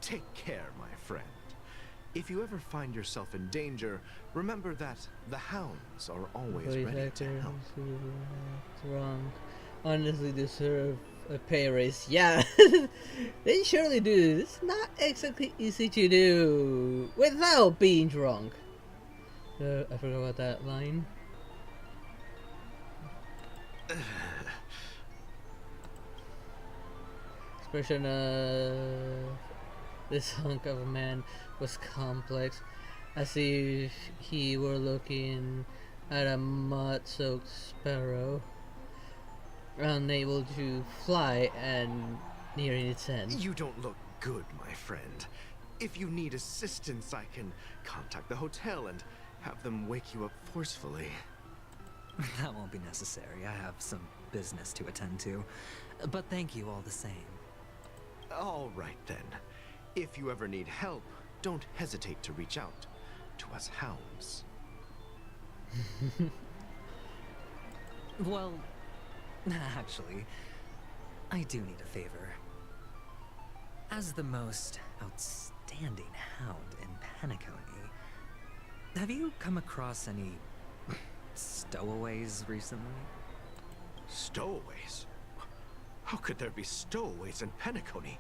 Take care, my friend. If you ever find yourself in danger, remember that the hounds are always ready to help. Wrong. Honestly deserve a pay raise. Yeah, they surely do. It's not exactly easy to do without being drunk. I forgot about that line. Expression of this hunk of a man was complex, as if he were looking at a mud-soaked sparrow, unable to fly and nearing its end. You don't look good, my friend. If you need assistance, I can contact the hotel and have them wake you up forcefully. That won't be necessary. I have some business to attend to. But thank you all the same. All right, then. If you ever need help, don't hesitate to reach out to us hounds. Well, actually, I do need a favor. As the most outstanding hound in Penacony, have you come across any stowaways recently? Stowaways? How could there be stowaways in Penacony?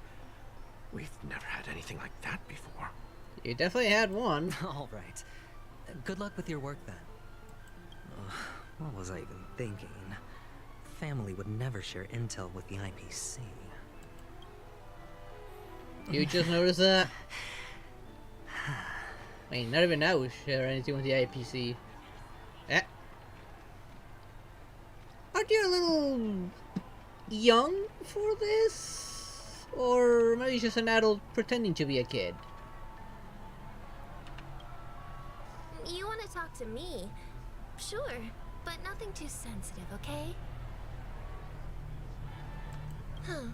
We've never had anything like that before. You definitely had one. All right. Good luck with your work then. What was I even thinking? Family would never share intel with the IPC. You just noticed that? I mean, not even now we share anything with the IPC. Eh? Aren't you a little young for this? Or maybe just an adult pretending to be a kid? You want to talk to me? Sure, but nothing too sensitive, okay? Huh.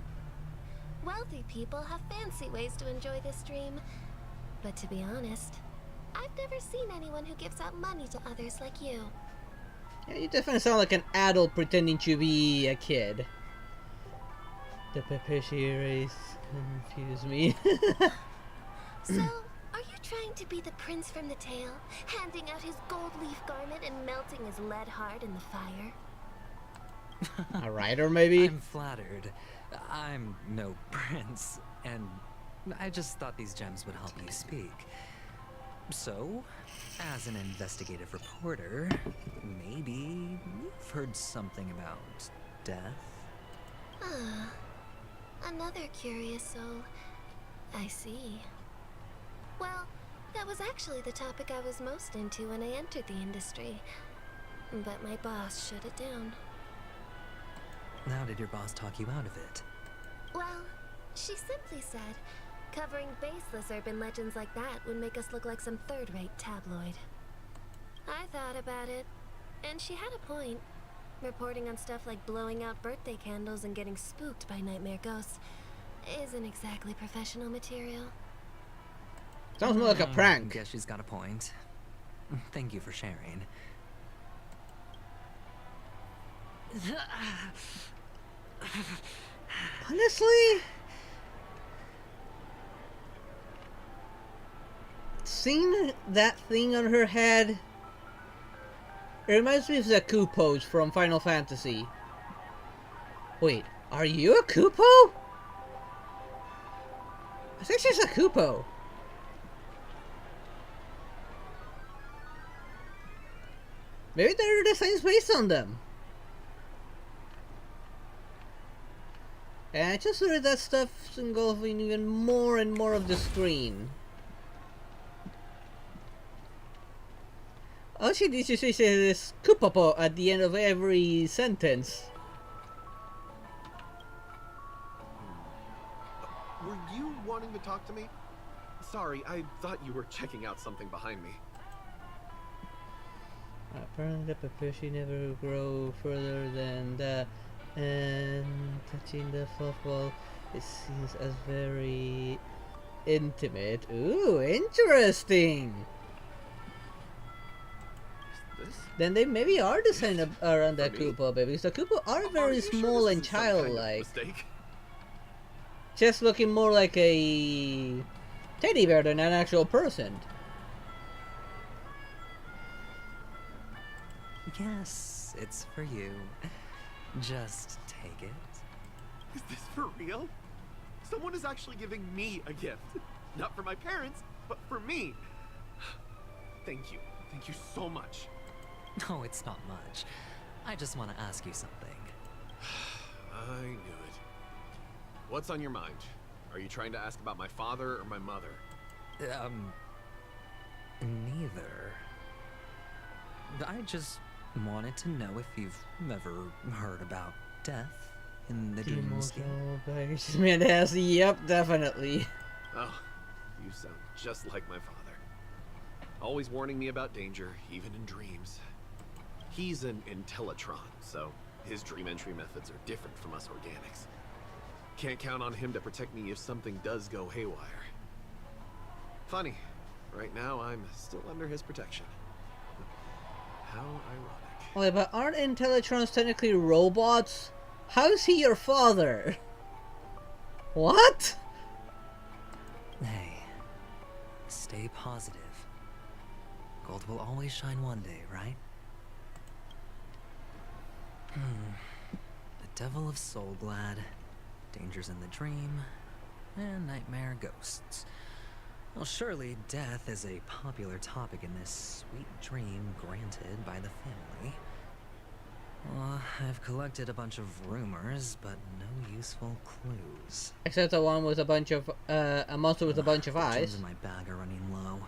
Wealthy people have fancy ways to enjoy this dream. But to be honest, I've never seen anyone who gives out money to others like you. Yeah, you definitely sound like an adult pretending to be a kid. The Pepeshi race confuse me. So, are you trying to be the prince from the tale, handing out his gold leaf garment and melting his lead heart in the fire? A writer, maybe? I'm flattered. I'm no prince, and I just thought these gems would help you speak. So, as an investigative reporter, maybe you've heard something about death? Another curious soul. I see. Well, that was actually the topic I was most into when I entered the industry. But my boss shut it down. How did your boss talk you out of it? Well, she simply said, covering baseless urban legends like that would make us look like some third-rate tabloid. I thought about it, and she had a point. Reporting on stuff like blowing out birthday candles and getting spooked by nightmare ghosts isn't exactly professional material. Sounds more like a prank. Guess she's got a point. Thank you for sharing. Honestly, seeing that thing on her head, it reminds me of the Kupos from Final Fantasy. Wait, are you a Kupo? I think she's a Kupo. Maybe there are designs based on them. And I just heard that stuff's engulfing even more and more of the screen. All she needs to say is Kupopo at the end of every sentence. Were you wanting to talk to me? Sorry, I thought you were checking out something behind me. Apparently the papashi never grow further than that, and touching the fluff ball, it seems as very intimate. Ooh, interesting! Then they maybe are designed around that Koopa, because the Koopa are very small and childlike. Just looking more like a teddy bear than an actual person. Yes, it's for you. Just take it. Is this for real? Someone is actually giving me a gift. Not for my parents, but for me. Thank you. Thank you so much. No, it's not much. I just want to ask you something. I knew it. What's on your mind? Are you trying to ask about my father or my mother? Neither. I just wanted to know if you've ever heard about death in the dreamscape. Man, has yep, definitely. Oh, you sound just like my father. Always warning me about danger, even in dreams. He's an Intellitron, so his dream entry methods are different from us organics. Can't count on him to protect me if something does go haywire. Funny, right now I'm still under his protection. How ironic. Wait, but aren't Intellitrons technically robots? How is he your father? What? Hey, stay positive. Gold will always shine one day, right? The Devil of Soulglad, dangers in the dream, and nightmare ghosts. Well, surely death is a popular topic in this sweet dream granted by the family. Well, I've collected a bunch of rumors, but no useful clues. Except the one with a bunch of, a monster with a bunch of The eyes. gems in my bag are running low.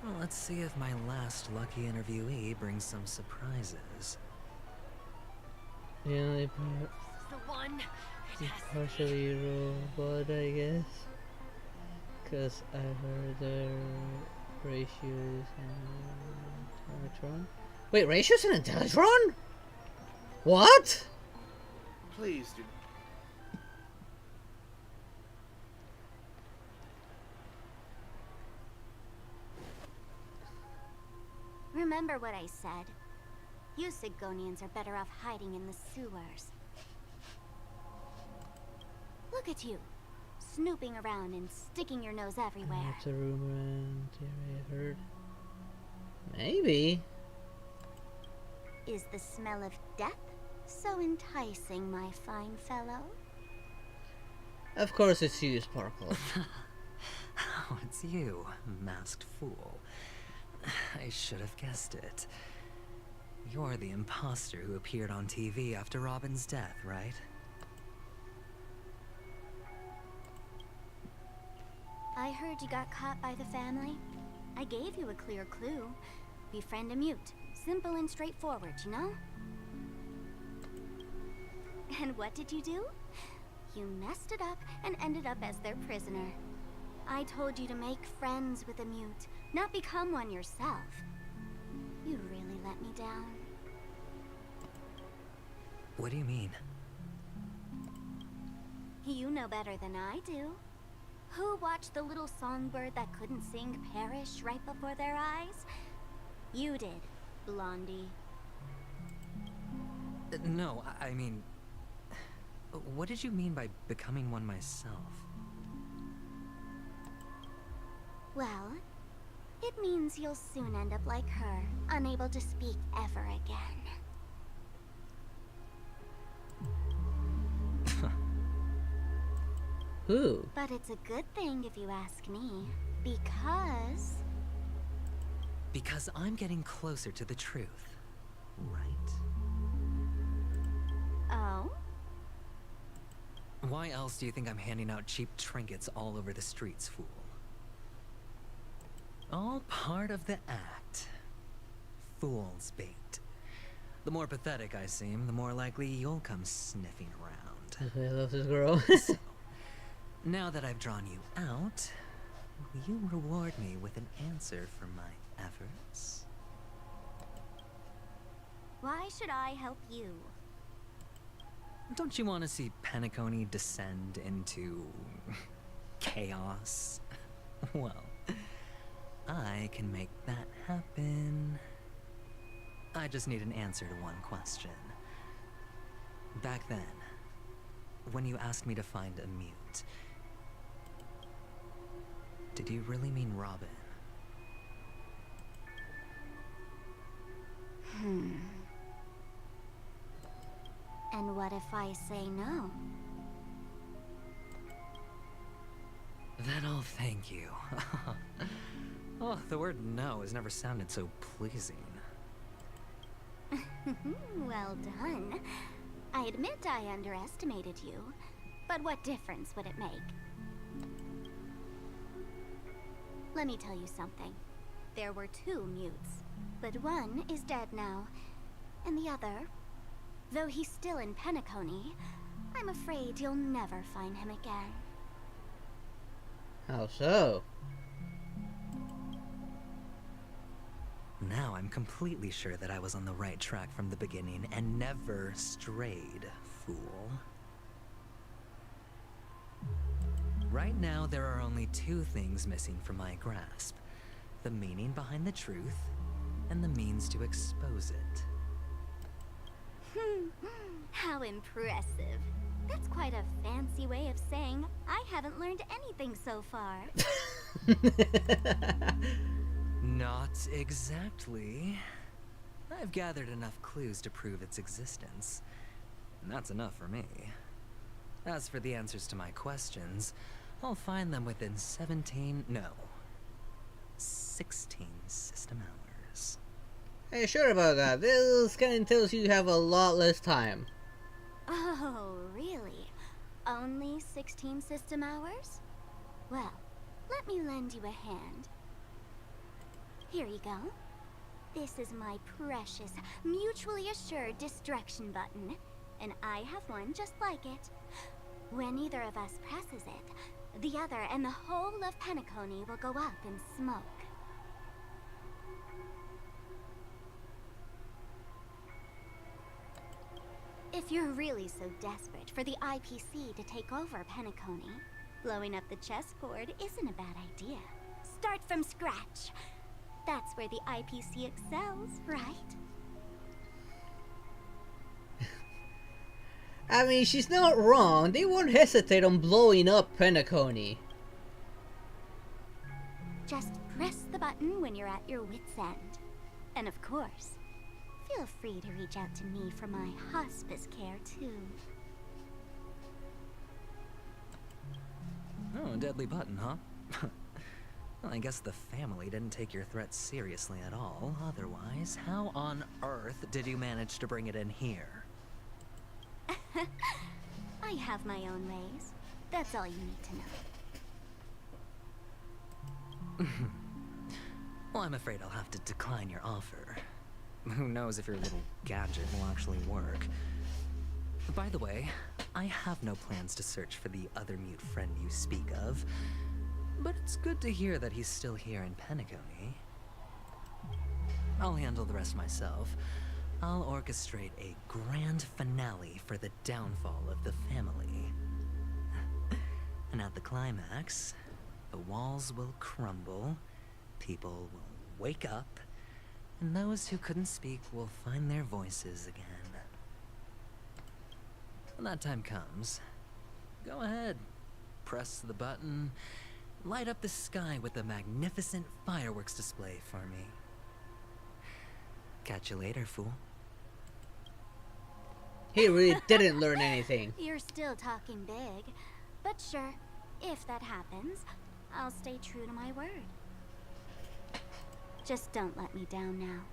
Well, let's see if my last lucky interviewee brings some surprises. The only The one. is partially robot, I guess. Because I heard the ratios and Intellatron. Wait, ratios and Intellatron? What? Please do. Remember what I said. You Sigonians are better off hiding in the sewers. Look at you, snooping around and sticking your nose everywhere. That's a rumor and theory I've heard. Maybe. Is the smell of death so enticing, my fine fellow? Of course it's you, Sparkle. Oh, it's you, masked fool. I should have guessed it. You're the imposter who appeared on TV after Robin's death, right? heard you got caught by the family. I gave you a clear clue. Befriend a mute. Simple and straightforward, you know? And what did you do? You messed it up and ended up as their prisoner. I told you to make friends with a mute, not become one yourself. You really let me down. What do you mean? You know better than I do. Who watched the little songbird that couldn't sing perish right before their eyes? You did, Blondie. No, I mean... What did you mean by becoming one myself? Well, it means you'll soon end up like her, unable to speak ever again. Who? But it's a good thing if you ask me, because... Because I'm getting closer to the truth, right? Oh? Why else do you think I'm handing out cheap trinkets all over the streets, fool? All part of the act. Fool's bait. The more pathetic I seem, the more likely you'll come sniffing around. I love this girl. So, now that I've drawn you out, will you reward me with an answer for my efforts? Why should I help you? Don't you want to see Penacony descend into... chaos? Well, I can make that happen. I just need an answer to one question. Back then, when you asked me to find a mute, did you really mean Robin? And what if I say no? Then I'll thank you. Oh, the word no has never sounded so pleasing. Well done. I admit I underestimated you, but what difference would it make? Let me tell you something. There were 2 mutes, but one is dead now, and the other, though he's still in Penacony, I'm afraid you'll never find him again. How so? Now I'm completely sure that I was on the right track from the beginning and never strayed, fool. Right now, there are only 2 things missing from my grasp. The meaning behind the truth, and the means to expose it. How impressive. That's quite a fancy way of saying I haven't learned anything so far. Not exactly. I've gathered enough clues to prove its existence, and that's enough for me. As for the answers to my questions, I'll find them within 16 system hours. Hey, sure about that. This kind of tells you have a lot less time. Oh, really? Only 16 system hours? Well, let me lend you a hand. Here you go. This is my precious, mutually assured distraction button, and I have one just like it. When either of us presses it, the other and the whole of Penacony will go up in smoke. If you're really so desperate for the IPC to take over Penacony, blowing up the chessboard isn't a bad idea. Start from scratch. That's where the IPC excels, right? I mean, she's not wrong. They won't hesitate on blowing up Penacony. Just press the button when you're at your wit's end. And of course, feel free to reach out to me for my hospice care, too. Oh, a deadly button, huh? Well, I guess the family didn't take your threat seriously at all. Otherwise, how on earth did you manage to bring it in here? I have my own ways. That's all you need to know. Well, I'm afraid I'll have to decline your offer. Who knows if your little gadget will actually work. By the way, I have no plans to search for the other mute friend you speak of, but it's good to hear that he's still here in Penacony. I'll handle the rest myself. I'll orchestrate a grand finale for the downfall of the family. And at the climax, the walls will crumble, people will wake up, and those who couldn't speak will find their voices again. When that time comes, go ahead, press the button, light up the sky with a magnificent fireworks display for me. Catch you later, fool. He really didn't learn anything. You're still talking big, but sure, if that happens, I'll stay true to my word. Just don't let me down now,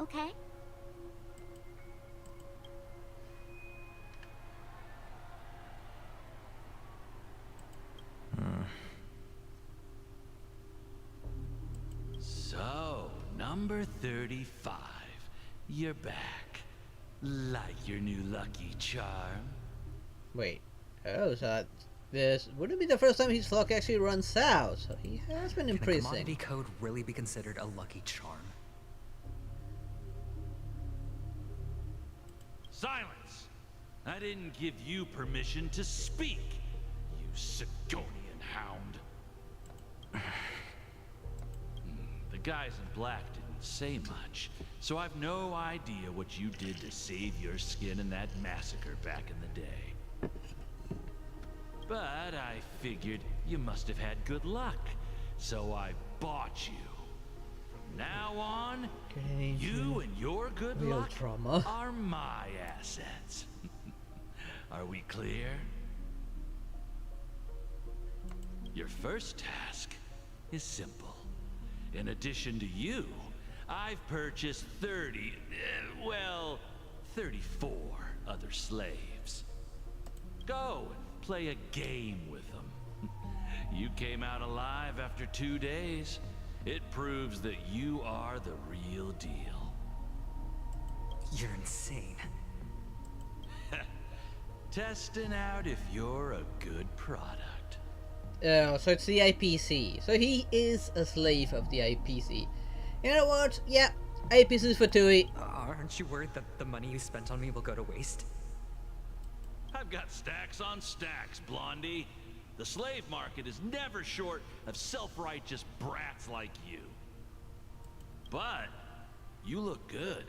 okay? So, number 35. You're back. Like your new lucky charm? Wait. Oh, so this wouldn't be the first time his luck actually runs south. So he has been Can a increasing. commodity code really be considered a lucky charm? Silence! I didn't give you permission to speak, you Sigonian hound. The guys in black didn't say much, so I've no idea what you did to save your skin in that massacre back in the day. But I figured you must have had good luck, so I bought you. From now on, you and your good Real luck trauma. are my assets. Are we clear? Your first task is simple. In addition to you, I've purchased 34 other slaves. Go and play a game with them. You came out alive after 2 days. It proves that you are the real deal. You're insane. Testing out if you're a good product. Oh, so it's the IPC. So he is a slave of the IPC. You know what? Yeah, IPC for Tui. Aren't you worried that the money you spent on me will go to waste? I've got stacks on stacks, Blondie. The slave market is never short of self-righteous brats like you. But you look good.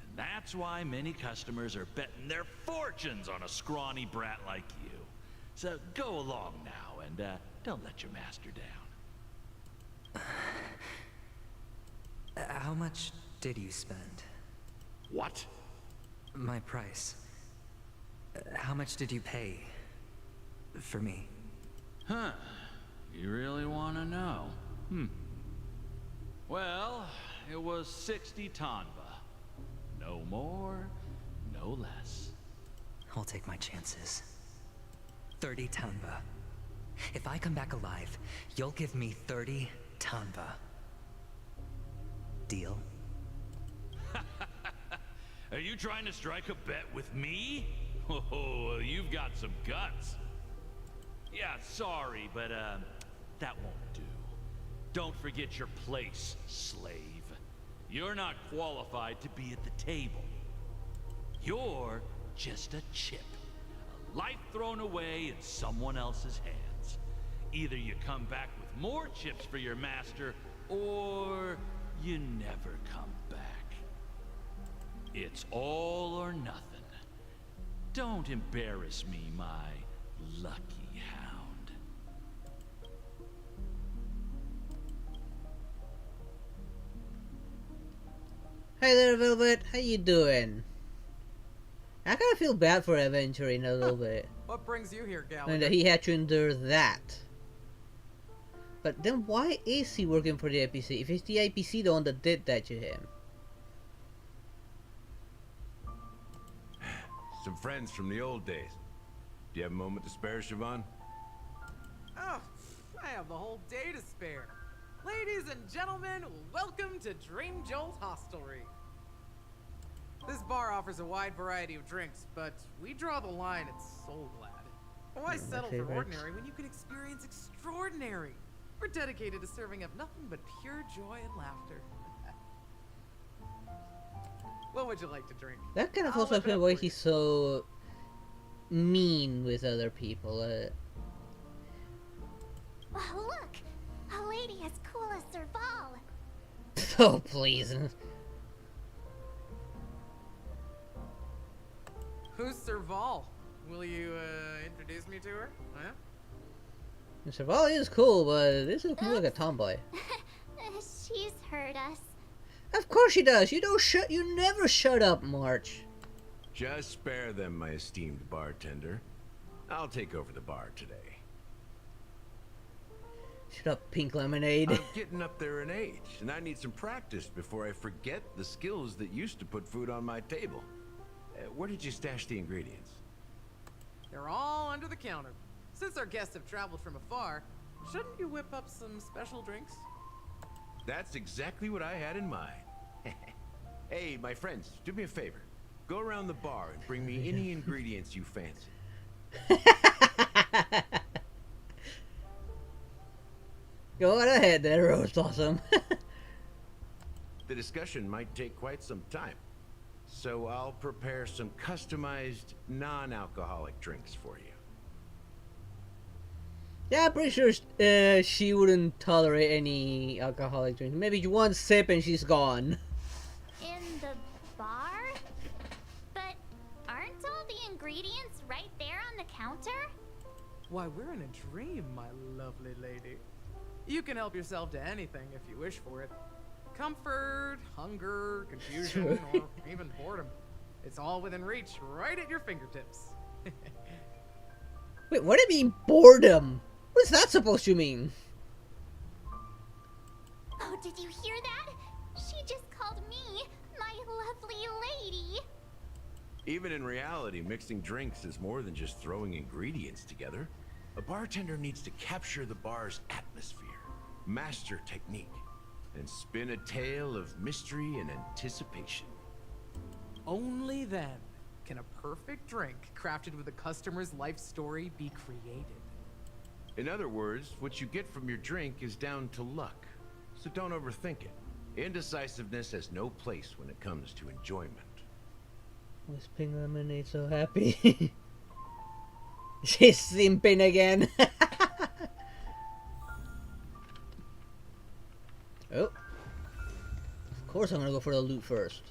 And that's why many customers are betting their fortunes on a scrawny brat like you. So go along now and don't let your master down. How much did you spend? What? My price. How much did you pay for me? Huh. You really want to know? Well, it was 60 tanba. No more, no less. I'll take my chances. 30 tanba. If I come back alive, you'll give me 30 tanba. Deal? Are you trying to strike a bet with me? Oh, you've got some guts. Yeah, sorry, but that won't do. Don't forget your place, slave. You're not qualified to be at the table. You're just a chip. A life thrown away in someone else's hands. Either you come back with more chips for your master, or you never come back. It's all or nothing. Don't embarrass me, my lucky hound. Hey there, Velvet. How you doing? I kind of feel bad for Aventurine a little bit. What brings you here, Gallagher? And that he had to endure that. But then why is he working for the IPC if it's the IPC the one that did that to him? Some friends from the old days. Do you have a moment to spare, Siobhan? Oh, I have the whole day to spare. Ladies and gentlemen, welcome to Dream Jolt Hostelry. This bar offers a wide variety of drinks, but we draw the line at Soul Glad. Why settle for ordinary when you can experience extraordinary? We're dedicated to serving up nothing but pure joy and laughter. What would you like to drink? That kind of also explains why he's so mean with other people. Oh, look! A lady as cool as Serval! Oh, please. Who's Serval? Will you, introduce me to her? Huh? Serval is cool, but this is more like a tomboy. She's heard us. Of course she does. You never shut up, March. Just spare them, my esteemed bartender. I'll take over the bar today. Shut up, Pink Lemonade. I'm getting up there in age, and I need some practice before I forget the skills that used to put food on my table. Where did you stash the ingredients? They're all under the counter. Since our guests have traveled from afar, shouldn't you whip up some special drinks? That's exactly what I had in mind. Hey, my friends, do me a favor. Go around the bar and bring me any ingredients you fancy. Go on ahead there, Rose Blossom. The discussion might take quite some time, so I'll prepare some customized, non-alcoholic drinks for you. Yeah, I'm pretty sure she wouldn't tolerate any alcoholic drink. Maybe one sip and she's gone. In the bar? But aren't all the ingredients right there on the counter? Why, we're in a dream, my lovely lady. You can help yourself to anything if you wish for it. Comfort, hunger, confusion, or even boredom. It's all within reach, right at your fingertips. Wait, what do you mean boredom? What is that supposed to mean? Oh, did you hear that? She just called me my lovely lady. Even in reality, mixing drinks is more than just throwing ingredients together. A bartender needs to capture the bar's atmosphere, master technique, and spin a tale of mystery and anticipation. Only then can a perfect drink crafted with a customer's life story be created. In other words, what you get from your drink is down to luck, so don't overthink it. Indecisiveness has no place when it comes to enjoyment. Why is Pink Lemonade so happy? She's simping again. Oh. Of course I'm gonna go for the loot first.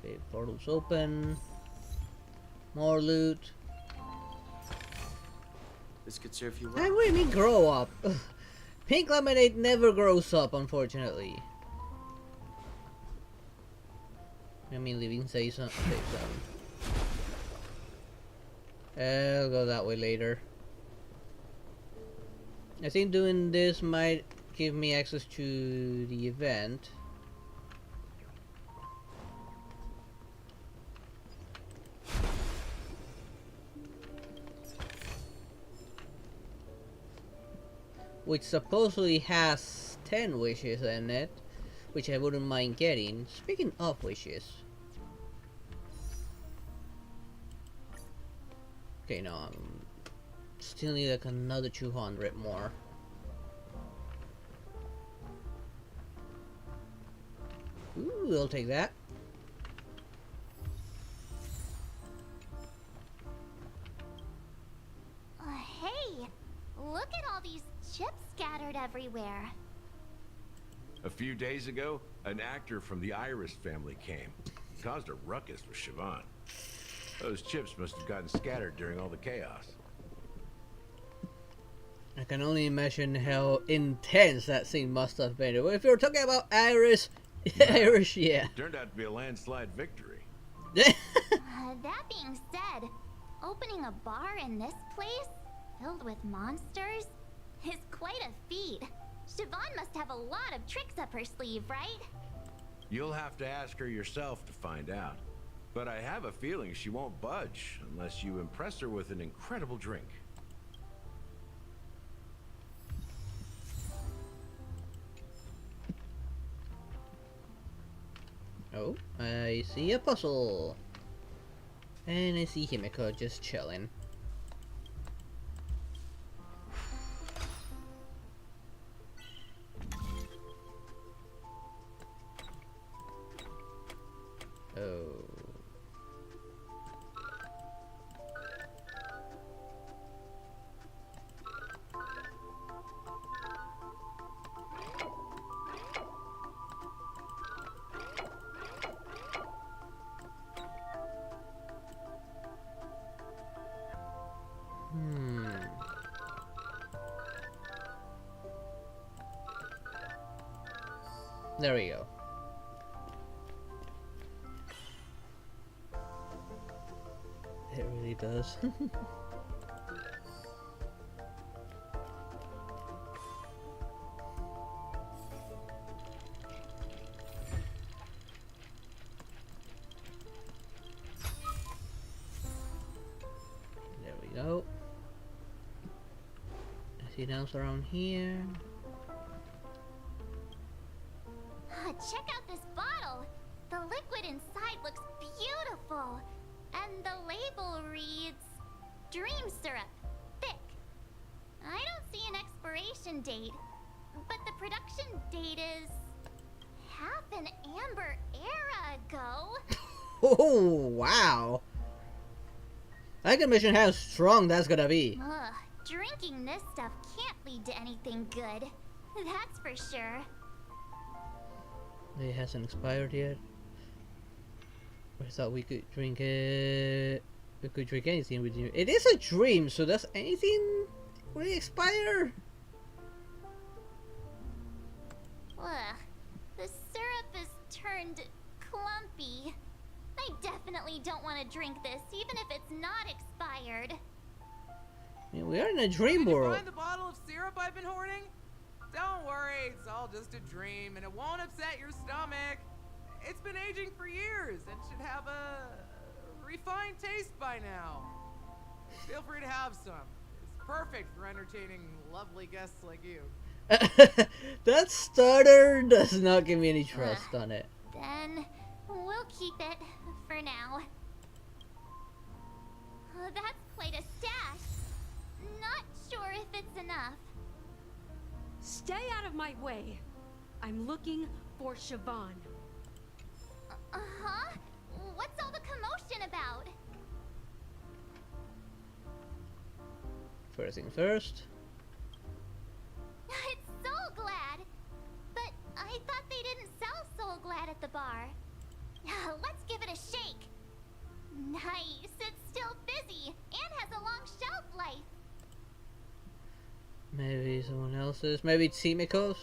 Okay, portal's open. More loot. This could serve you What well. do you mean grow up? Ugh. Pink Lemonade never grows up, unfortunately. I mean, leaving safe zone. I'll go that way later. I think doing this might give me access to the event. Which supposedly has 10 wishes in it, which I wouldn't mind getting. Speaking of wishes. Okay, no, I'm still need like another 200 more. Ooh, I'll take that. Hey, look at all these chips scattered everywhere. A few days ago, an actor from the Iris family came. Caused a ruckus with Siobhan. Those chips must have gotten scattered during all the chaos. I can only imagine how intense that scene must have been. If you're talking about Iris, Iris, yeah. It turned out to be a landslide victory. That being said, opening a bar in this place, filled with monsters, is quite a feat. Siobhan must have a lot of tricks up her sleeve, right? You'll have to ask her yourself to find out. But I have a feeling she won't budge unless you impress her with an incredible drink. Oh, I see a puzzle. And I see Himiko just chilling. Oh. There we go. It really does. There we go. I see those around here. Check out this bottle! The liquid inside looks beautiful. And the label reads... Dream syrup. Thick. I don't see an expiration date. But the production date is... half an amber era ago. Oh, wow. I can imagine how strong that's gonna be. Ugh, drinking this stuff can't lead to anything good. That's for sure. It hasn't expired yet. I thought we could drink it. We could drink anything with you. It is a dream, so does anything really expire? Ugh, the syrup is turned clumpy. I definitely don't want to drink this, even if it's not expired. Yeah, we are in a dream Did you world. find the bottle of syrup I've been hoarding? Don't worry, it's all just a dream, and it won't upset your stomach. It's been aging for years and should have a refined taste by now. Feel free to have some. It's perfect for entertaining lovely guests like you. That starter does not give me any trust on it. Then we'll keep it for now. That's quite a stash. Not sure if it's enough. Stay out of my way. I'm looking for Siobhan. Uh-huh? What's all the commotion about? First thing first. It's Soul Glad! But I thought they didn't sell Soul Glad at the bar. Let's give it a shake. Nice, it's still fizzy and has a long shelf life. Maybe someone else's. Maybe it's Himiko's.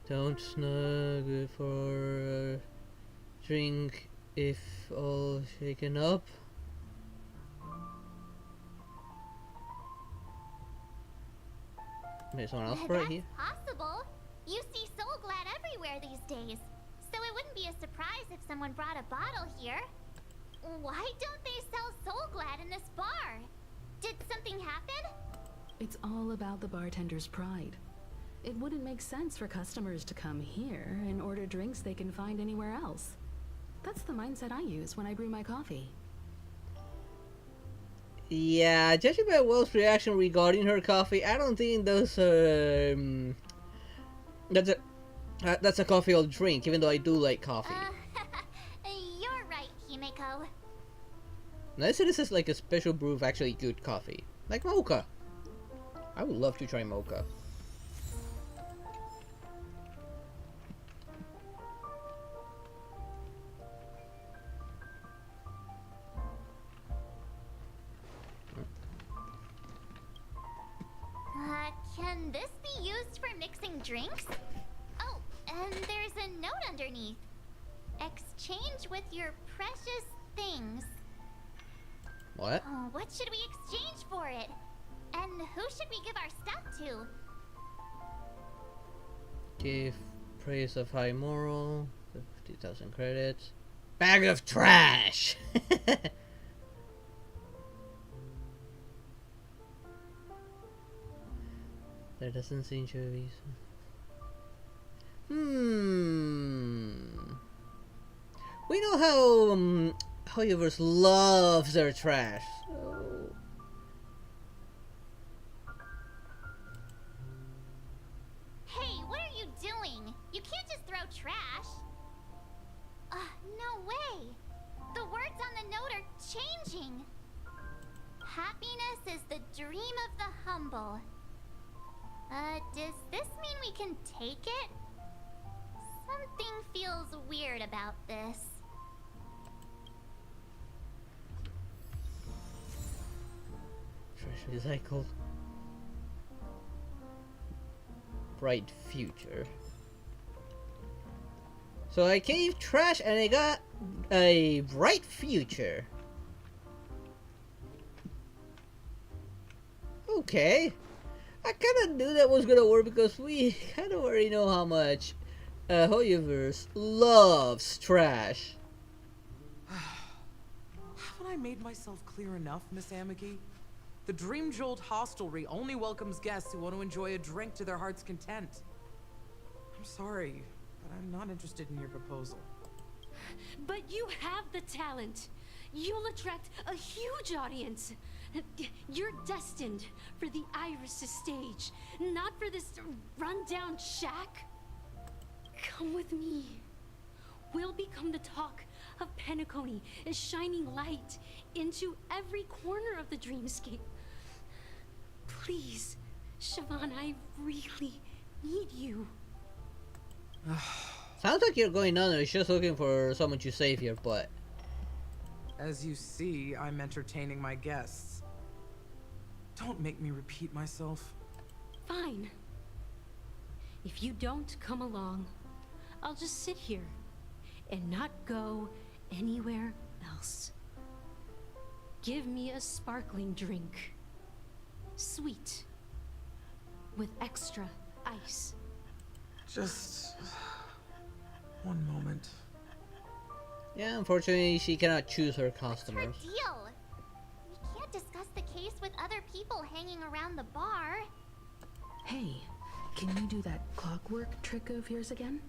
Don't snug for a drink if all shaken up. Maybe someone else right here. Possible. You see Soul Glad everywhere these days. So it wouldn't be a surprise if someone brought a bottle here. Why don't they sell Soul Glad in this bar? Did something happen? It's all about the bartender's pride. It wouldn't make sense for customers to come here and order drinks they can find anywhere else. That's the mindset I use when I brew my coffee. Yeah, judging by Will's reaction regarding her coffee, I don't think those that's a coffee I'll drink, even though I do like coffee. You're right, Himiko. Unless this is like a special brew of actually good coffee. Like mocha. I would love to try mocha. Can this be used for mixing drinks? Oh, and there's a note underneath. Exchange with your precious things. What? Oh, what should we exchange for it? And who should we give our stuff to? Give praise of high moral. 50,000 credits. Bag of trash! There doesn't seem to be. We know how Universe loves their trash. So Hey, what are you doing? You can't just throw trash. No way. The words on the note are changing. Happiness is the dream of the humble. Does this mean we can take it? Something feels weird about this. trash recycled. Bright future. So I gave trash and I got a bright future. Okay. I kinda knew that was gonna work because we kinda already know how much Hoyoverse loves trash. Haven't I made myself clear enough, Miss Amiki? The Dream Jolt hostelry only welcomes guests who want to enjoy a drink to their heart's content. I'm sorry, but I'm not interested in your proposal. But you have the talent. You'll attract a huge audience. You're destined for the Iris' stage, not for this rundown shack. Come with me. We'll become the talk of Penacony, a shining light into every corner of the dreamscape. Please, Siobhan, I really need you. Sounds like you're going on and just looking for someone to save your butt. As you see, I'm entertaining my guests. Don't make me repeat myself. Fine. If you don't come along, I'll just sit here and not go anywhere else. Give me a sparkling drink. Sweet. With extra ice. Just one moment. Yeah, unfortunately she cannot choose her customers. What's our deal? We can't discuss the case with other people hanging around the bar. Hey, can you do that clockwork trick of yours again?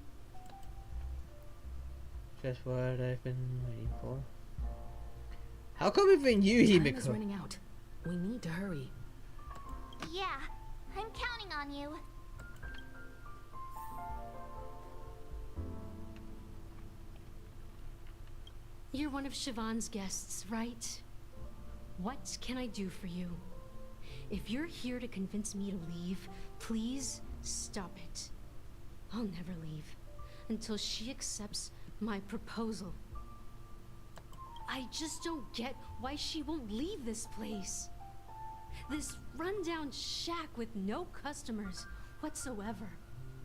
Just what I've been waiting for. How come even you, Time is Himiko? running out. We need to hurry. Yeah, I'm counting on you. You're one of Siobhan's guests, right? What can I do for you? If you're here to convince me to leave, please stop it. I'll never leave until she accepts my proposal. I just don't get why she won't leave this place. This rundown shack with no customers whatsoever.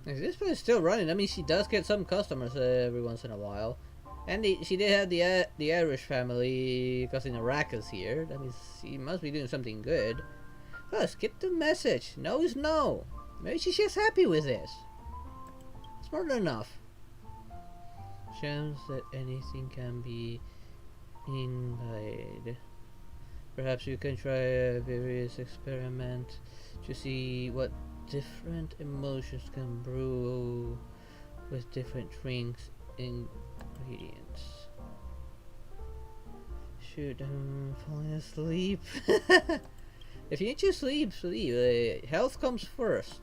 Is this place still running? I mean, she does get some customers every once in a while. And she did have the Irish family, cousin Araka's here. That means she must be doing something good. Plus, skip the message. No is no. Maybe she's just happy with this. It's more than enough. Chance that anything can be inlaid. Perhaps you can try a various experiment to see what different emotions can brew with different drinks ingredients. Shoot, I'm falling asleep. If you need to sleep, sleep. Health comes first.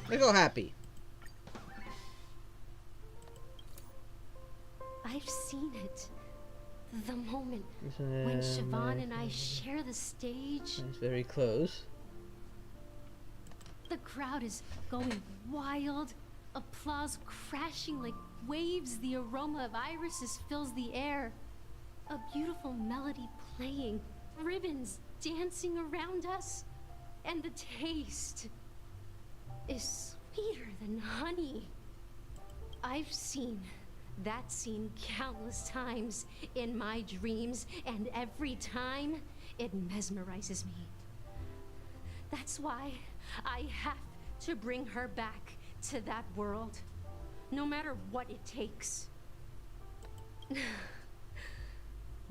Let's go happy. I've seen it. The moment when Siobhan and I share the stage. It's very close. The crowd is going wild. Applause crashing like waves. The aroma of irises fills the air. A beautiful melody playing. Ribbons dancing around us. And the taste is sweeter than honey. I've seen that scene countless times in my dreams, and every time it mesmerizes me. That's why I have to bring her back to that world, no matter what it takes.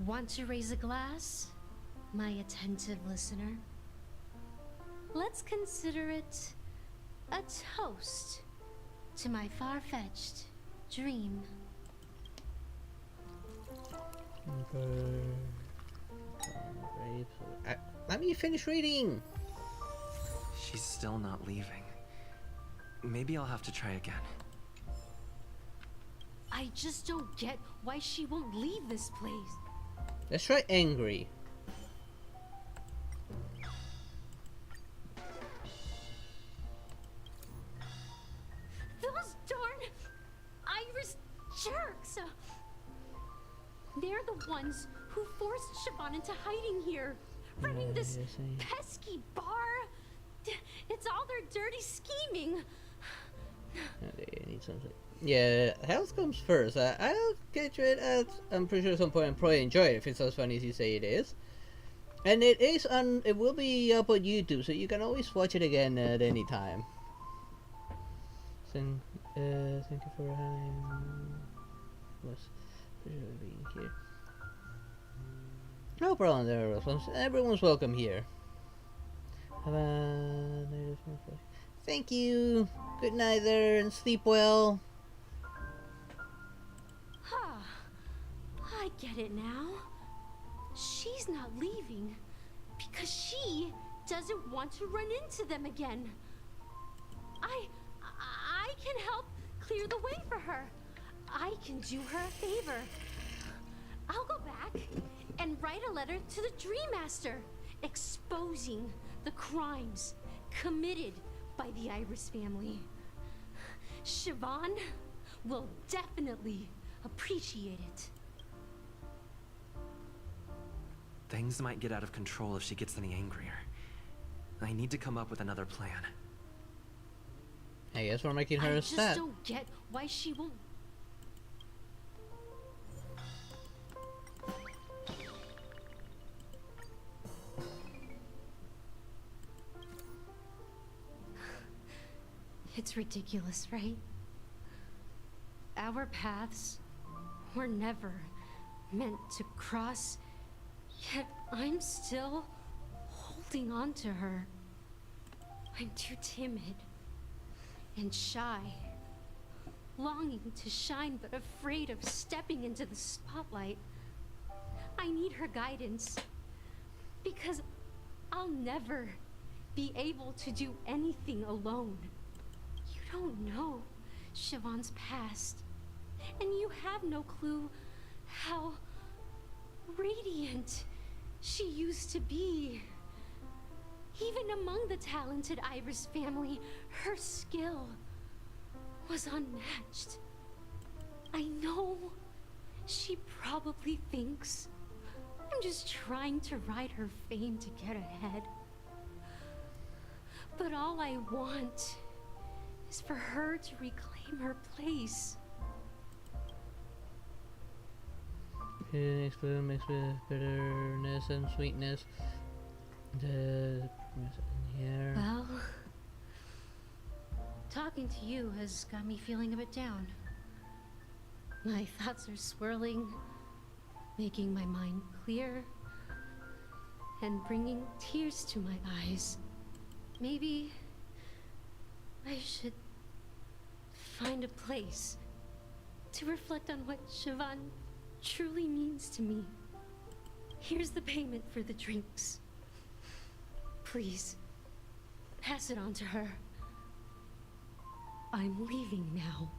Want to raise a glass? my attentive listener. Let's consider it a toast to my far-fetched dream. Let me finish reading. She's still not leaving. Maybe I'll have to try again. I just don't get why she won't leave this place. Let's try angry. Those darn Iris jerks! They're the ones who forced Siobhan into hiding here, running this pesky bar. It's all their dirty scheming. Okay, I need something. Yeah, health comes first. I'll get you it. I'm pretty sure at some point I'll probably enjoy it if it's as funny as you say it is. And it is on. It will be up on YouTube, so you can always watch it again at any time. Thank you for having us. Being here. No problem there, everyone's welcome here. Thank you. Good night there, and sleep well. I get it now. She's not leaving because she doesn't want to run into them again. I can help clear the way for her. I can do her a favor. I'll go back and write a letter to the Dream Master exposing the crimes committed by the Iris family. Siobhan will definitely appreciate it. Things might get out of control if she gets any angrier. I need to come up with another plan. I guess we're making her I sad. just don't get why she won't. It's ridiculous, right? Our paths were never meant to cross, yet I'm still holding on to her. I'm too timid and shy, longing to shine but afraid of stepping into the spotlight. I need her guidance, because I'll never be able to do anything alone. You don't know Siobhan's past, and you have no clue how radiant she used to be. Even among the talented Iris family, her skill was unmatched. I know she probably thinks I'm just trying to ride her fame to get ahead. But all I want is for her to reclaim her place. Mixed with bitterness and sweetness. Well, talking to you has got me feeling a bit down. My thoughts are swirling, making my mind clear, and bringing tears to my eyes. Maybe I should find a place to reflect on what Siobhan truly means to me. Here's the payment for the drinks. Please, pass it on to her. I'm leaving now.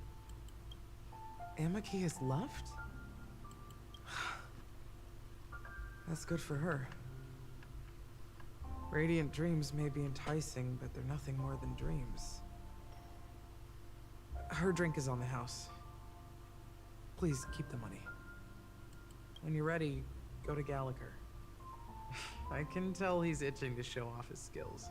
Amaki has left? That's good for her. Radiant dreams may be enticing, but they're nothing more than dreams. Her drink is on the house. Please keep the money. When you're ready, go to Gallagher. I can tell he's itching to show off his skills.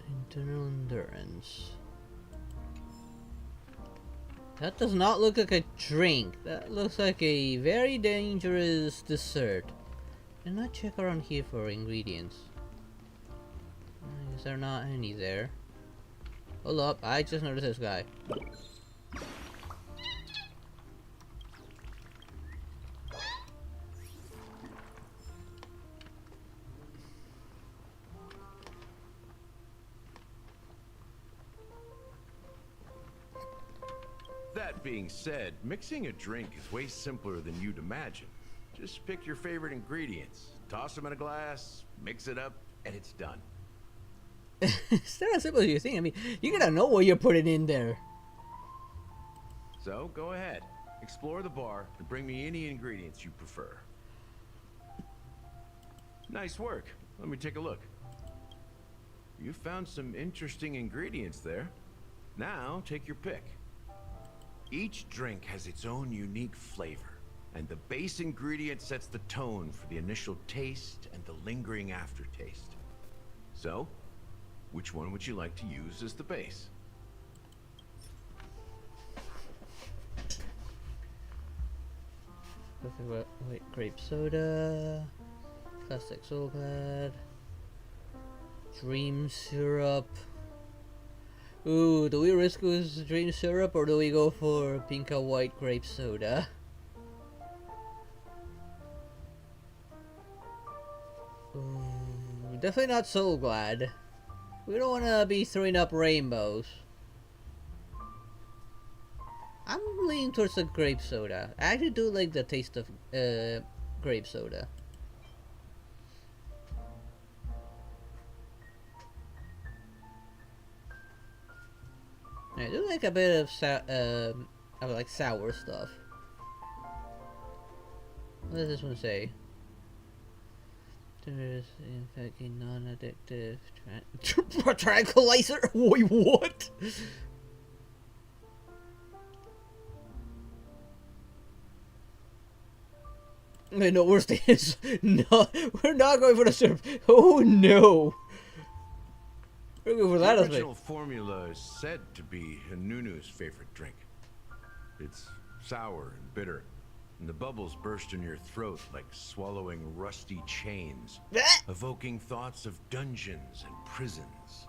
Internal endurance. That does not look like a drink. That looks like a very dangerous dessert. Did not check around here for ingredients. I guess there are not any there. Hold up, I just noticed this guy. being said, mixing a drink is way simpler than you'd imagine. Just pick your favorite ingredients, toss them in a glass, mix it up, and it's done. It's not as simple as you think. I mean, you gotta know what you're putting in there. So, go ahead. Explore the bar and bring me any ingredients you prefer. Nice work. Let me take a look. You found some interesting ingredients there. Now, take your pick. Each drink has its own unique flavor, and the base ingredient sets the tone for the initial taste and the lingering aftertaste. So, which one would you like to use as the base? Wait, grape soda, classic soul glad, dream syrup. Ooh, do we risk with dream syrup or do we go for pink and white grape soda? Ooh, definitely not soul glad. We don't want to be throwing up rainbows. I'm leaning towards the grape soda. I actually do like the taste of grape soda. I do like a bit of like sour stuff. What does this one say? There's in fact a non-addictive tranquilizer. Wait, what? Wait, no, we're staying. No, we're not going for the syrup. Oh no. We're going for that. The original formula is said to be Nunu's favorite drink. It's sour and bitter, and the bubbles burst in your throat like swallowing rusty chains, evoking thoughts of dungeons and prisons.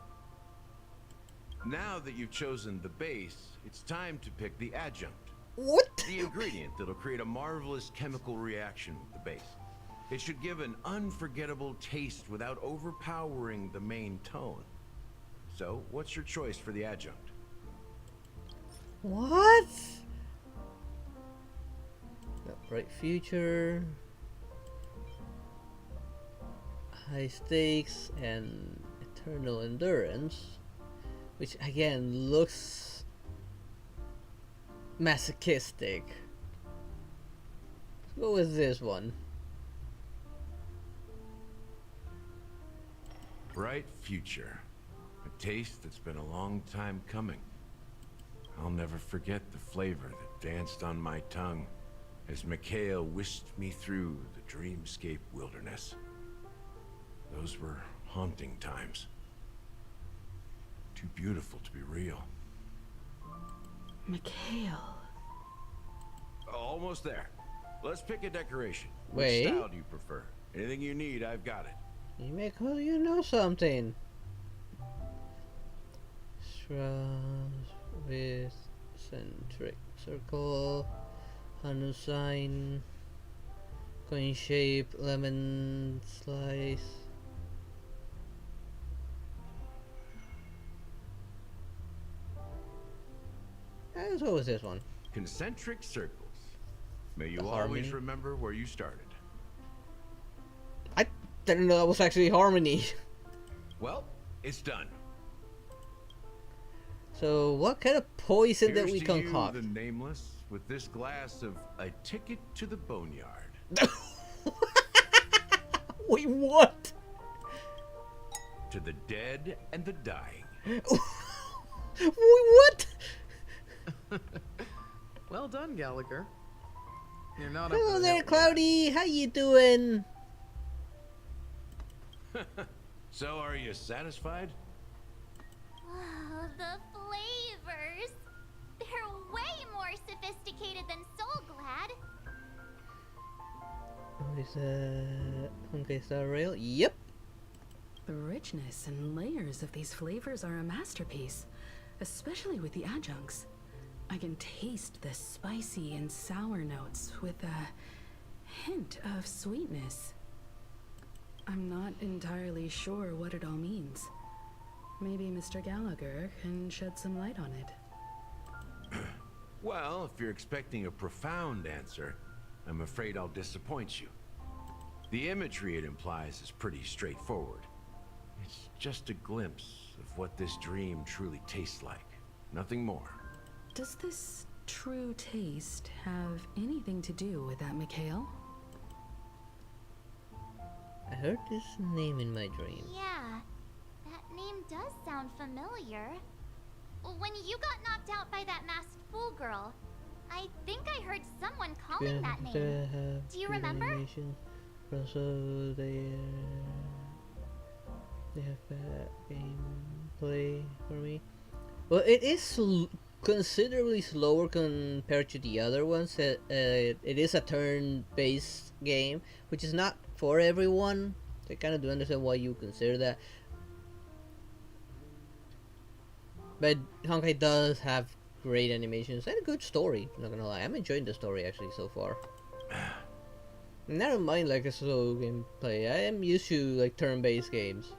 Now that you've chosen the base, it's time to pick the adjunct. What? The ingredient that'll create a marvelous chemical reaction with the base. It should give an unforgettable taste without overpowering the main tone. So, what's your choice for the adjunct? What? Bright future, high stakes, and eternal endurance, which again looks masochistic. Let's go with this one. Bright future. A taste that's been a long time coming. I'll never forget the flavor that danced on my tongue as Mikhail whisked me through the dreamscape wilderness. Those were haunting times. Too beautiful to be real. Mikhail. Almost there. Let's pick a decoration. Wait. Which style do you prefer? Anything you need, I've got it. You make well, you know something. Shrubs with centric circle, Hanu sign, coin shape, lemon slice. Let's go with this one. Concentric circles. May you The always harmony. remember where you started. I didn't know that was actually harmony. Well, it's done. So what kind of poison that Here's we to concoct? you, the nameless, with this glass of a ticket to the boneyard. Wait, what? To the dead and the dying. Wait, what? Well done, Gallagher. You're not up Hello to the there, hilt Cloudy. How you doing? So, are you satisfied? Oh, the flavors! They're way more sophisticated than Soul Glad. Is Honkai Star Rail? Yep. The richness and layers of these flavors are a masterpiece, especially with the adjuncts. I can taste the spicy and sour notes with a hint of sweetness. I'm not entirely sure what it all means. Maybe Mr. Gallagher can shed some light on it. Well, if you're expecting a profound answer, I'm afraid I'll disappoint you. The imagery it implies is pretty straightforward. It's just a glimpse of what this dream truly tastes like. Nothing more. Does this true taste have anything to do with that Mikhail? I heard this name in my dream. Yeah, that name does sound familiar. When you got knocked out by that masked fool girl, I think I heard someone calling that name. Do you remember? Also, they have bad gameplay for me. Well, it is considerably slower compared to the other ones. It is a turn-based game, which is not for everyone. I kind of do understand why you consider that. But Honkai does have great animations and a good story, not gonna lie. I'm enjoying the story actually so far. Never mind like a slow gameplay. I am used to like turn-based games.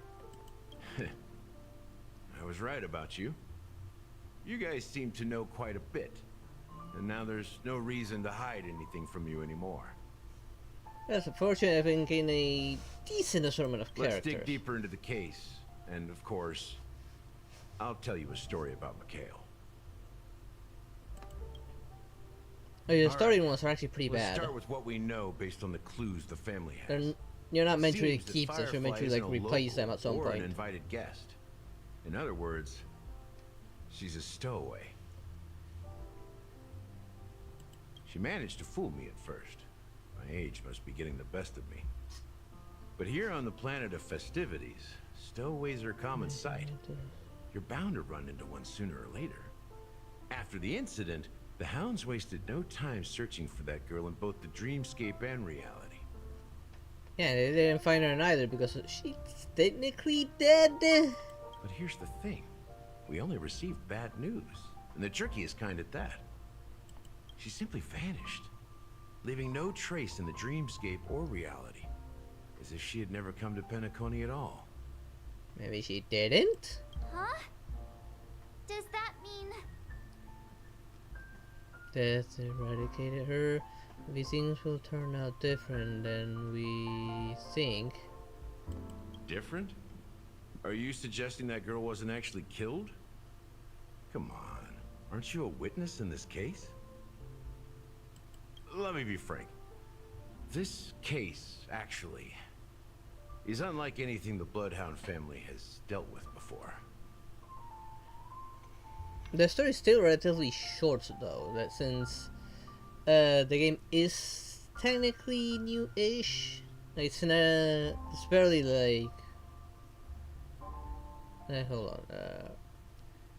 I was right about you. You guys seem to know quite a bit. And now there's no reason to hide anything from you anymore. That's unfortunate. I think in a decent assortment of characters. Let's dig deeper into the case. And of course, I'll tell you a story about Mikhail. Oh, yeah, the story ones are actually pretty bad. Let's start with what we know based on the clues the family has. You're not meant to keep them, you're meant to like replace them at some point. An invited guest. In other words, she's a stowaway. She managed to fool me at first. My age must be getting the best of me. But here on the planet of festivities, stowaways are a common sight. You're bound to run into one sooner or later. After the incident, the hounds wasted no time searching for that girl in both the dreamscape and reality. Yeah, they didn't find her either because she's technically dead. But here's the thing. We only received bad news, and the trickiest kind at that. She simply vanished, leaving no trace in the dreamscape or reality, as if she had never come to Penacony at all. Maybe she didn't? Huh? Does that mean... Death eradicated her. Maybe things will turn out different than we think. Different? Are you suggesting that girl wasn't actually killed? Come on, aren't you a witness in this case? Let me be frank. This case, actually, is unlike anything the Bloodhound family has dealt with before. The story is still relatively short though, that since the game is technically new-ish. It's barely like hold on.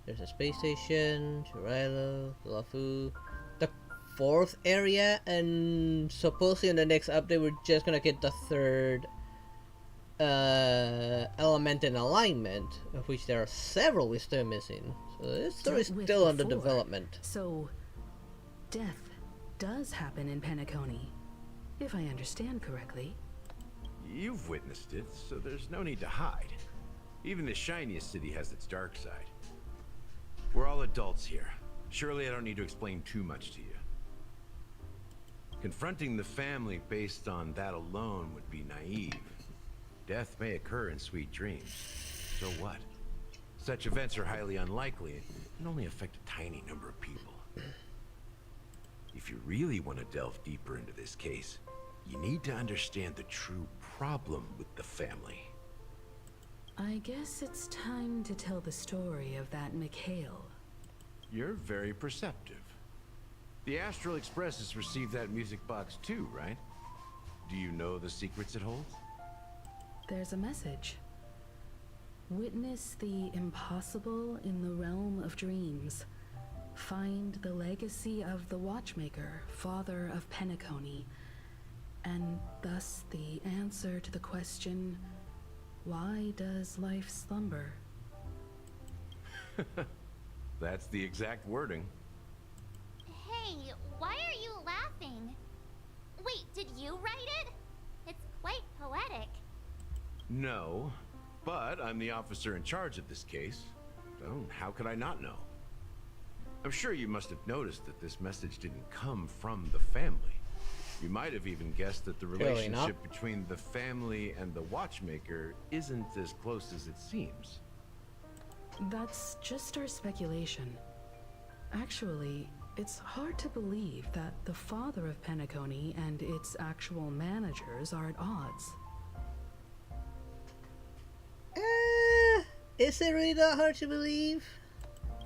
There's a space station, Chirilo, Lafu, the 4th area, and supposedly in the next update we're just gonna get the 3rd element in alignment, of which there are several we're still missing. So this story is still under development. So, death does happen in Penacony, if I understand correctly. You've witnessed it, so there's no need to hide. Even the shiniest city has its dark side. We're all adults here. Surely I don't need to explain too much to you. Confronting the family based on that alone would be naive. Death may occur in sweet dreams. So what? Such events are highly unlikely and only affect a tiny number of people. If you really want to delve deeper into this case, you need to understand the true problem with the family. I guess it's time to tell the story of that Mikhail. You're very perceptive. The Astral Express has received that music box too, right? Do you know the secrets it holds? There's a message. Witness the impossible in the realm of dreams. Find the legacy of the Watchmaker, father of Penacony, and thus the answer to the question, why does life slumber? That's the exact wording. Hey, why are you laughing? Wait, did you write it? It's quite poetic. No, but I'm the officer in charge of this case. So how could I not know? I'm sure you must have noticed that this message didn't come from the family. You might have even guessed that the Clearly not. relationship between the family and the watchmaker isn't as close as it seems. That's just our speculation. Actually, it's hard to believe that the father of Penacony and its actual managers are at odds. Is it really that hard to believe?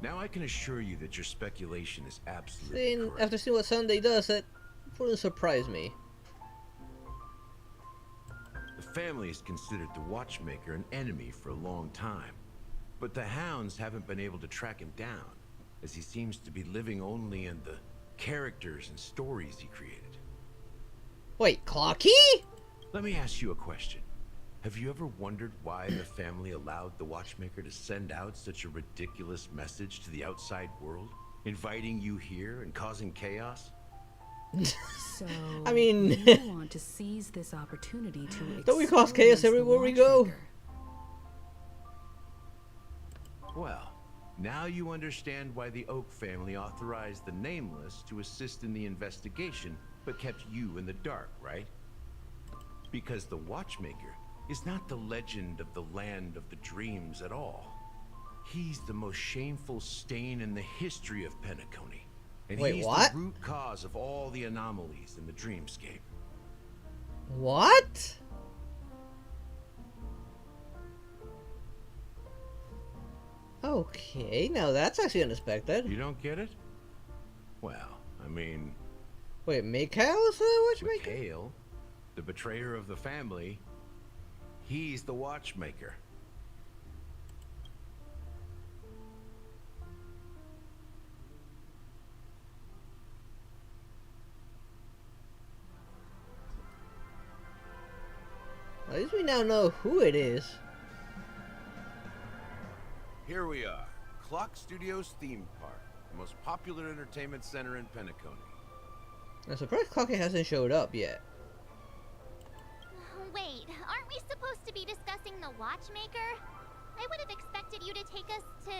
Now I can assure you that your speculation is absolutely correct. After seeing what Sunday does, that wouldn't surprise me. The family has considered the watchmaker an enemy for a long time, but the hounds haven't been able to track him down, as he seems to be living only in the characters and stories he created. Wait, Clocky? Let me ask you a question. Have you ever wondered why the family allowed the watchmaker to send out such a ridiculous message to the outside world, inviting you here and causing chaos? So, I mean, you want to seize this opportunity to don't we cause chaos everywhere we go? Well, now you understand why the Oak family authorized the Nameless to assist in the investigation, but kept you in the dark, right? Because the watchmaker is not the legend of the land of the dreams at all. He's the most shameful stain in the history of Penacony. And Wait, he's what? the root cause of all the anomalies in the dreamscape. What? Okay, now that's actually unexpected. You don't get it? Well, I mean... Wait, Mikhail is the watchmaker? Mikhail, the betrayer of the family, he's the watchmaker. At least we now know who it is. Here we are, Clock Studios theme park, the most popular entertainment center in Penacony. I'm surprised Clocky hasn't showed up yet. Wait, aren't we supposed to be discussing the watchmaker? I would have expected you to take us to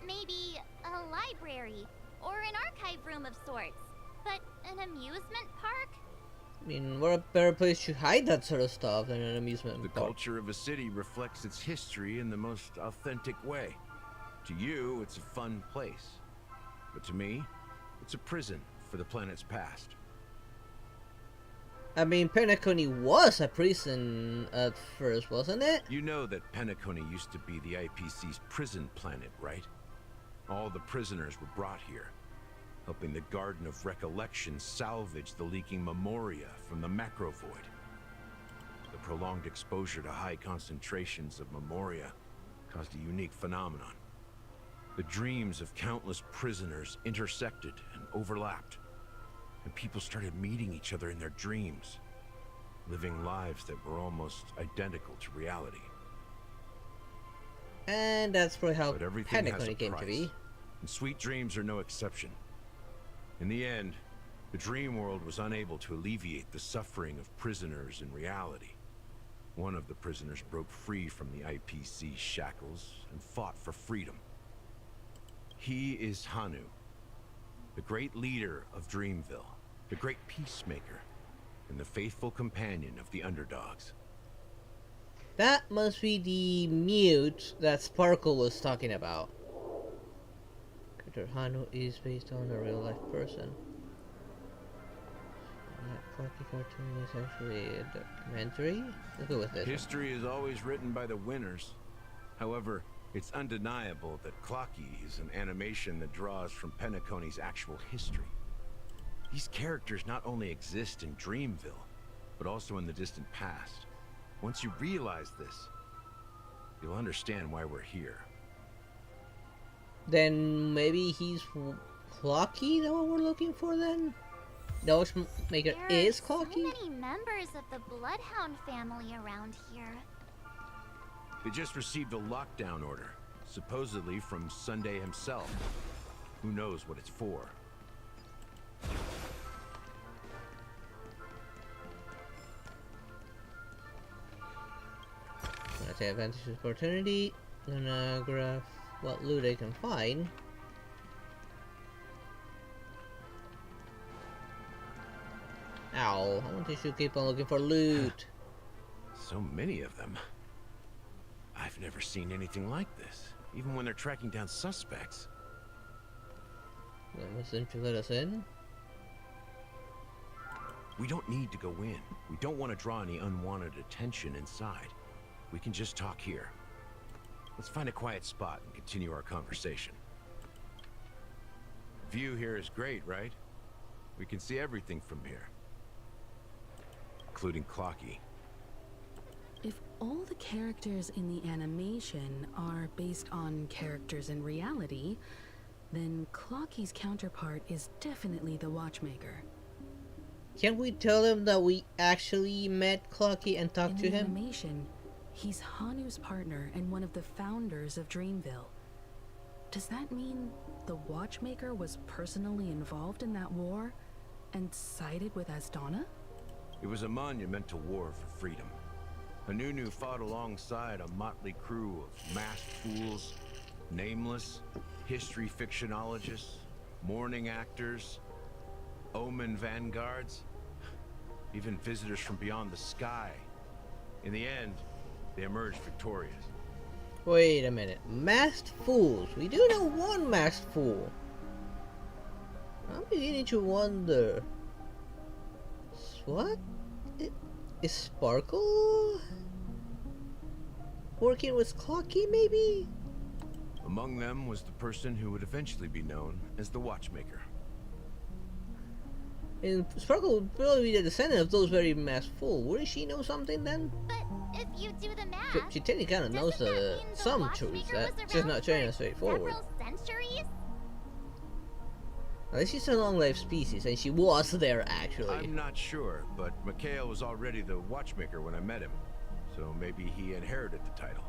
maybe a library or an archive room of sorts. But an amusement park? I mean, what a better place to hide that sort of stuff than an amusement The park. culture of a city reflects its history in the most authentic way. To you, it's a fun place. But to me, it's a prison for the planet's past. I mean, Penacony was a prison at first, wasn't it? You know that Penacony used to be the IPC's prison planet, right? All the prisoners were brought here, helping the Garden of Recollection salvage the leaking memoria from the macrovoid. The prolonged exposure to high concentrations of memoria caused a unique phenomenon. The dreams of countless prisoners intersected and overlapped, and people started meeting each other in their dreams, living lives that were almost identical to reality. And that's probably how But everything has Penacony a came to price, be. and sweet dreams are no exception. In the end, the dream world was unable to alleviate the suffering of prisoners in reality. One of the prisoners broke free from the IPC shackles and fought for freedom. He is Hanu, the great leader of Dreamville, the great peacemaker, and the faithful companion of the underdogs. That must be the mute that Sparkle was talking about. Character Hanu is based on a real life person. That Clocky cartoon is actually a documentary? Let's go with this. History is always written by the winners. However, it's undeniable that Clocky is an animation that draws from Penacony's actual history. These characters not only exist in Dreamville, but also in the distant past. Once you realize this, you'll understand why we're here. Then maybe he's Clocky, the one we're looking for then? The Watchmaker is Clocky? There are so many members of the Bloodhound family around here. They just received a lockdown order, supposedly from Sunday himself. Who knows what it's for? Let's say advantage opportunity. Gonna grab what loot I can find. all. I want you to keep on looking for loot. So many of them. I've never seen anything like this, even when they're tracking down suspects. Vamos a let us in. We don't need to go in. We don't want to draw any unwanted attention inside. We can just talk here. Let's find a quiet spot and continue our conversation. View here is great, right? We can see everything from here. Including Clocky. If all the characters in the animation are based on characters in reality, then Clocky's counterpart is definitely the Watchmaker. Can we tell him that we actually met Clocky and talked to him? In the animation, he's Hanu's partner and one of the founders of Dreamville. Does that mean the Watchmaker was personally involved in that war and sided with Asdana? It was a monumental war for freedom. Hanunu fought alongside a motley crew of masked fools, nameless, history fictionologists, mourning actors, omen vanguards, even visitors from beyond the sky. In the end, they emerged victorious. Wait a minute. Masked fools. We do know one masked fool. I'm beginning to wonder. What? Is Sparkle working with Clocky, maybe? Among them was the person who would eventually be known as the Watchmaker. And Sparkle would probably be the descendant of those very masked fools. Wouldn't she know something then? But if you do the math, She technically kind of knows some truths that she's not sharing straightforward. Centuries? At least she's a long-lived species, and she was there actually. I'm not sure, but Mikhail was already the Watchmaker when I met him, so maybe he inherited the title.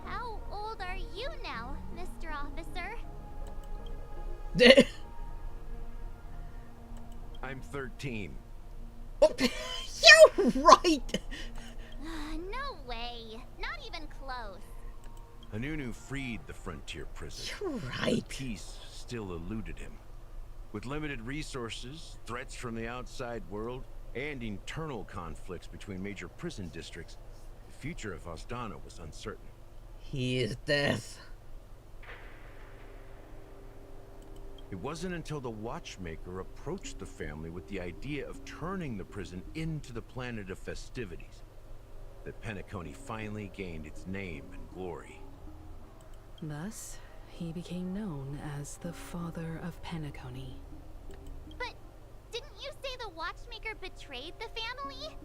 How old are you now, Mr. Officer? I'm 13. You're right! No way. Not even close. Hanunu freed the frontier prison. You're right. Peace still eluded him. With limited resources, threats from the outside world, and internal conflicts between major prison districts, the future of Asdana was uncertain. He is death. It wasn't until the Watchmaker approached the family with the idea of turning the prison into the planet of festivities that Penacony finally gained its name and glory. Thus, he became known as the Father of Penacony. But didn't you say the Watchmaker betrayed the family?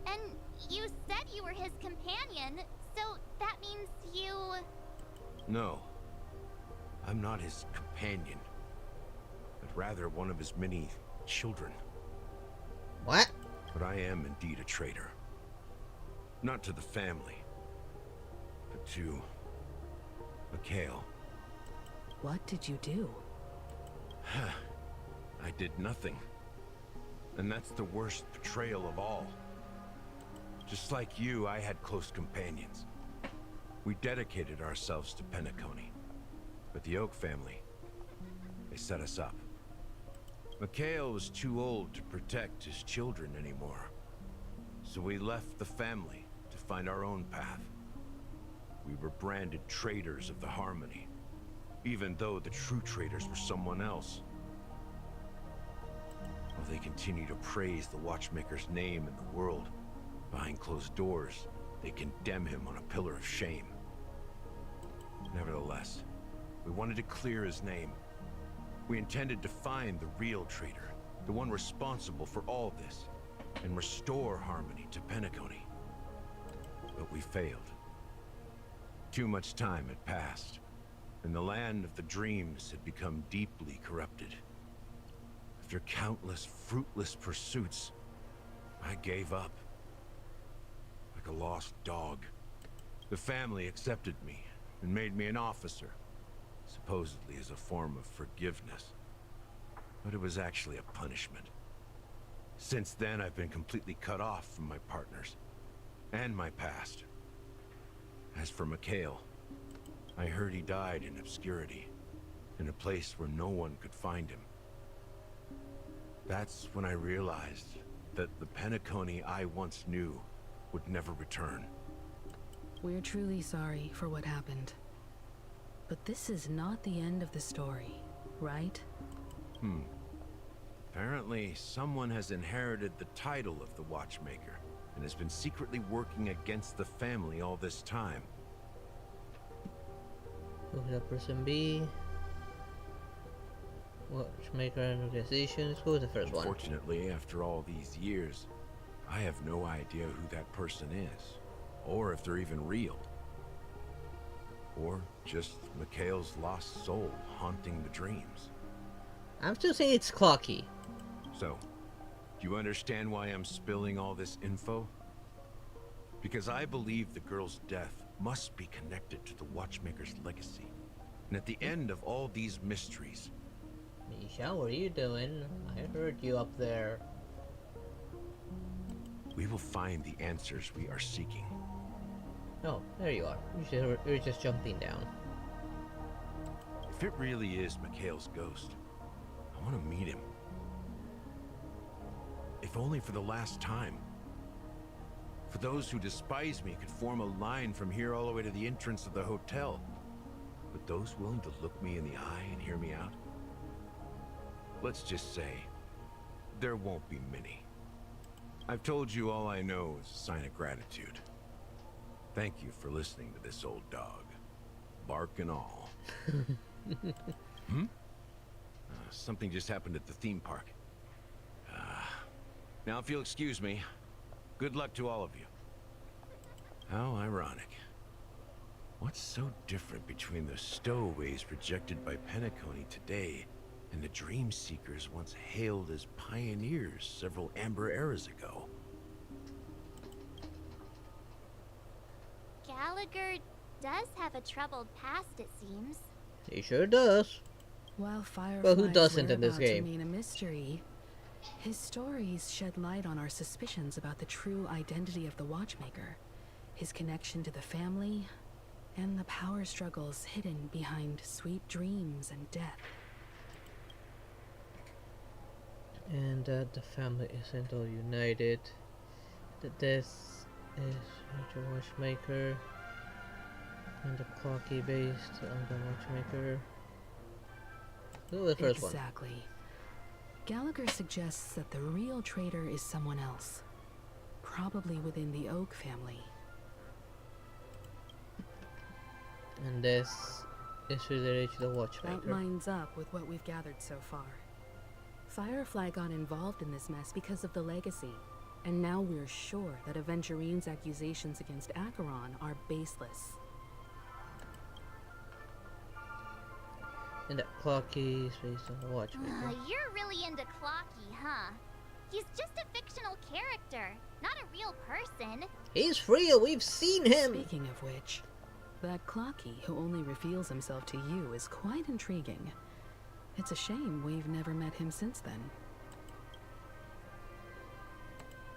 And you said you were his companion, so that means you... No, I'm not his companion, but rather one of his many children. What? But I am indeed a traitor. Not to the family, but to Mikhail. What did you do? I did nothing. And that's the worst betrayal of all. Just like you, I had close companions. We dedicated ourselves to Penacony. But the Oak family, they set us up. Mikhail was too old to protect his children anymore. So we left the family to find our own path. We were branded traitors of the Harmony, even though the true traitors were someone else. While they continue to praise the Watchmaker's name in the world, behind closed doors, they condemn him on a pillar of shame. Nevertheless, we wanted to clear his name. We intended to find the real traitor, the one responsible for all this, and restore harmony to Penacony. But we failed. Too much time had passed, and the land of the dreams had become deeply corrupted. After countless fruitless pursuits, I gave up. Like a lost dog. The family accepted me and made me an officer, supposedly as a form of forgiveness. But it was actually a punishment. Since then, I've been completely cut off from my partners and my past. As for Mikhail, I heard he died in obscurity, in a place where no one could find him. That's when I realized that the Penacony I once knew would never return. We're truly sorry for what happened. But this is not the end of the story, right? Apparently, someone has inherited the title of the Watchmaker and has been secretly working against the family all this time. Who could that person be? Watchmaker and organization. Let's go with the first one. Unfortunately, after all these years, I have no idea who that person is, or if they're even real. Or just Mikhail's lost soul haunting the dreams. I'm still saying it's Clocky. So, do you understand why I'm spilling all this info? Because I believe the girl's death must be connected to the Watchmaker's legacy. And at the end of all these mysteries... Misha, what are you doing? I heard you up there. we will find the answers we are seeking. Oh, there you are. You're just jumping down. If it really is Mikhail's ghost, I want to meet him. If only for the last time. For those who despise me could form a line from here all the way to the entrance of the hotel. But those willing to look me in the eye and hear me out? Let's just say, there won't be many. I've told you all I know is a sign of gratitude. Thank you for listening to this old dog. Bark and all. Something just happened at the theme park. Now if you'll excuse me, good luck to all of you. How ironic. What's so different between the stowaways projected by Penacony today and the dream seekers once hailed as pioneers several amber eras ago? Gallagher does have a troubled past, it seems. He sure does. While But who doesn't in this whereabouts game? remain a mystery, his stories shed light on our suspicions about the true identity of the Watchmaker, his connection to the family, and the power struggles hidden behind sweet dreams and death. And that the family isn't all united. That this is the Watchmaker. And the Clocky based on the Watchmaker. Who was the first one? Exactly. Gallagher suggests that the real traitor is someone else. Probably within the Oak family. And this is related to the Watchmaker. That lines up with what we've gathered so far. Firefly got involved in this mess because of the legacy, and now we're sure that Aventurine's accusations against Acheron are baseless. And that Clocky is based on the Watchmaker. You're really into Clocky, huh? He's just a fictional character, not a real person. He's real, we've seen him! Speaking of which, that Clocky who only reveals himself to you is quite intriguing. It's a shame we've never met him since then.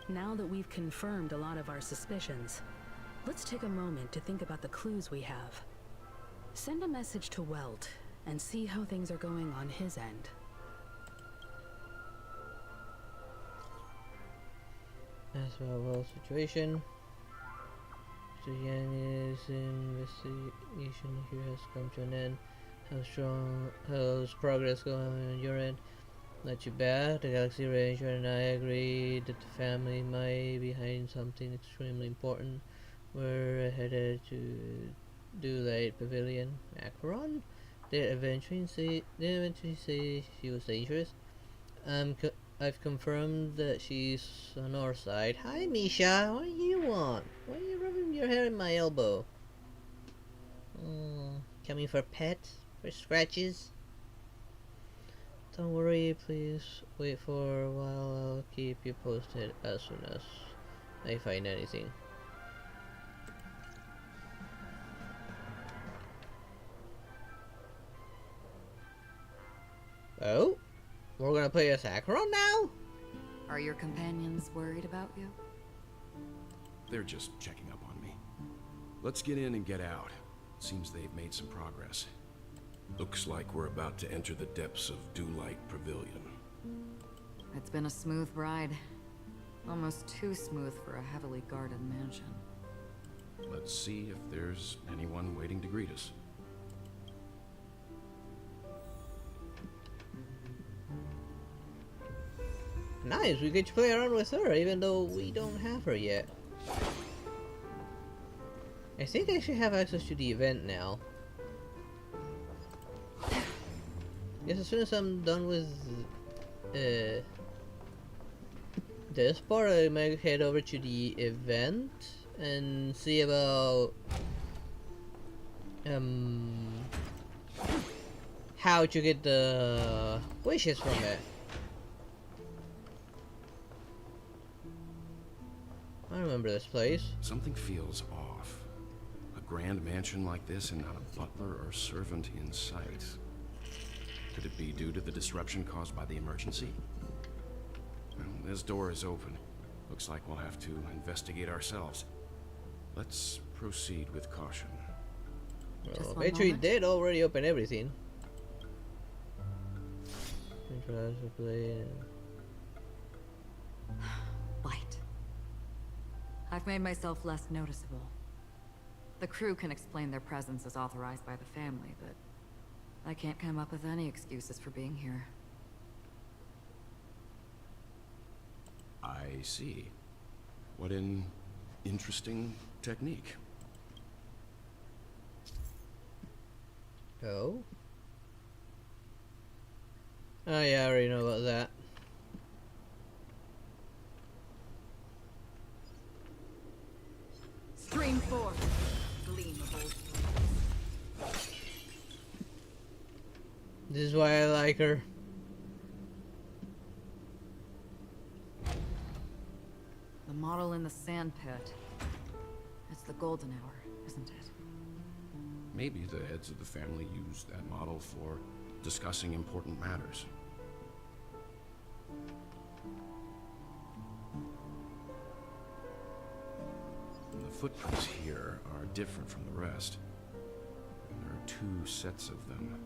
Now that we've confirmed a lot of our suspicions, let's take a moment to think about the clues we have. Send a message to Welt and see how things are going on his end. As well, situation. So Yanni's investigation here has come to an end. How's progress going on your end? Not too bad. The Galaxy Ranger and I agreed that the family might be hiding something extremely important. We're headed to Dulite Pavilion. Acheron? Did Aventurine say she was dangerous? I've confirmed that she's on our side. Hi, Misha. What do you want? Why are you rubbing your hair in my elbow? Coming for pets? For scratches? Don't worry, please wait for a while. I'll keep you posted as soon as I find anything. Oh? We're gonna play as Acheron now? Are your companions worried about you? They're just checking up on me. Let's get in and get out. Seems they've made some progress. Looks like we're about to enter the depths of Dulite Pavilion. It's been a smooth ride. Almost too smooth for a heavily guarded mansion. Let's see if there's anyone waiting to greet us. Nice, we get to play around with her even though we don't have her yet. I think I should have access to the event now. Guess as soon as I'm done with this part, I might head over to the event and see about how to get the wishes from it. I remember this place. Something feels off. A grand mansion like this and not a butler or servant in sight. Could it be due to the disruption caused by the emergency? Well, this door is open. Looks like we'll have to investigate ourselves. Let's proceed with caution. Well, Aventurine did already open everything. Light. I've made myself less noticeable. The crew can explain their presence as authorized by the family, but I can't come up with any excuses for being here. I see. What an interesting technique. Oh? Oh yeah, I already know about that. Stream 4. Gleam of old flame. This is why I like her. The model in the sand pit. It's the golden hour, isn't it? Maybe the heads of the family used that model for discussing important matters. And the footprints here are different from the rest. And there are 2 sets of them.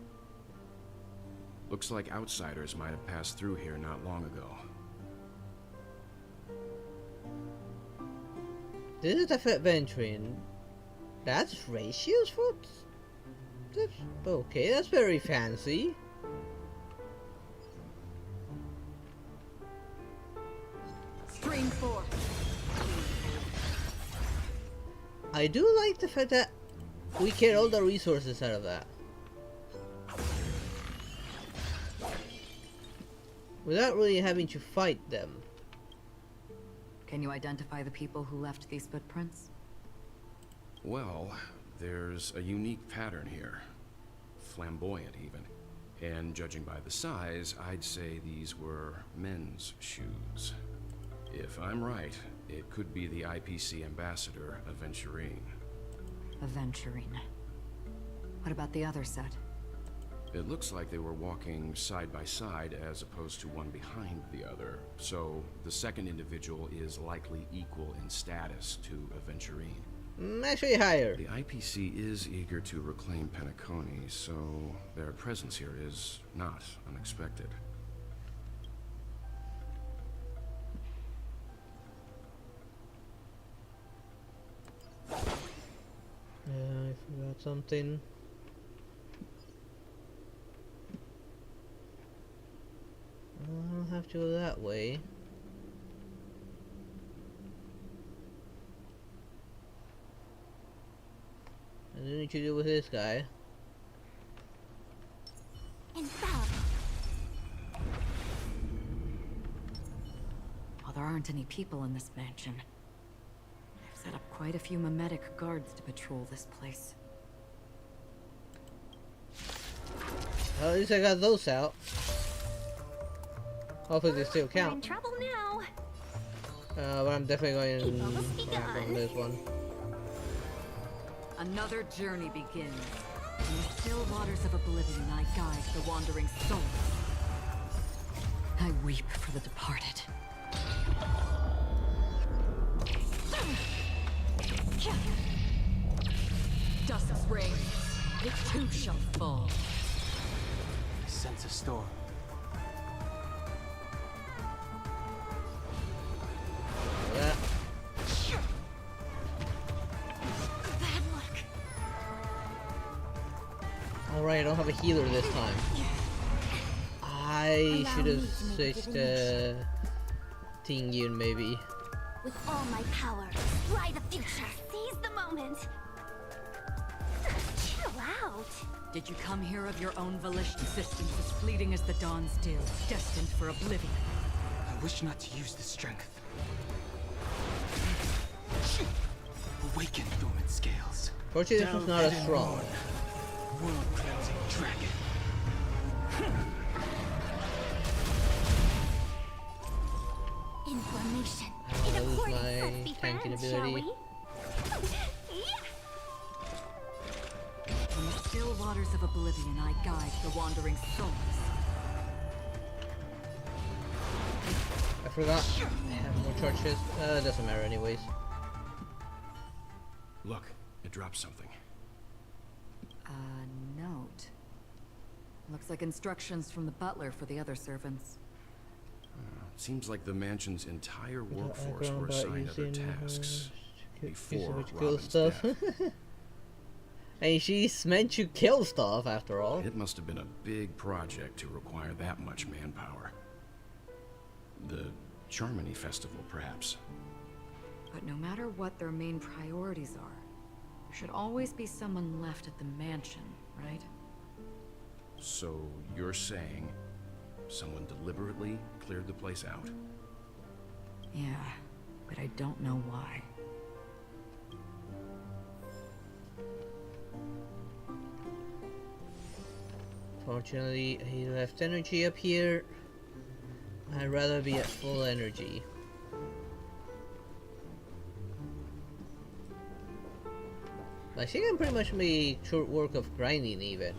Looks like outsiders might have passed through here not long ago. This is the Aventurine. That's Ratio's foot? That's okay, that's very fancy. Stream 4. I do like the fact that we get all the resources out of that. Without really having to fight them. Can you identify the people who left these footprints? Well, there's a unique pattern here. Flamboyant, even. And judging by the size, I'd say these were men's shoes. If I'm right, it could be the IPC ambassador, Aventurine. Aventurine. What about the other set? It looks like they were walking side by side as opposed to one behind the other, so the second individual is likely equal in status to Aventurine. Actually higher. The IPC is eager to reclaim Penacony, so their presence here is not unexpected. I forgot something. I don't have to go that way. I do need to deal with this guy. Well, there aren't any people in this mansion. I've set up quite a few mimetic guards to patrol this place. Well, at least I got those out. Hopefully they still We're in count. trouble now. But I'm definitely going to on this one. Another journey begins. In the still waters of oblivion, I guide the wandering souls. I weep for the departed. Dust rain, it too shall fall. I sense a storm. Alright, I don't have a healer this time. I should have switched Tingyun maybe. With all my power, fly the future. Seize the moment. Chill out. Did you come here of your own volition? Systems as fleeting as the dawn's dew, destined for oblivion. I wish not to use the strength. Awaken, dormant scales. Fortunately, this is not as strong. World-cleansing dragon. Information. I In lose accordance, my let's be tanking friends, shall ability. we? In the still waters of oblivion, I guide the wandering souls. I forgot. I have more charges. Doesn't matter anyways. Look, it dropped something. A note. Looks like instructions from the butler for the other servants. Seems like the mansion's entire workforce were about assigned other using tasks her before which kill Robin's stuff. death. Hey, she's meant to kill stuff after all. It must have been a big project to require that much manpower. The Charmony Festival, perhaps. But no matter what their main priorities are, there should always be someone left at the mansion, right? So you're saying someone deliberately cleared the place out? Yeah, but I don't know why. Fortunately, he left energy up here. I'd rather be at full energy. I think I'm pretty much made short work of grinding even.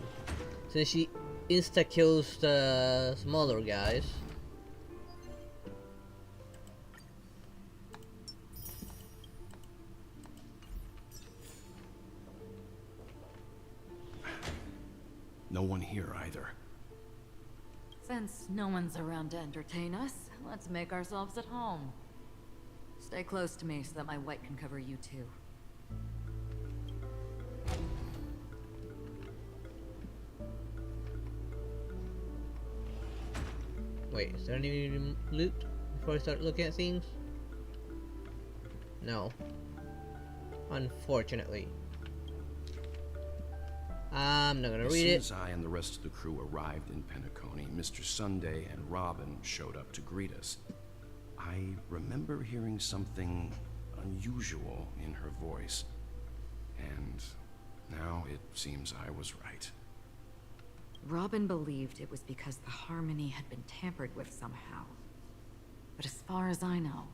Since she insta-kills the smaller guys. No one here either. Since no one's around to entertain us, let's make ourselves at home. Stay close to me so that my white can cover you too. Wait, is there any loot before I start looking at things? No. Unfortunately. I'm not gonna read it. As soon as I and the rest of the crew arrived in Penacony, Mr. Sunday and Robin showed up to greet us. I remember hearing something unusual in her voice. And now it seems I was right. Robin believed it was because the harmony had been tampered with somehow. But as far as I know,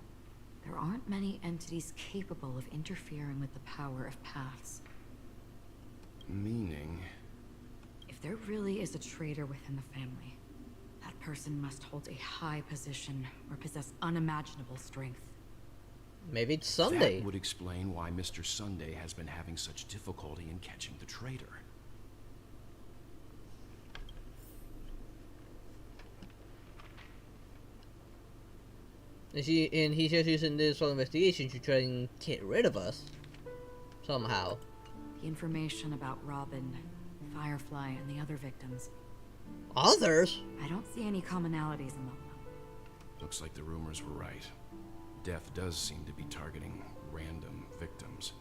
there aren't many entities capable of interfering with the power of paths. Meaning? If there really is a traitor within the family, that person must hold a high position or possess unimaginable strength. Maybe it's Sunday. That would explain why Mr. Sunday has been having such difficulty in catching the traitor. And he's just using this whole investigation to try and get rid of us. Somehow. The information about Robin, Firefly, and the other victims. Others? I don't see any commonalities among them. Looks like the rumors were right. Death does seem to be targeting random victims.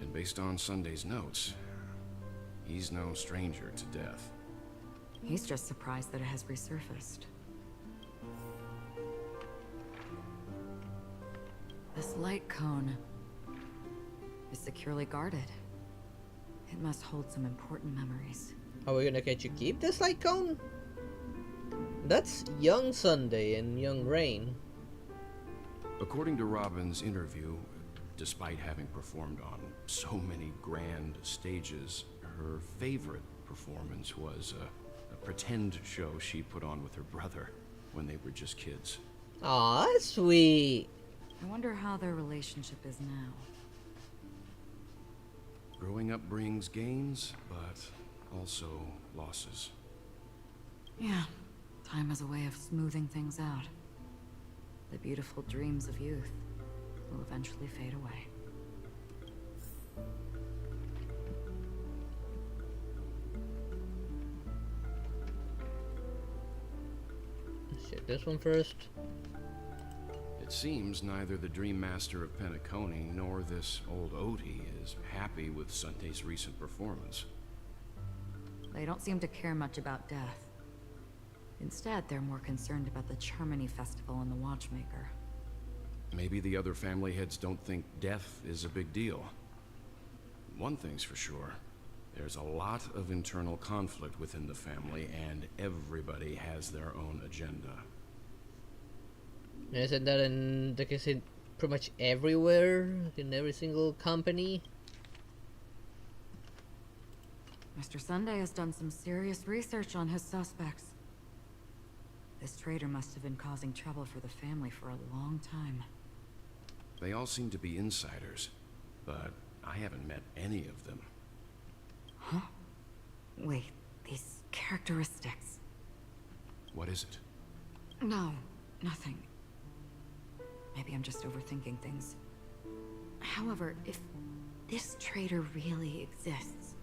And based on Sunday's notes, he's no stranger to death. He's just surprised that it has resurfaced. This light cone is securely guarded. It must hold some important memories. Are we gonna get you keep this light cone? That's young Sunday and young Rain. According to Robin's interview, despite having performed on so many grand stages, her favorite performance was a pretend show she put on with her brother when they were just kids. Aw, that's sweet. I wonder how their relationship is now. Growing up brings gains, but also losses. Yeah, time has a way of smoothing things out. The beautiful dreams of youth will eventually fade away. Let's check this one first. It seems neither the Dream Master of Penacony nor this old Odie is happy with Sunday's recent performance. They don't seem to care much about death. Instead, they're more concerned about the Charmony Festival and the Watchmaker. Maybe the other family heads don't think death is a big deal. One thing's for sure. There's a lot of internal conflict within the family, and everybody has their own agenda. Isn't that in the case in pretty much everywhere? In every single company? Mr. Sunday has done some serious research on his suspects. This traitor must have been causing trouble for the family for a long time. They all seem to be insiders, but I haven't met any of them. Huh? Wait, these characteristics. What is it? No, nothing. Maybe I'm just overthinking things. However, if this traitor really exists,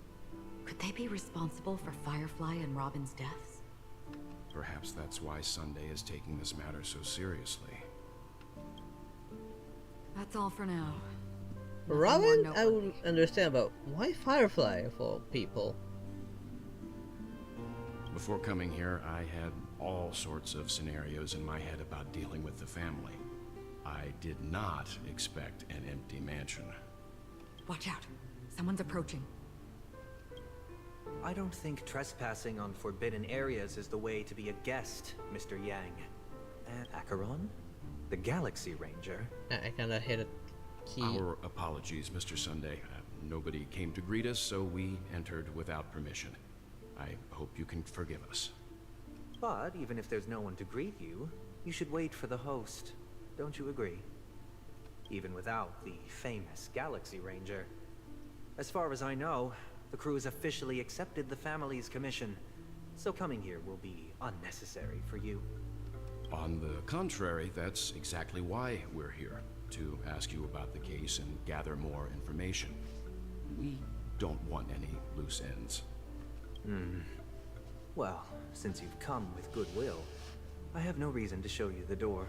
could they be responsible for Firefly and Robin's deaths? Perhaps that's why Sunday is taking this matter so seriously. That's all for now. Robin, I would understand, but why Firefly of all people? Before coming here, I had all sorts of scenarios in my head about dealing with the family. I did not expect an empty mansion. Watch out. Someone's approaching. I don't think trespassing on forbidden areas is the way to be a guest, Mr. Yang. And Acheron? The Galaxy Ranger? I kinda hit a key. Our apologies, Mr. Sunday. Nobody came to greet us, so we entered without permission. I hope you can forgive us. But even if there's no one to greet you, you should wait for the host. Don't you agree? Even without the famous Galaxy Ranger. As far as I know, the crew has officially accepted the family's commission, so coming here will be unnecessary for you. On the contrary, that's exactly why we're here, to ask you about the case and gather more information. We don't want any loose ends. Well, since you've come with goodwill, I have no reason to show you the door.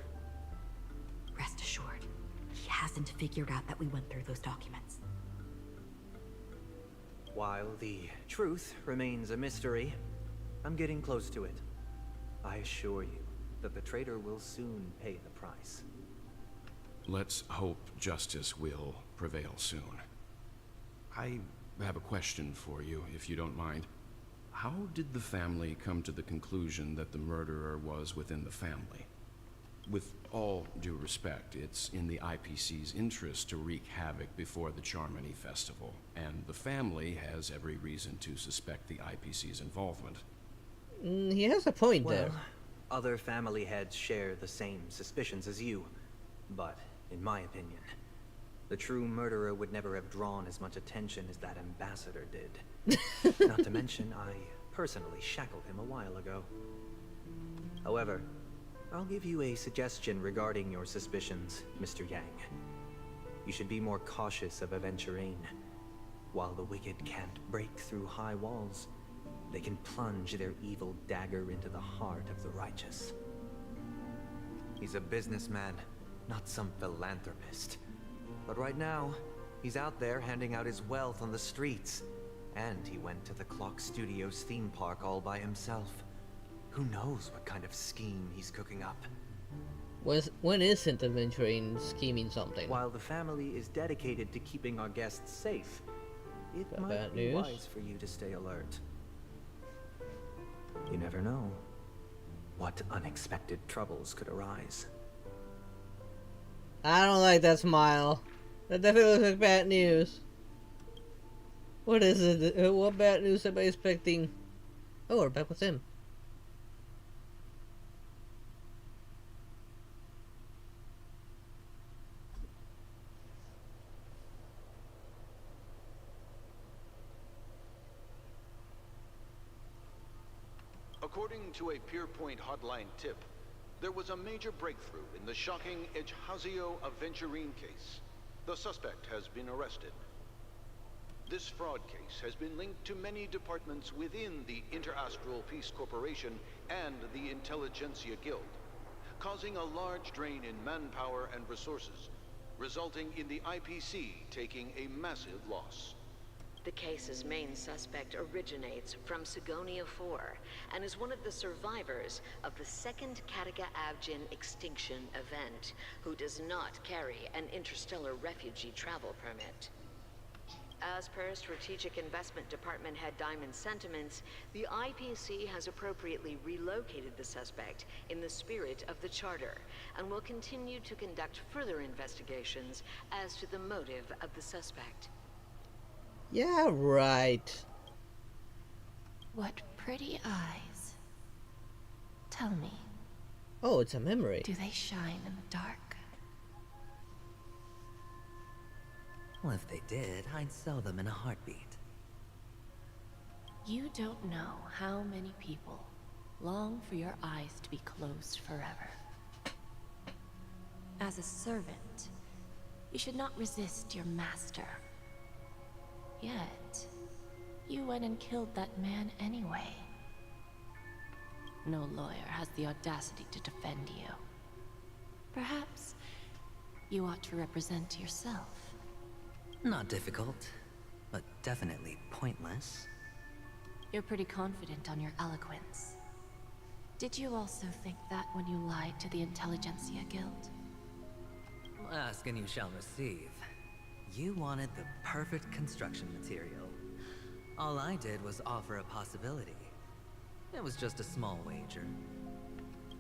Rest assured, he hasn't figured out that we went through those documents. While the truth remains a mystery, I'm getting close to it. I assure you that the traitor will soon pay the price. Let's hope justice will prevail soon. I have a question for you, if you don't mind. How did the family come to the conclusion that the murderer was within the family? With all due respect, it's in the IPC's interest to wreak havoc before the Charmony Festival, and the family has every reason to suspect the IPC's involvement. He has a point there. Other family heads share the same suspicions as you, but in my opinion, the true murderer would never have drawn as much attention as that ambassador did. Not to mention, I personally shackled him a while ago. However, I'll give you a suggestion regarding your suspicions, Mr. Yang. You should be more cautious of Aventurine. While the wicked can't break through high walls, they can plunge their evil dagger into the heart of the righteous. He's a businessman, not some philanthropist. But right now, he's out there handing out his wealth on the streets. And he went to the Clock Studios theme park all by himself. Who knows what kind of scheme he's cooking up? When isn't Aventurine scheming something? While the family is dedicated to keeping our guests safe, it might be wise for you to stay alert. You never know what unexpected troubles could arise. I don't like that smile. That definitely looks like bad news. What is it? What bad news am I expecting? Oh, we're back with him. According to a Pierpoint hotline tip, there was a major breakthrough in the shocking Ejhazio Aventurine case. The suspect has been arrested. This fraud case has been linked to many departments within the Interastral Peace Corporation and the Intelligentsia Guild. causing a large drain in manpower and resources, resulting in the IPC taking a massive loss. The case's main suspect originates from Sigonia 4 and is one of the survivors of the second Katega-Avgin extinction event, who does not carry an interstellar refugee travel permit. As per Strategic Investment Department head Diamond's sentiments, the IPC has appropriately relocated the suspect in the spirit of the Charter and will continue to conduct further investigations as to the motive of the suspect. Yeah, right. What pretty eyes. Tell me. Oh, it's a memory. Do they shine in the dark? Well, if they did, I'd sell them in a heartbeat. You don't know how many people long for your eyes to be closed forever. As a servant, you should not resist your master. Yet, you went and killed that man anyway. No lawyer has the audacity to defend you. Perhaps you ought to represent yourself. Not difficult, but definitely pointless. You're pretty confident on your eloquence. Did you also think that when you lied to the Intelligentsia Guild? Ask and you shall receive. You wanted the perfect construction material. All I did was offer a possibility. It was just a small wager.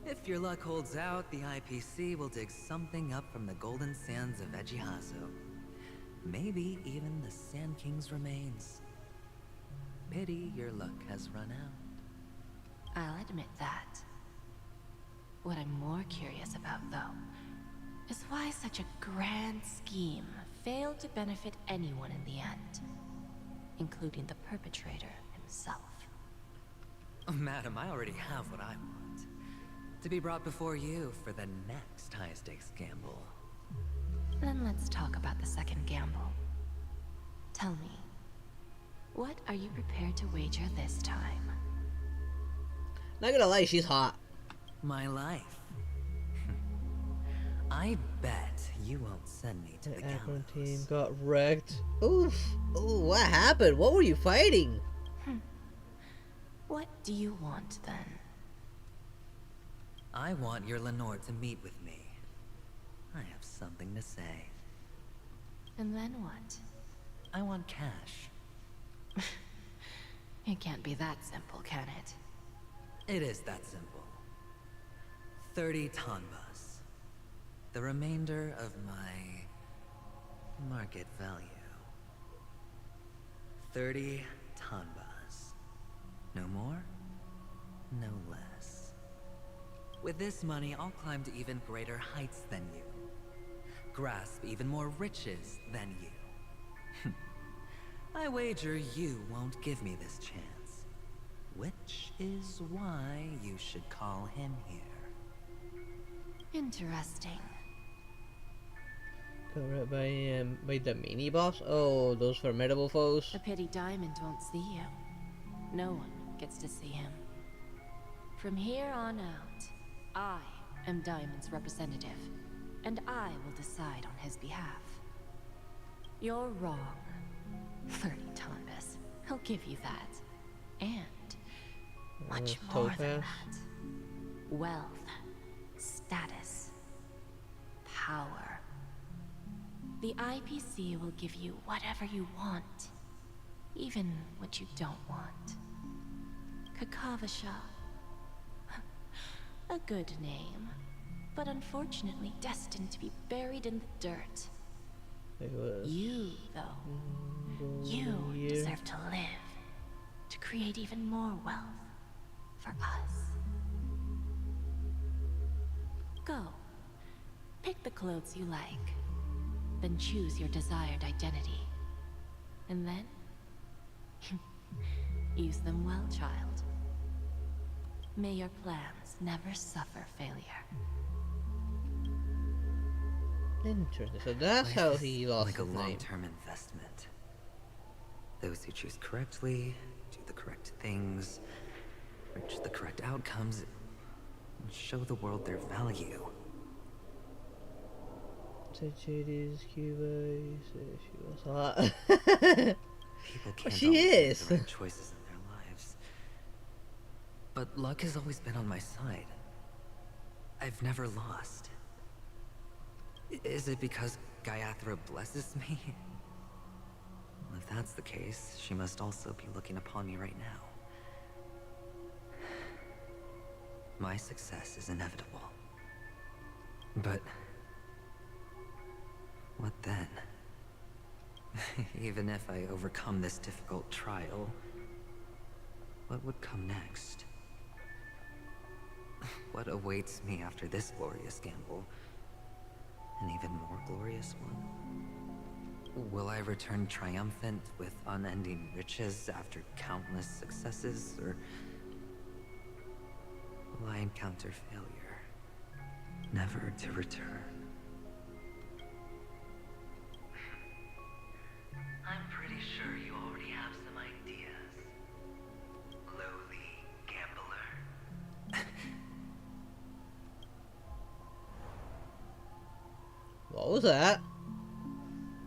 If your luck holds out, the IPC will dig something up from the golden sands of Ejihazo. Maybe even the Sand King's remains. Pity your luck has run out. I'll admit that. What I'm more curious about, though, is why such a grand scheme failed to benefit anyone in the end, including the perpetrator himself. Oh, madam, I already have what I want. To be brought before you for the next high-stakes gamble. Then let's talk about the second gamble. Tell me, what are you prepared to wager this time? Not gonna lie, she's hot. My life. I bet you won't send me to the Aventurine gallows. team got wrecked. Oof. Ooh, what happened? What were you fighting? What do you want, then? I want your Lenore to meet with me. I have something to say. And then what? I want cash. It can't be that simple, can it? It is that simple. 30 tonbas. The remainder of my market value. 30 tonbas. No more, no less. With this money, I'll climb to even greater heights than you. Grasp even more riches than you. I wager you won't give me this chance. Which is why you should call him here. Interesting. Got wrecked by the mini boss? Oh, those formidable foes. A pity Diamond won't see you. No one gets to see him. From here on out, I am Diamond's representative, and I will decide on his behalf. You're wrong. 30 tonbas. I'll give you that. And much more than that. Wealth, status, power. The IPC will give you whatever you want, even what you don't want. Kakavasha. A good name, but unfortunately destined to be buried in the dirt. You, though, you deserve to live, to create even more wealth for us. Go. Pick the clothes you like, then choose your desired identity. And then, use them well, child. May your plans never suffer failure. Interesting. So that's how Life he is lost like a his name. long-term investment. Those who choose correctly, do the correct things, reach the correct outcomes. and show the world their value. Said Shady's Cuba, said she was hot. People can't She always make is. the right choices in their lives. But luck has always been on my side. I've never lost. Is it because Gaiathra blesses me? Well, if that's the case, she must also be looking upon me right now. My success is inevitable. But what then? Even if I overcome this difficult trial, what would come next? What awaits me after this glorious gamble? An even more glorious one? Will I return triumphant with unending riches after countless successes, or will I encounter failure, never to return? I'm pretty sure you already have some ideas, lowly gambler. What was that?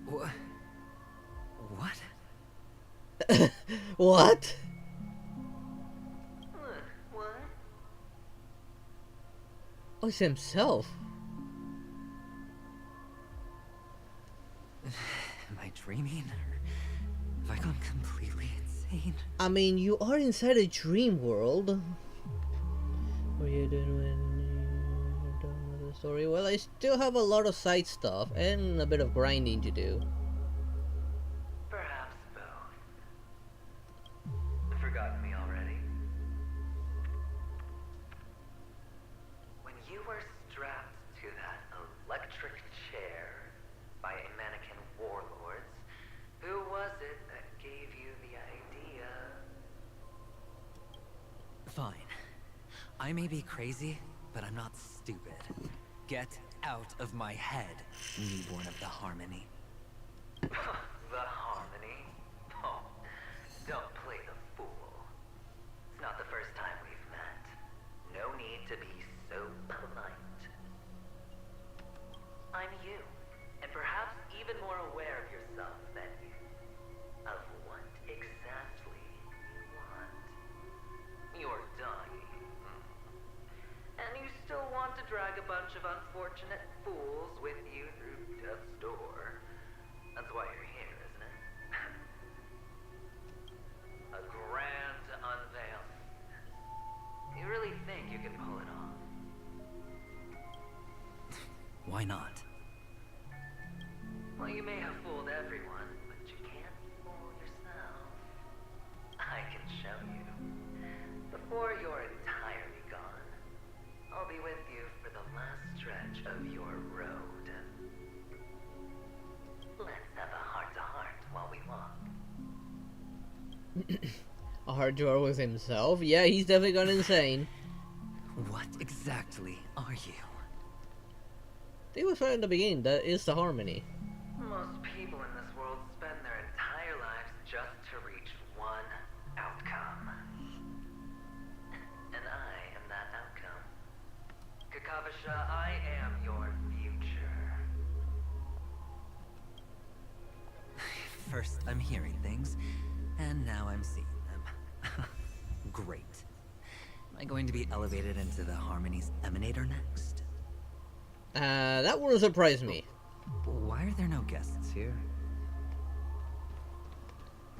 What? What? What? Oh, it's himself. Am I dreaming, or have I gone completely insane? I mean, you are inside a dream world. What are you doing when you're done with the story? Well, I still have a lot of side stuff and a bit of grinding to do. Perhaps both. Forgotten me already? When you were strapped to that electric chair by a mannequin warlords, who was it that gave you the idea? Fine. I may be crazy, but I'm not stupid. Get out of my head, newborn of the Harmony. The Harmony? Oh, don't play the fool. It's not the first time we've met. No need to be so polite. I'm you, and perhaps even more aware of yourself than you. Of what exactly you want. You're dying. And you still want to drag a bunch of unfortunate fools with you through death's door. That's why you're here, isn't it? A grand unveiling. You really think you can pull it off? Why not? Well, you may have fooled everyone, but you can't fool yourself. I can show you. Before you're entirely gone, I'll be with you for the last stretch of your road. Let's have a heart-to-heart while we walk. A hard drawer with himself? Yeah, he's definitely gone insane. What exactly are you? They was right in the beginning, that is the Harmony. Most people in this world spend their entire lives just to reach one outcome. And I am that outcome. Kakavasha, I am your future. First, I'm hearing things, and now I'm seeing them. Great. Am I going to be elevated into the Harmony's Emanator next? That wouldn't surprise me. Why are there no guests here?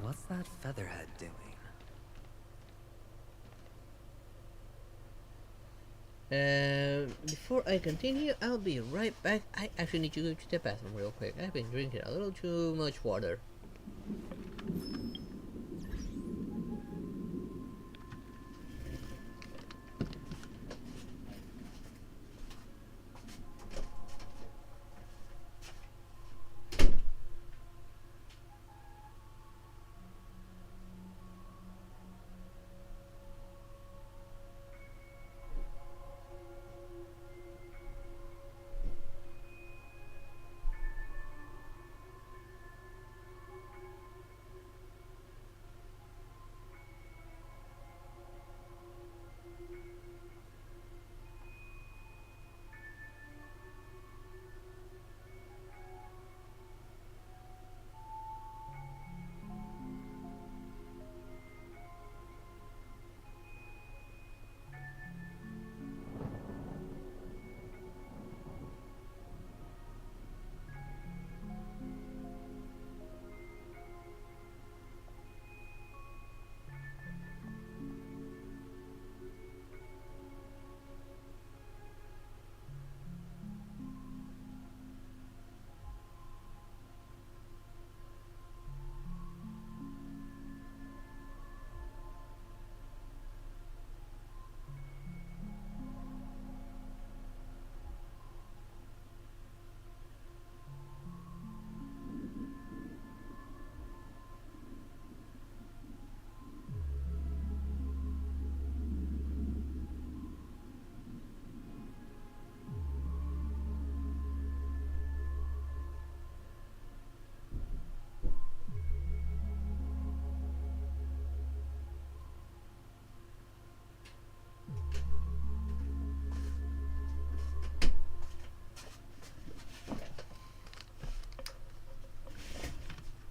What's that featherhead doing? Before I continue, I'll be right back. I actually need to go to the bathroom real quick. I've been drinking a little too much water.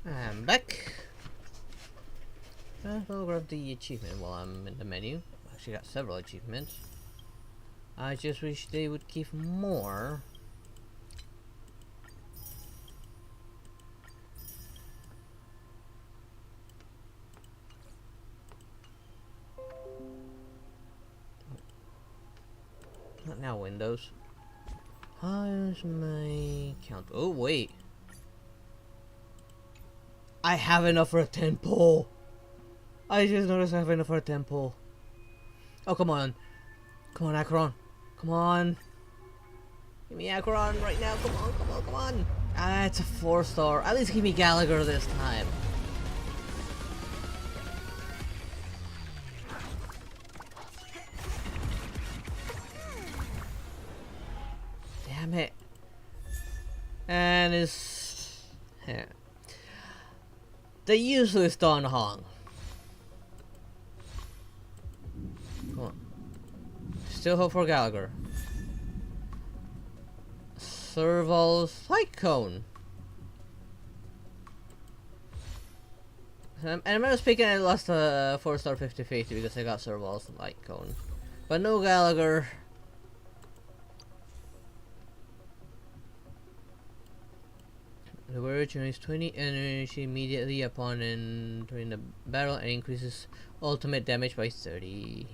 I'm back. I'll grab the achievement while I'm in the menu. Actually got several achievements. I just wish they would give more. Not now, Windows. How's my count? Oh, wait. I have enough for a 10 pull. I just noticed I have enough for a 10 pull. Oh, come on. Come on, Acheron. Come on. Give me Acheron right now. Come on, come on, come on. Ah, it's a 4-star. At least give me Gallagher this time. Damn it. And it's... Yeah. The useless Don Hong. Come on. Still hope for Gallagher. Serval's Light Cone. And I remember speaking, I lost a 4-star 50-50 because I got Serval's Light Cone. But no Gallagher. The warrior generates 20 energy immediately upon entering the battle and increases ultimate damage by 32%.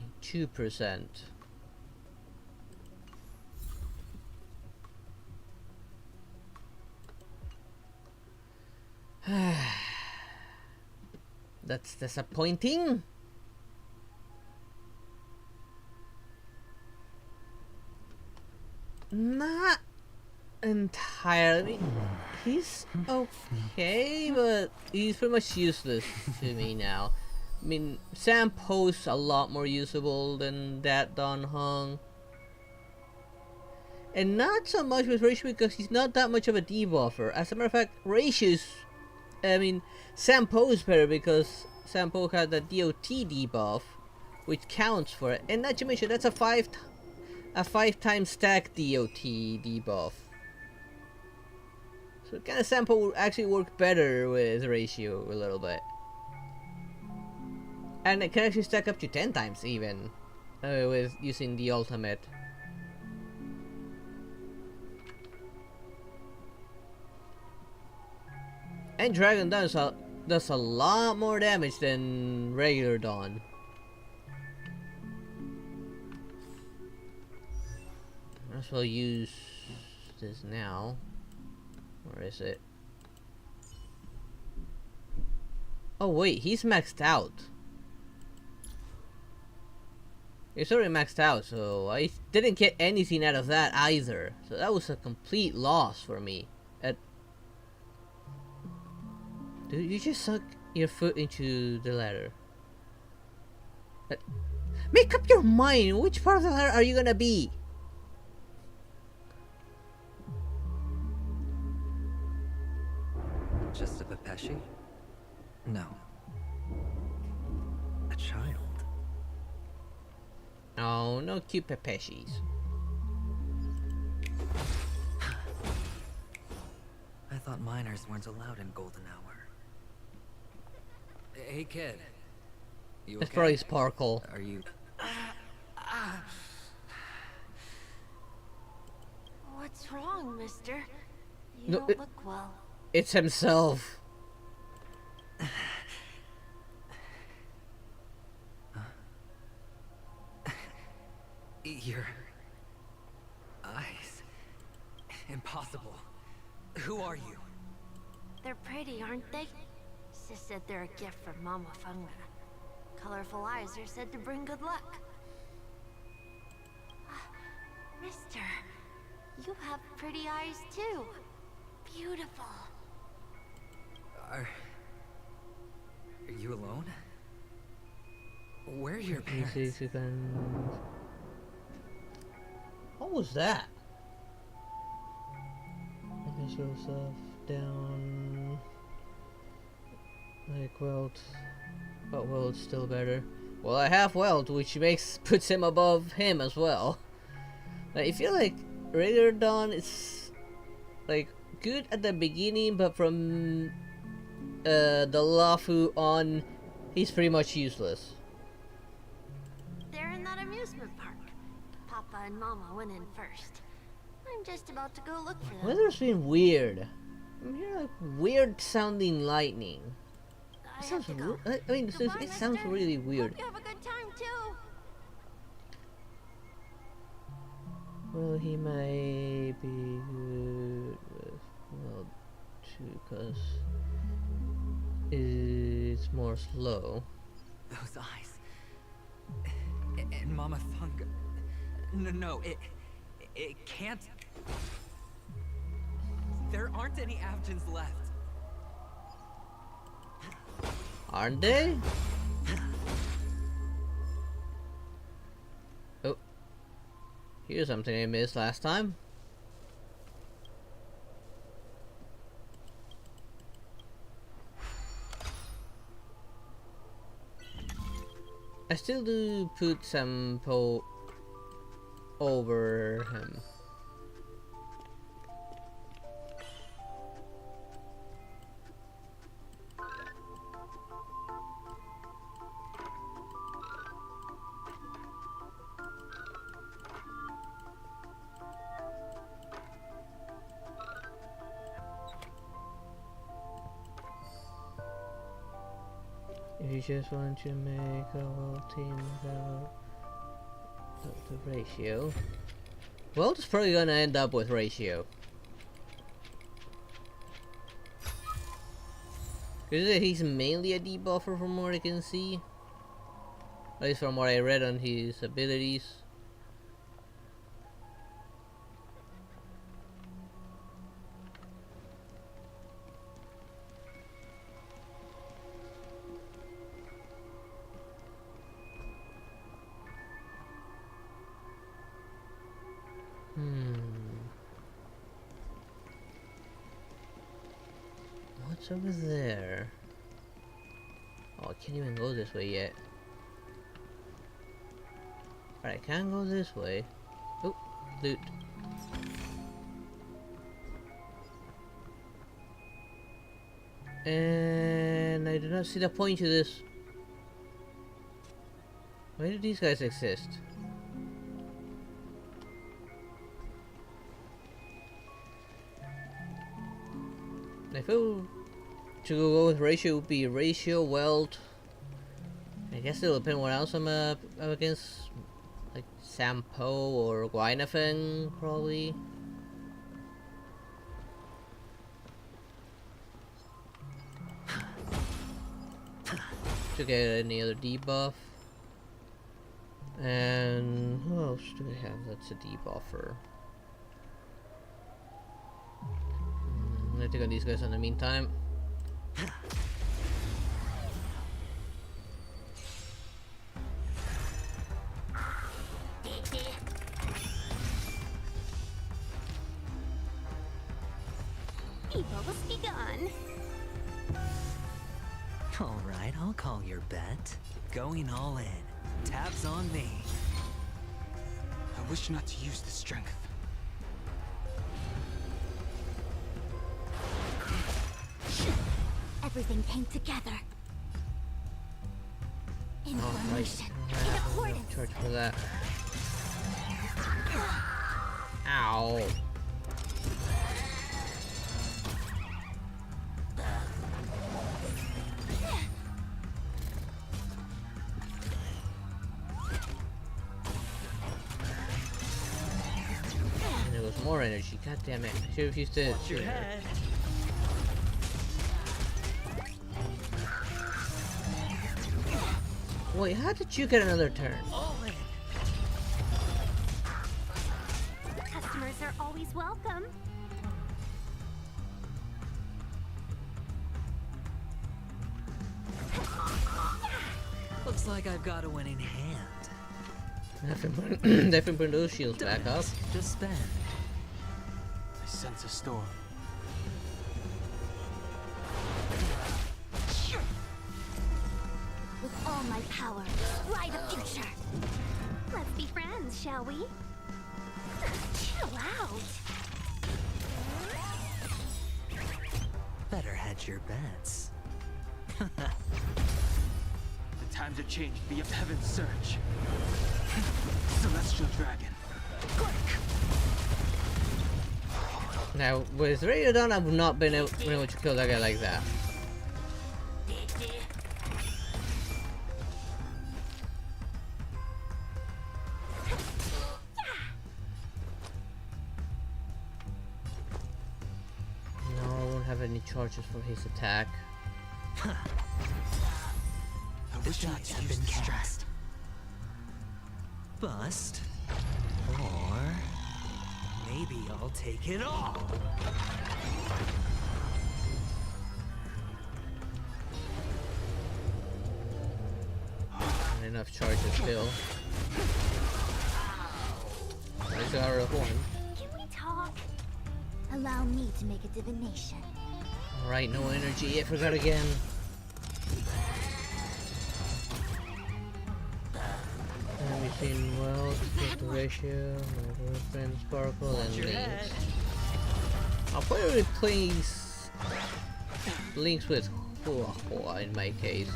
That's disappointing. Not entirely. He's okay, but he's pretty much useless to me now. I mean, Sam Poe's a lot more usable than that Don Hong. And not so much with Ratio because he's not that much of a debuffer. As a matter of fact, Ratio's... I mean, Sam Poe's better because Sam Poe had the DOT debuff, which counts for it. And not to mention, that's a 5-time stack DOT debuff. So kind of Sam Poe will actually work better with Ratio a little bit. And it can actually stack up to 10 times even with using the ultimate. And Dragon does a lot more damage than regular Dawn. Might as well use this now. Where is it? Oh wait, he's maxed out. He's already maxed out, so I didn't get anything out of that either. So that was a complete loss for me. Dude, you just sunk your foot into the ladder. Make up your mind! Which part of the ladder are you gonna be? Just a Pepeshi? No. A child. Oh, no cute Pepeshis. I thought minors weren't allowed in Golden Hour. Hey kid. You It's okay? probably Sparkle. Are you... What's wrong, mister? You No, don't look well. It's himself. Your... eyes... Impossible. Who are you? They're pretty, aren't they? Sis said they're a gift from Mama Funga. Colorful eyes are said to bring good luck. Mister, you have pretty eyes too. Beautiful. Are you alone? Where are your parents? What was that? I can show stuff down. Like Welt. But Welt's still better. Well, I have Welt, which puts him above him as well. I feel like regular Dawn is like good at the beginning, but from the Lafu on, he's pretty much useless. They're in that amusement park. Papa and Mama went in first. I'm just about to go look for them. Weather's been weird. I'm hearing like weird sounding lightning. It sounds I mean, it sounds really weird. Hope you have a good time too. Well, he may be good with well, too, cause it's more slow. Those eyes. And Mama Funga. No, it can't. There aren't any Avgens left. Aren't they? Oh. Here's something I missed last time. I still do put some over him. If you just want to make a whole team without the ratio, well, it's probably gonna end up with ratio. Because he's mainly a debuffer from what I can see. At least from what I read on his abilities. What's over there? Oh, I can't even go this way yet. But I can go this way. Oh, loot. And I do not see the point to this. Why do these guys exist? I feel to go with ratio would be ratio, weld. I guess it'll depend what else I'm up against. Like Sampo or Guinefeng, probably. To get any other debuff. And who else do we have that's a debuffer? I'm gonna take on these guys in the meantime. Evil must be gone. Alright, I'll call your bet. Going all in. Tabs on me. I wish not to use the strength. Everything came together. Information. In accordance. Charge for that. Ow. And there was more energy. God damn it! I should have used it. Watch your head. Wait, how did you get another turn? Customers are always welcome. Looks like I've got a winning hand. Definitely put those shields back up. Just spend. I sense a storm. With all my power, ride a future. Let's be friends, shall we? Chill out. Better hedge your bets. The times have changed beyond Heaven's Search. Celestial Dragon. Quick! Now, with radio down, I would not been able to kill that guy like that. No, I won't have any charges for his attack. The shots have been cast. Bust. Or maybe I'll take it all. Not enough charges still. I got a horn. Can we talk? Allow me to make a divination. Alright, no energy. I forgot again. Everything well, take the ratio, my boyfriend Sparkle, and Links. I'll probably replace Links with Hua Hua in my case.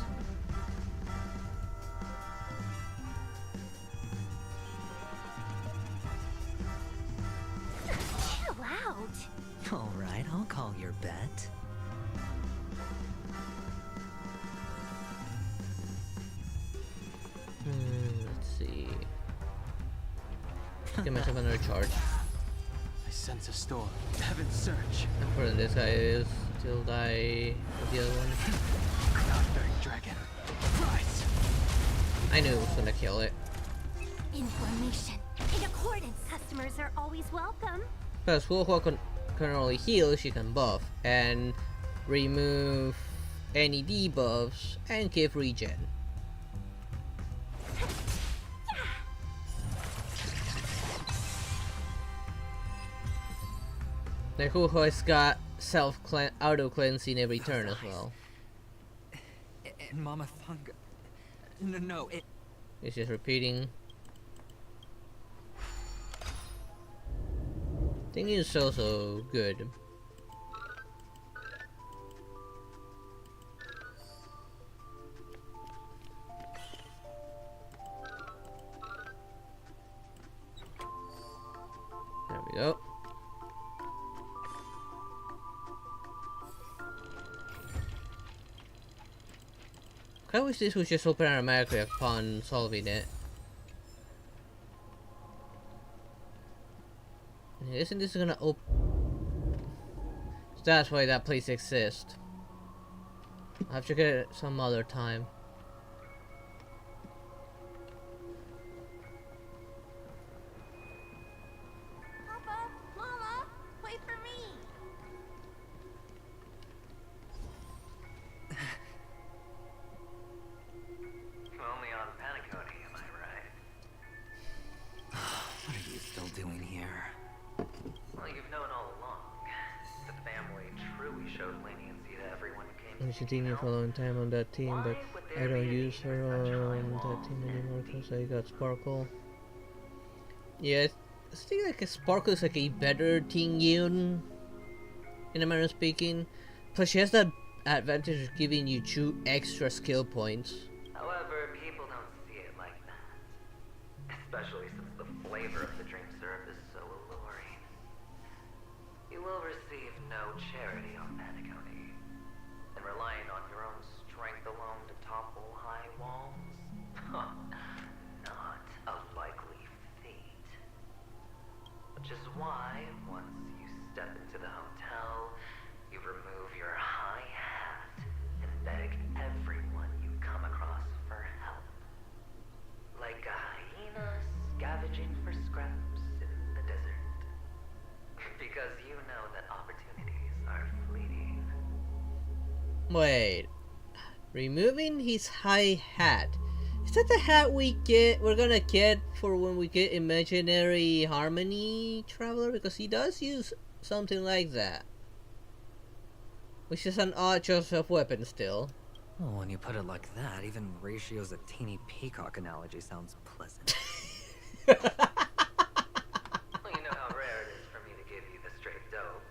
Chill out. Alright, I'll call your bet. Let's see. Get myself another charge. I sense a storm. Heaven's Search. Important this guy is. Still die with the other one. Cloud-bearing Dragon. Rise! I knew it was gonna kill it. Information. In accordance. Customers are always welcome. Because Hua Hua can only heal, she can buff. And remove any debuffs and give regen. The Hua Hua's got auto cleansing every turn as well. And Mama Funga. No, it. It's just repeating. Thinking is also good. There we go. I wish this was just open automatically upon solving it. Isn't this gonna open? So that's why that place exists. I'll have to get it some other time. Papa, Mama, wait for me. Only on Paniconi, am I right? What are you still doing here? Well, you've known all along. The family truly showed leniency to everyone who came. I'm continuing for a long time on that team, but I don't use her on that team anymore because I got Sparkle. Yeah, I think like Sparkle is like a better team Yun, in a manner of speaking. Plus, she has that advantage of giving you 2 extra skill points. However, people don't see it like that. Especially since the flavor of the dream syrup is so alluring. You will receive no charity on Paniconi. And relying on your own strength alone to topple high walls? Not a likely feat. Which is why, once you step into the hotel, you remove your high hat and beg everyone you come across for help. Like a hyena scavenging for scraps in the desert. Because you know that opportunities are fleeting. Wait, removing his high hat. Is that the hat we're gonna get for when we get Imaginary Harmony Traveler? Because he does use something like that. Which is an odd choice of weapon still. Well, when you put it like that, even Ratio's a teeny peacock analogy sounds pleasant. Well, you know how rare it is for me to give you the straight dope.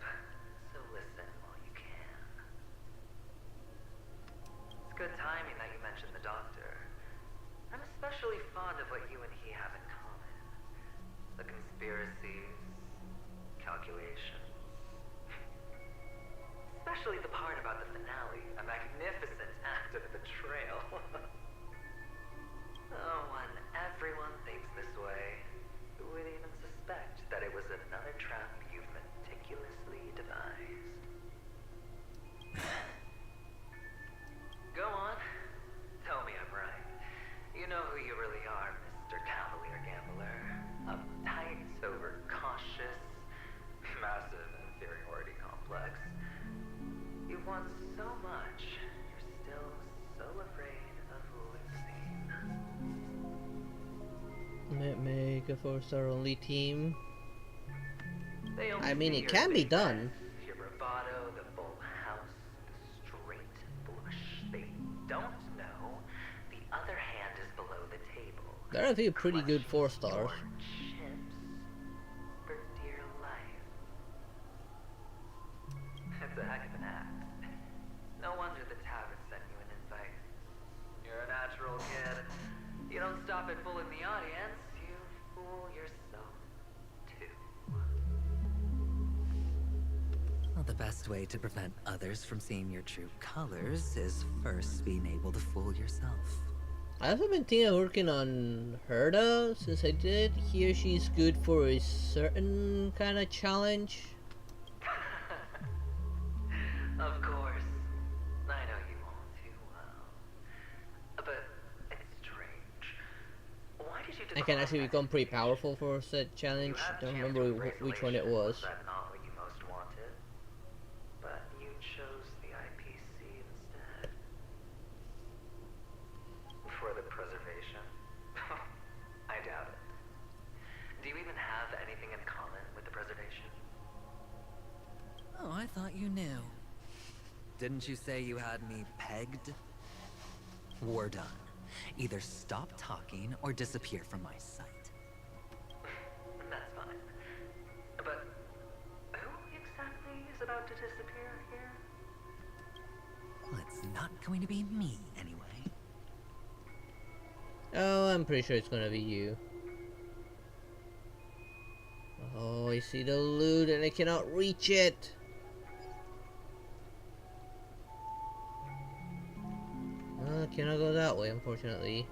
So listen while you can. Good timing that you mentioned the doctor. I'm especially fond of what you and he have in common. The conspiracies, calculations. Especially the part about the finale, a magnificent act of betrayal. Oh, when everyone thinks this way, who would even suspect that it was another trap you've meticulously devised? Go on. Tell me I'm right. You know who you really are, Mr. Cavalier Gambler. Uptight, overcautious, massive inferiority complex. You want so much, you're still so afraid of losing. Make a 4-star only team. They only I mean, see it your can be big done. bets, your bravado, the full house, the straight flush. They don't know the other hand is below the table. There are a few pretty good 4-stars. Chips for dear life. It's a heck of an act. No wonder the tavern sent you an invite. You're a natural kid. You don't stop at fooling the audience, you fool yourself too. Well, the best way to prevent others from seeing your true colors is first being able to fool yourself. I also been thinking of working on Herda, since I did hear she's good for a certain kind of challenge. Of course. I know you all too well. But it's strange. Why did you I can actually become pretty powerful for said challenge. Don't remember which one it was. Was that not what you most wanted? But you chose the IPC instead. For the preservation? I doubt it. Do you even have anything in common with the preservation? Oh, I thought you knew. Didn't you say you had me pegged? We're done. Either stop talking or disappear from my sight. That's fine. But who exactly is about to disappear here? Well, it's not going to be me, anyway. Oh, I'm pretty sure it's gonna be you. Oh, I see the loot and I cannot reach it. I cannot go that way, unfortunately.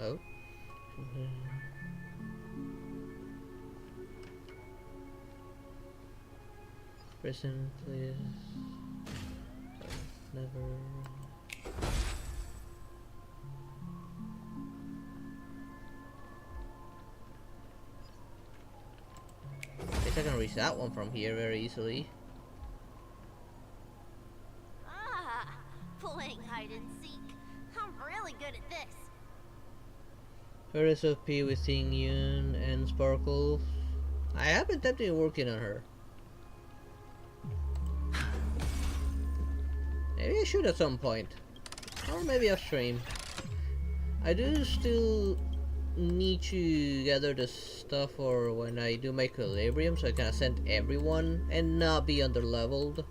Oh. Prison, please. Never. Guess I can reach that one from here very easily. Ah, playing hide and seek. I'm really good at this. Paris of P with Ting Yun and Sparkle. I have been tempted working on her. Maybe I should at some point. Or maybe off stream. I do still need to gather the stuff for when I do my equilibrium, so I can ascend everyone and not be underleveled.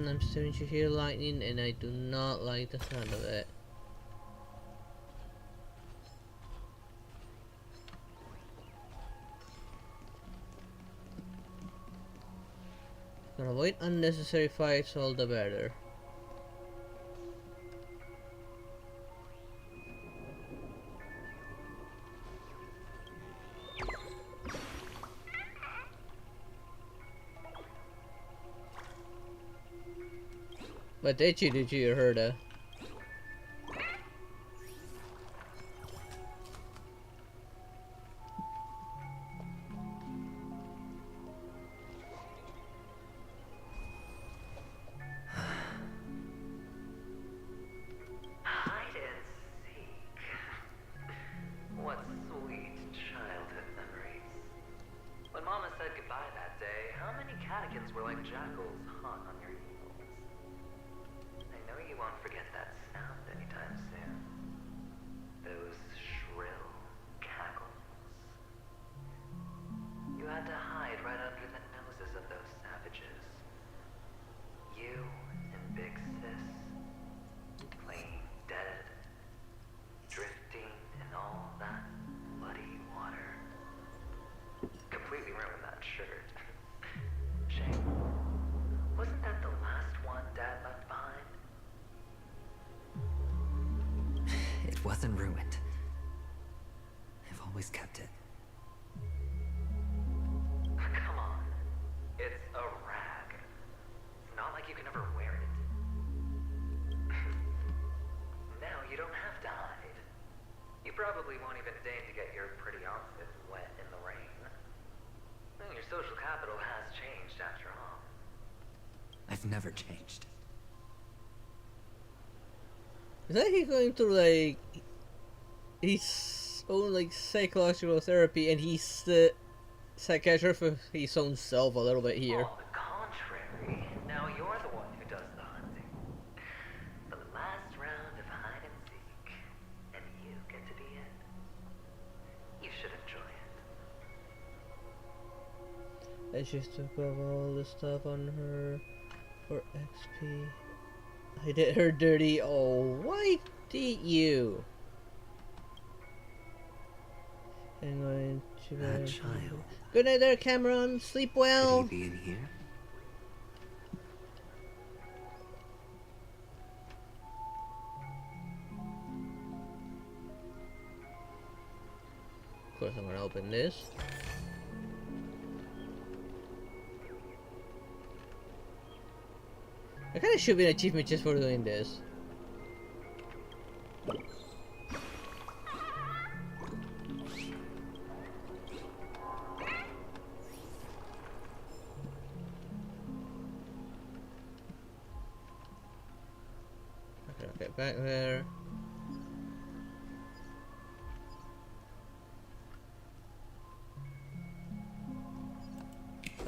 I'm starting to hear lightning and I do not like the sound of it. Gonna avoid unnecessary fights, all the better. What did you do to your herder? cackles hot on your heels. I know you won't forget that sound anytime soon. Those shrill cackles. You had to hide right under the noses of those savages. You and Big Sis, playing dead, drifting in all that bloody water. Completely ruined that shirt. Shame. Wasn't that the last one Dad left behind? It wasn't ruined. I've always kept it. Come on. It's a rag. It's not like you can ever wear it. Now you don't have to hide. You probably won't even deign to get your pretty outfit wet in the rain. Well, your social capital has changed after all. I've never changed. Is that he going through like his own like psychological therapy, and he's the psychiatrist for his own self a little bit here? On the contrary, now you're the one who does the hunting. The last round of hide and seek, and you get to be it. You should enjoy it. I just took off all the stuff on her for XP. I did her dirty. Oh, why did you? I'm going to That child. Good night there, Cameron. Sleep well. Could he be in here? Of course, I'm gonna open this. I kinda should be an achievement just for doing this. Okay, I'll get back there.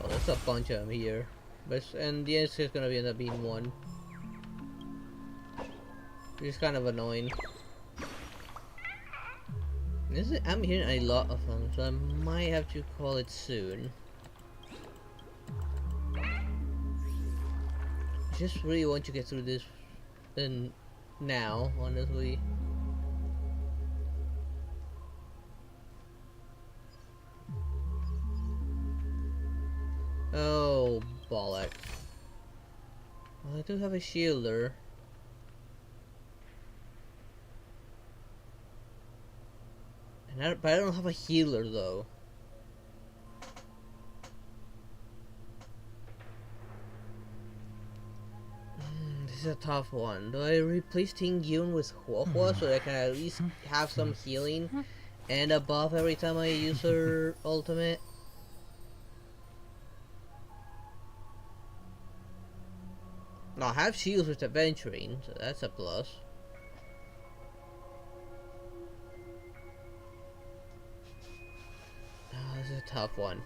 Oh, there's a bunch of them here. But and the answer is gonna end up being one. Which is kind of annoying. I'm hearing a lot of them, so I might have to call it soon. I just really want to get through this and now, honestly. Oh, bollocks. Well, I do have a shielder. But I don't have a healer though. This is a tough one. Do I replace Ting Yun with Hua Hua so that I can at least have some healing and a buff every time I use her ultimate? No, I have shields with Aventurine, so that's a plus. Oh, this is a tough one.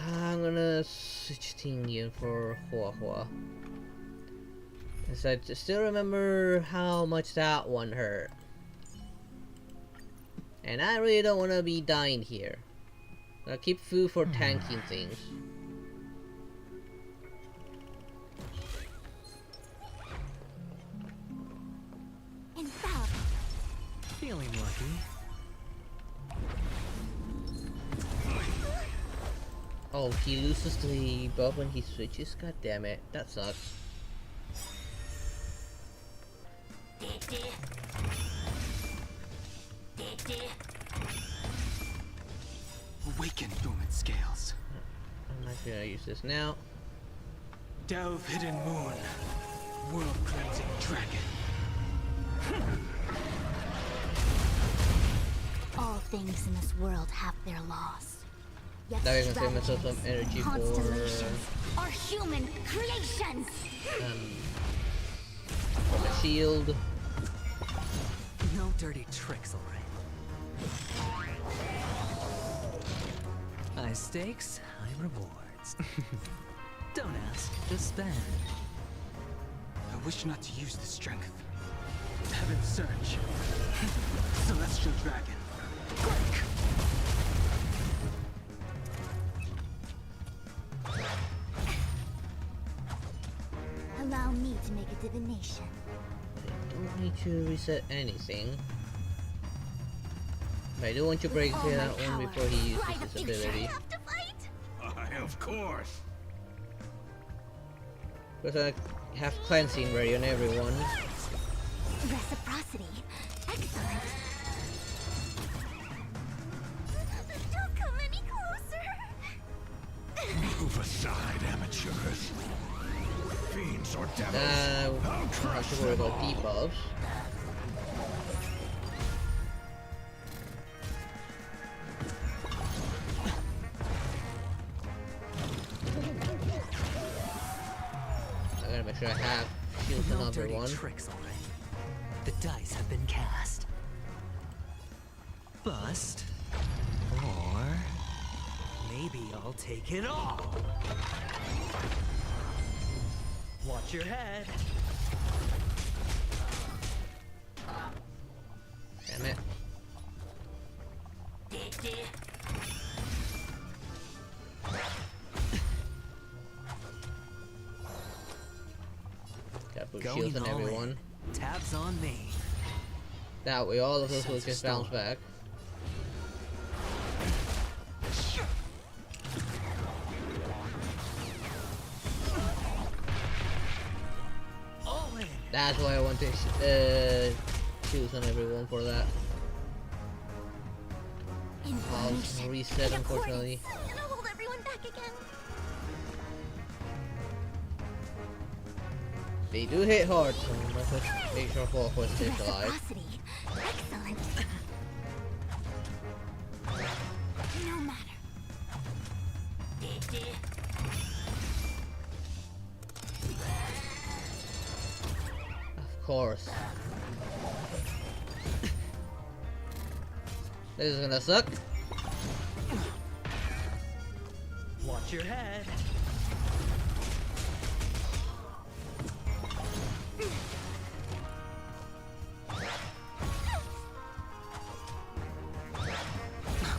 I'm gonna switch Ting Yun for Hua Hua. Because I still remember how much that one hurt. And I really don't want to be dying here. I'll keep food for tanking things. Feeling lucky. Oh, he loses the buff when he switches? God damn it, that sucks. Awaken, dormant scales. I'm not gonna use this now. Delve, hidden moon. World cleansing dragon. All things in this world have their laws. Yet Now I can save myself some energy constellations are human creations. For the shield. No dirty tricks, alright. High stakes, high rewards. Don't ask, just spend. I wish not to use the strength. Heaven's surge. Celestial dragon. Quick! Allow me to make a divination. I don't need to reset anything. But I do want to break that one before he uses his ability. Of course. Because I have cleansing ready on everyone. Reciprocity. Excellent. Don't come any closer. Move aside, amateurs. Fiends or devils. I don't have to worry about debuffs. I gotta make sure I have shields on everyone. Tricks, alright. The dice have been cast. Bust. Or maybe I'll take it all. Watch your head. Damn it. Gotta put shields on everyone. Tabs on me. That way all of us will just bounce back. That's why I want to choose on everyone for that. I'll reset, unfortunately. And I'll hold everyone back again. They do hit hard, so let's just make sure Hawkwood stays alive. Excellent. No matter. Of course. This is gonna suck. Watch your head.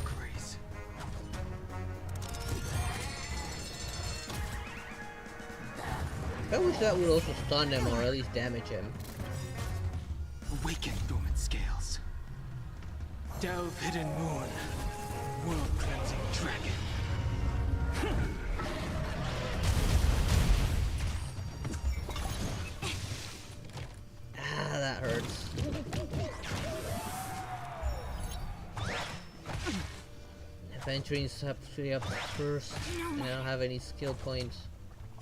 Grace. I wish that would also stun him or at least damage him. Awaken dormant scales. Delve hidden moon. World cleansing dragon. Ah, that hurts. Aventurine have to be up first, and I don't have any skill points.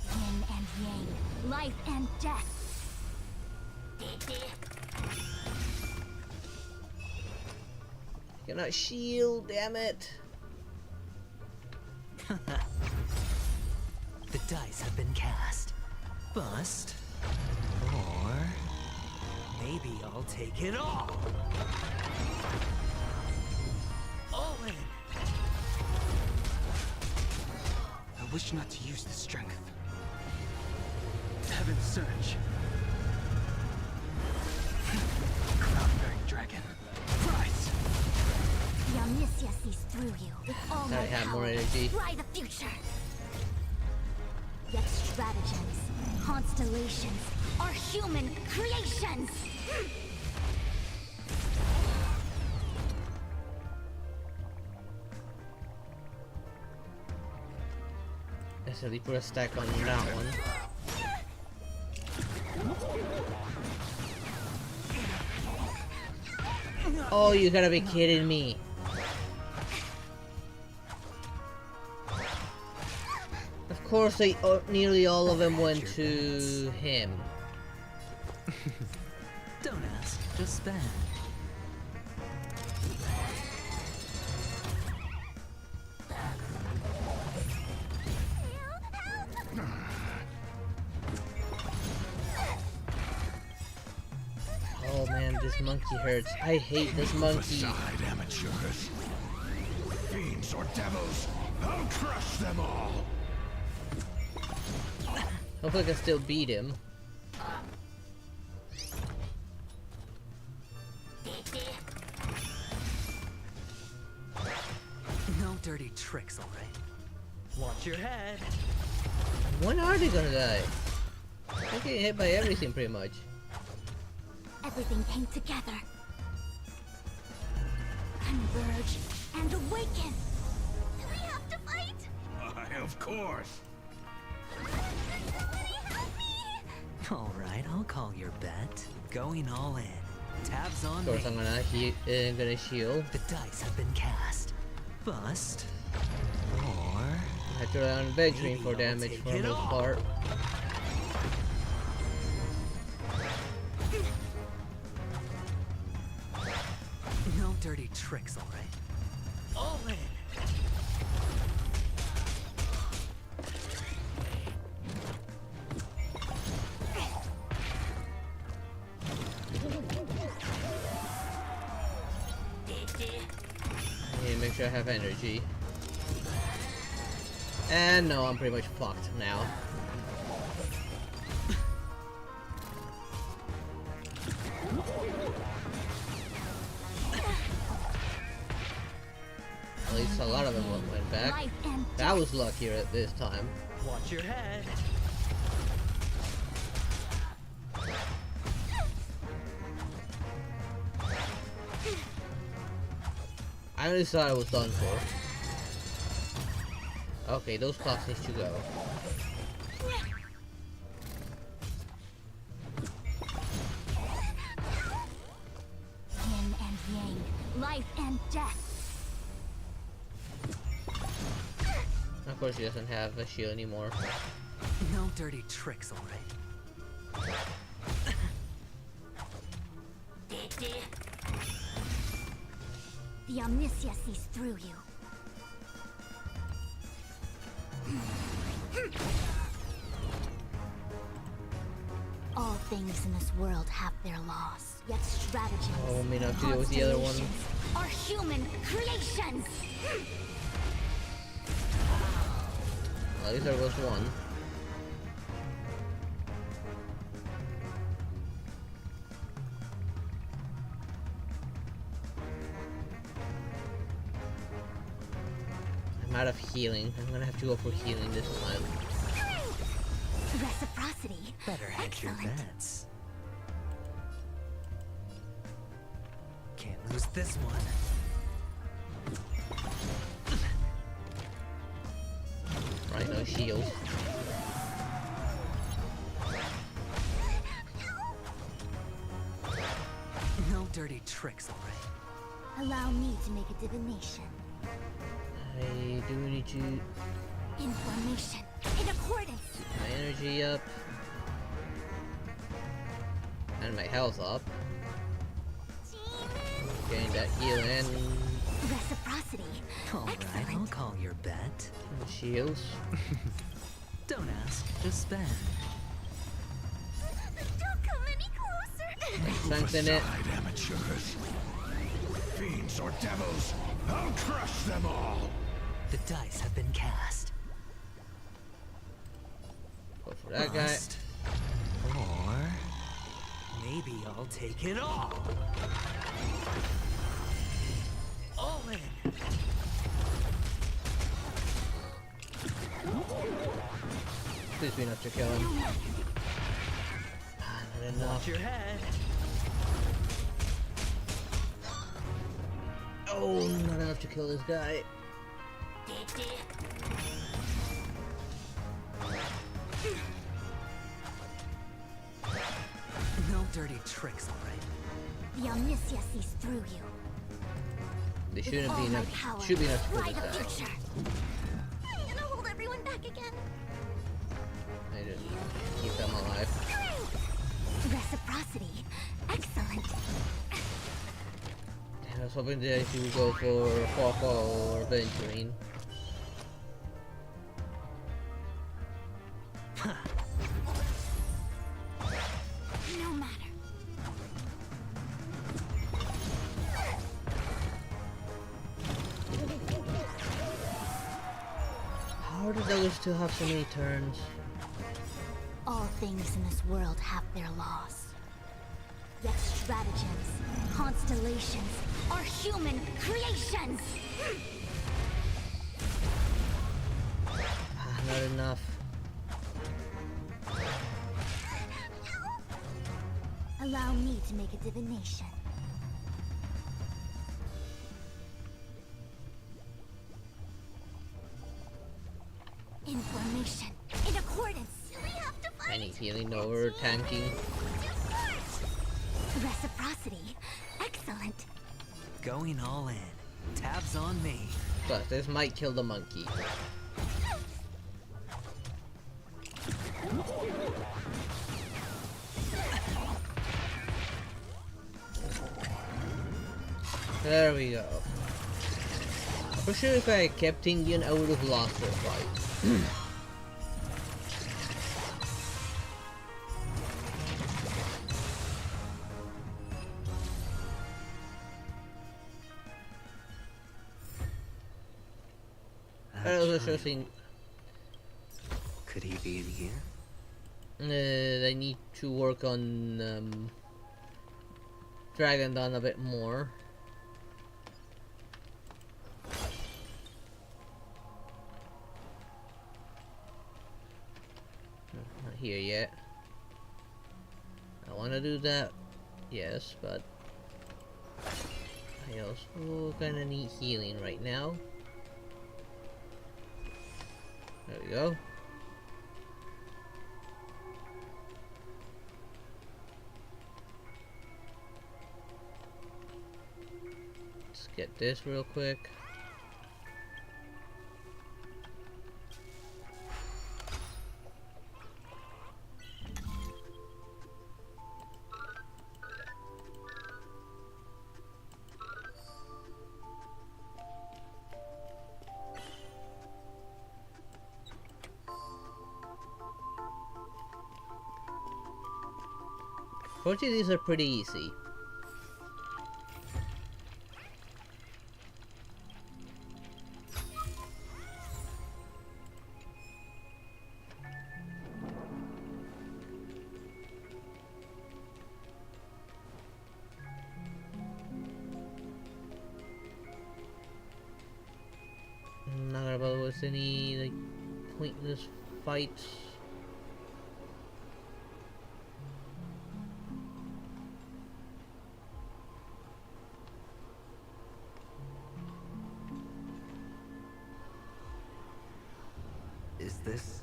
Yin and yang, life and death. Cannot shield, damn it. The dice have been cast. Bust. Or maybe I'll take it all. All in. I wish not to use the strength. Heaven's surge. Cloud-bearing dragon. Rise! The omniscia sees through you with all Now I my have power. more energy. Fly the future. Yet stratagems, constellations, are human creations. Necessarily put a stack on that one. Oh, you gotta be kidding me. Of course, they nearly all of them went to him. Don't ask, just spend. this monkey hurts. I hate this monkey. Aside, amateurs. Fiends or devils, I'll crush them all. Hopefully I can still beat him. No dirty tricks, alright? Watch your head. When are they gonna die? They're getting hit by everything pretty much. Everything came together. Converge and awaken. Do we have to fight? Of course. Alright, I'll call your bet. Going all in. Tabs on Of course, me. I'm gonna shield. The dice have been cast. Bust. Or... I have to rely on Aventurine for damage for the most part. No dirty tricks, alright? All in. I need to make sure I have energy. And no, I'm pretty much fucked now. At least a lot of them went back. That was luckier at this time. Watch your head. I really thought I was done for. Okay, those clocks need to go. Yin and yang, life and death. Of course, he doesn't have a shield anymore. No dirty tricks, alright? The omniscia sees through you. All things in this world have their laws, yet stratagems, Oh, may not deal with the other one. constellations are human creations. At least there was one. I'm out of healing. I'm gonna have to go for healing this time. Reciprocity. Better hedge your bets. Can't lose this one. Right, no shield. No dirty tricks, alright? Allow me to make a divination. I do need to Information. In accordance. keep my energy up. And my health up. Getting that heal and Reciprocity. Alright, I'll call your bet. shields. Don't ask, just spend. Don't come any closer. Strengthen it. Aside, amateurs. Fiends or devils, I'll crush them all. The dice have been cast. Go for that guy. Bust. Or maybe I'll take it all. All in. Please be enough to kill him. Not enough. Watch your head. Oh, not enough to kill this guy. No dirty tricks, alright? The omniscia sees through you. They With shouldn't all be my enough. power, Should be enough to kill write a this guy. future. Are you gonna hold everyone back again? I just keep them alive. Reciprocity. Excellent. I was hoping that he would go for Falco or Aventurine. No matter. How do those still have so many turns? All things in this world have their laws. Yet stratagems, constellations, are human creations! Not enough. Allow me to make a divination. Information in accordance. We have to fight. I need healing over tanking. Reciprocity. Excellent. Going all in. Tabs on me. But this might kill the monkey. There we go. For sure, if I kept thinking, I would have lost the fight. I was also seeing. Could he be in here? I need to work on Dragon Dawn a bit more. Not here yet. I want to do that, yes, but I also kinda need healing right now. There we go. Let's get this real quick. Fortunately, these are pretty easy. I'm not gonna bother with any like pointless fights. Is this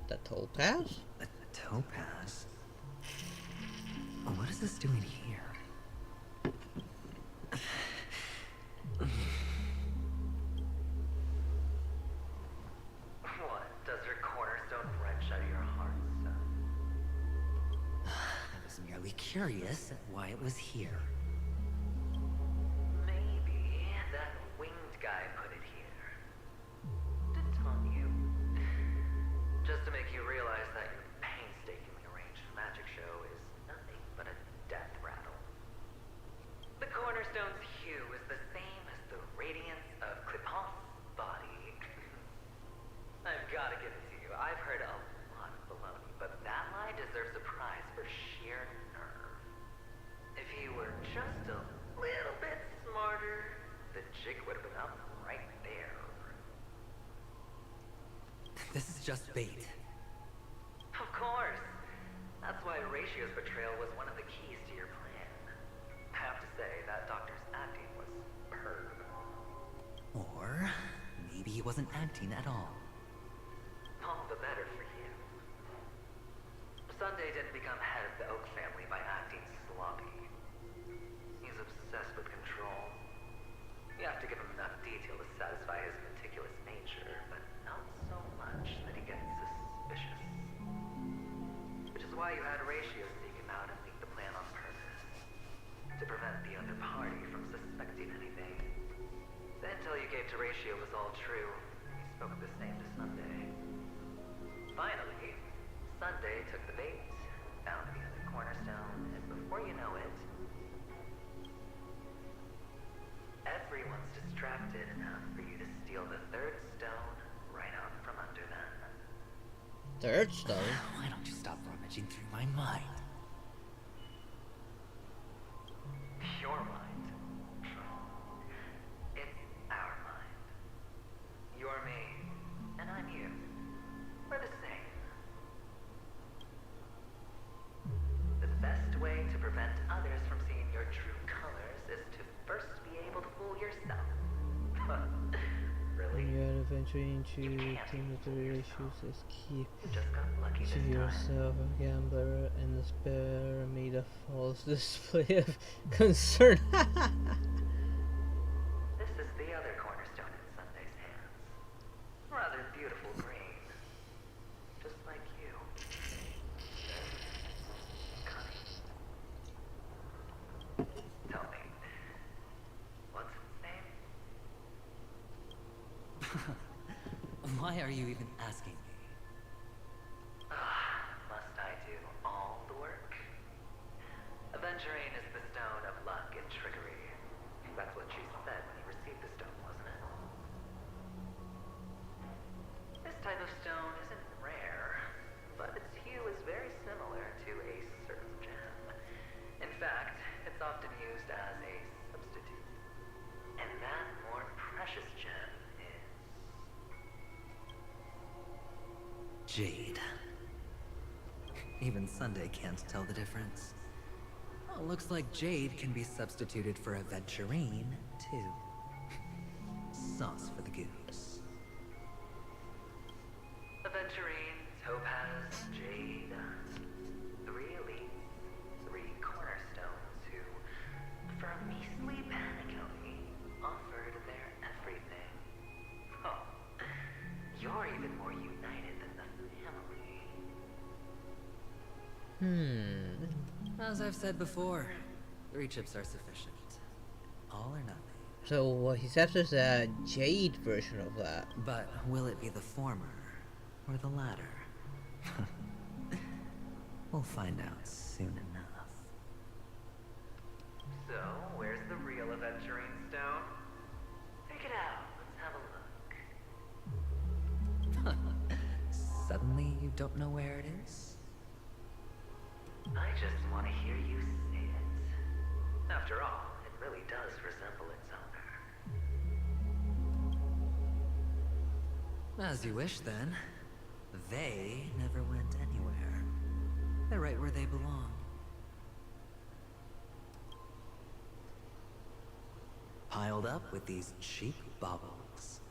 the topaz? a topaz? What is this doing here? What? Does your cornerstone wrench out of your heart, son? I was merely curious at why it was here. Maybe that winged guy put it here. To taunt you. Just to make you realize that your painstakingly arranged magic show is nothing but a death rattle. The cornerstone's hue is the same as the radiance of Clipant's body. I've gotta give it to you. I've heard a lot of baloney, but that lie deserves a prize for sheer nerve. If he were just a little bit smarter, the jig would have been up right there. This is just bait. Of course. That's why Horatio's betrayal was one of the keys to your plan. I have to say, that doctor's acting was superb. Or maybe he wasn't acting at all. All the better for you. Sunday didn't become head of the Oak family by acting sloppy. He's obsessed with control. You have to give him enough detail to satisfy his meticulous nature, but not so much that he gets suspicious. Which is why you had Horatio seek him out and leak the plan on purpose. To prevent the other party from suspecting anything. The intel you gave to Horatio was all true. He spoke the same to Sunday. Finally, Sunday took the bait, found the other cornerstone, and before you know it, everyone's distracted enough for you to steal the third stone right out from under them. Third stone? Why don't you stop rummaging through my mind? Your mind. It's our mind. You're me, and I'm you. We're the same. The best way to prevent others from seeing your true colors is to first be able to fool yourself. Really? When you're adventuring into material issues as key to yourself, a gambler, and despair made a false display of concern. This is the other cornerstone in Sunday's hands. Rather beautiful green. Just like you. Cunning. Tell me, what's its name? Why are you even asking me? Must I do all the work? Aventurine is the stone of luck and trickery. That's what she said when you received the stone, wasn't it? This type of stone isn't rare, but its hue is very similar to a certain gem. In fact, it's often used as a substitute. And that more precious gem is jade. Even Sunday can't tell the difference. Well, looks like jade can be substituted for aventurine, too. Sauce for the goose. Aventurine, topaz, jade. 3 elites, 3 cornerstones who, for a measly penny, offered their everything. Oh, you're even more united than the family. As I've said before, 3 chips are sufficient. All or nothing. So what he's after is a jade version of that. But will it be the former or the latter? We'll find out soon enough. So, where's the real Aventurine stone? Take it out. Let's have a look. Suddenly you don't know where it is? I just want to hear you say it. After all, it really does resemble its owner. As you wish, then. They never went anywhere. They're right where they belong. Piled up with these cheap baubles.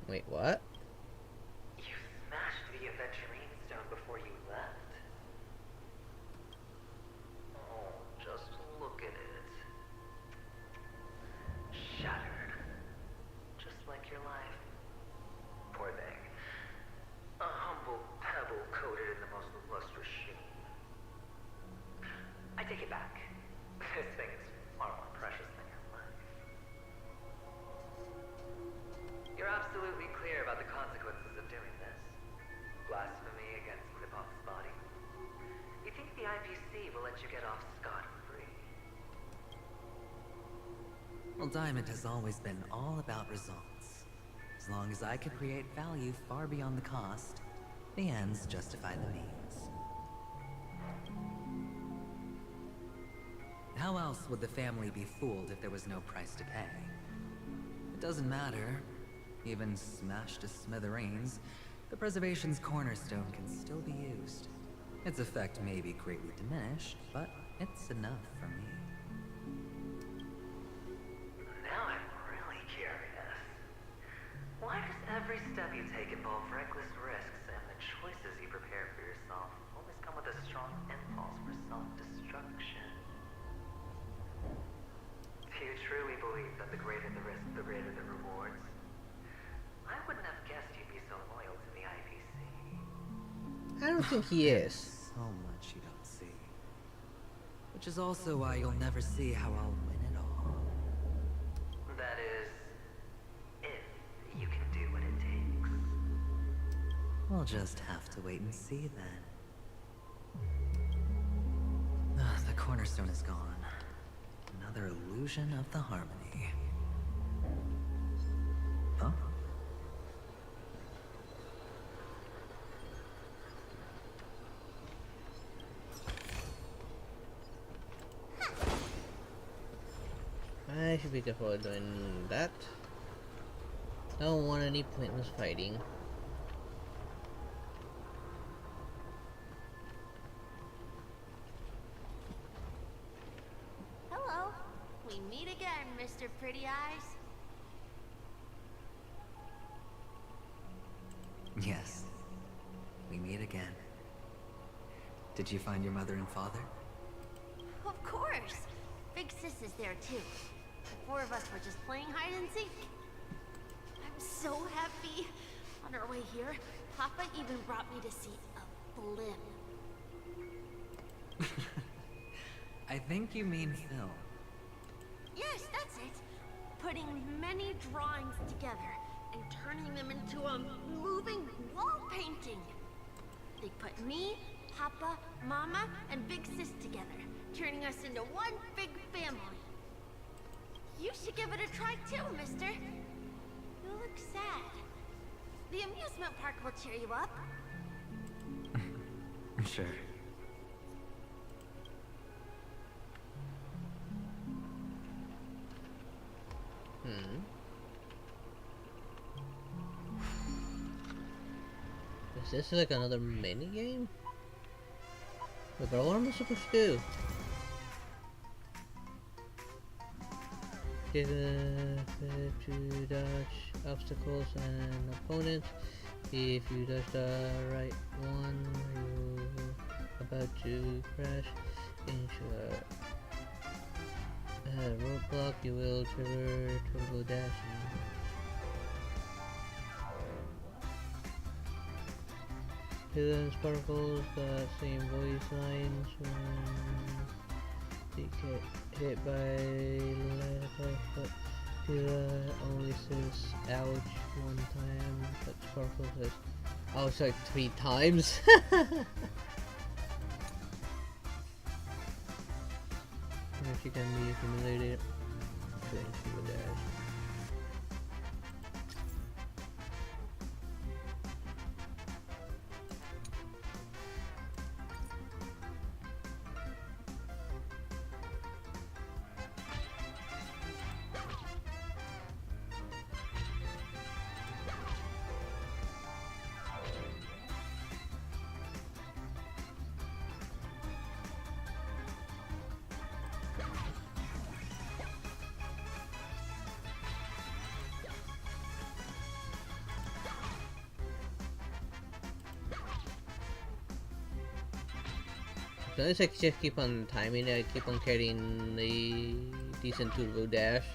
Wait, what? You smashed the Aventurine stone before you left. Oh, just look at it. Shattered. Just like your life. Poor thing. A humble pebble coated in the most lustrous sheen. I take it back. This thing is far more precious than your life. You're absolutely clear about the consequences of doing this. Blasphemy against Clipoff's body. You think the IPC will let you get off scot-free? Well, Diamond has always been all about results. As long as I can create value far beyond the cost, the ends justify the means. How else would the family be fooled if there was no price to pay? It doesn't matter. Even smashed to smithereens, the preservation's cornerstone can still be used. Its effect may be greatly diminished, but it's enough for me. Now I'm really curious. Why does every step you take involve reckless risks, and the choices you prepare for yourself always come with a strong impulse for self-destruction? Do you truly believe that the greater the risk, the greater the rewards? I wouldn't have guessed you'd be so loyal to the IPC. I don't think he is. So much you don't see. Which is also why you'll never see how I'll win it all. That is, if you can do what it takes. We'll just have to wait and see then. The cornerstone is gone. Another illusion of the harmony. Huh? I should be careful doing that. I don't want any pointless fighting. Hello. We meet again, Mr. Pretty Eyes. Yes. We meet again. Did you find your mother and father? Of course. Big Sis is there too. The four of us were just playing hide and seek. I'm so happy. On our way here, Papa even brought me to see a blimp. I think you mean film. Yes, that's it. Putting many drawings together and turning them into a moving wall painting. They put me, Papa, Mama, and Big Sis together, turning us into one big family. You should give it a try too, mister. You look sad. The amusement park will cheer you up. Sure. Is this like another mini game? Wait, but what am I supposed to do? Give to dodge obstacles and opponents. If you dodge the right one, you're about to crash into a roadblock. You will trigger turbo dashing. Hidden sparkles, the same voice lines when they get hit by light attack, but Kira only says ouch one time, but Sparkle says ouch like 3 times. If she can be accumulated, then she will dash. So as I just keep on timing it, I keep on carrying a decent turbo dash.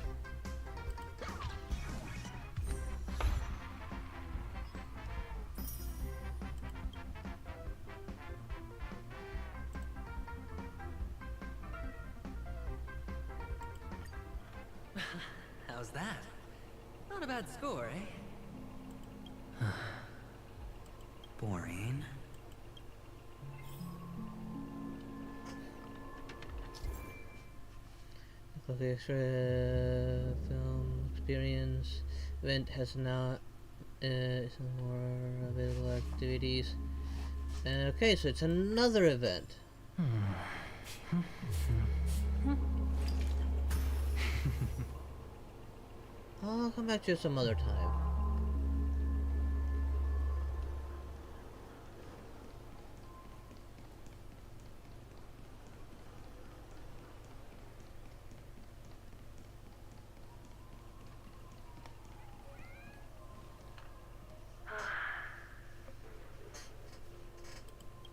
How's that? Not a bad score, eh? Boring. The extra film experience event has now some more available activities. Okay, so it's another event. I'll come back to it some other time.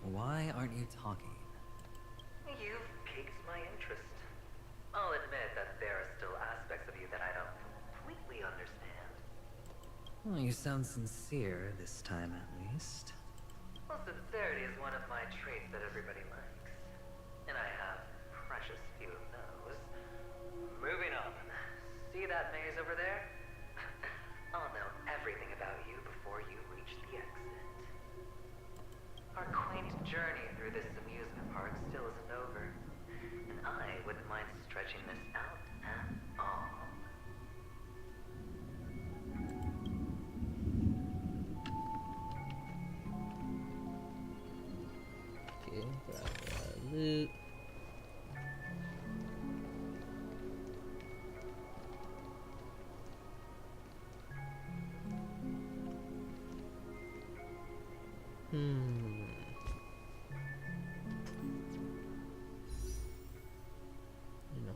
Why aren't you talking? You've piqued my interest. I'll admit that there are still aspects of you that I don't completely understand. Well, you sound sincere this time, at least. Well, sincerity is one of my traits that everybody likes. And I have precious few of those. Moving on. See that maze over there? I'll know everything about you before you reach the exit. Our quaint journey through this amusement park still isn't over, and I wouldn't mind stretching this out Enough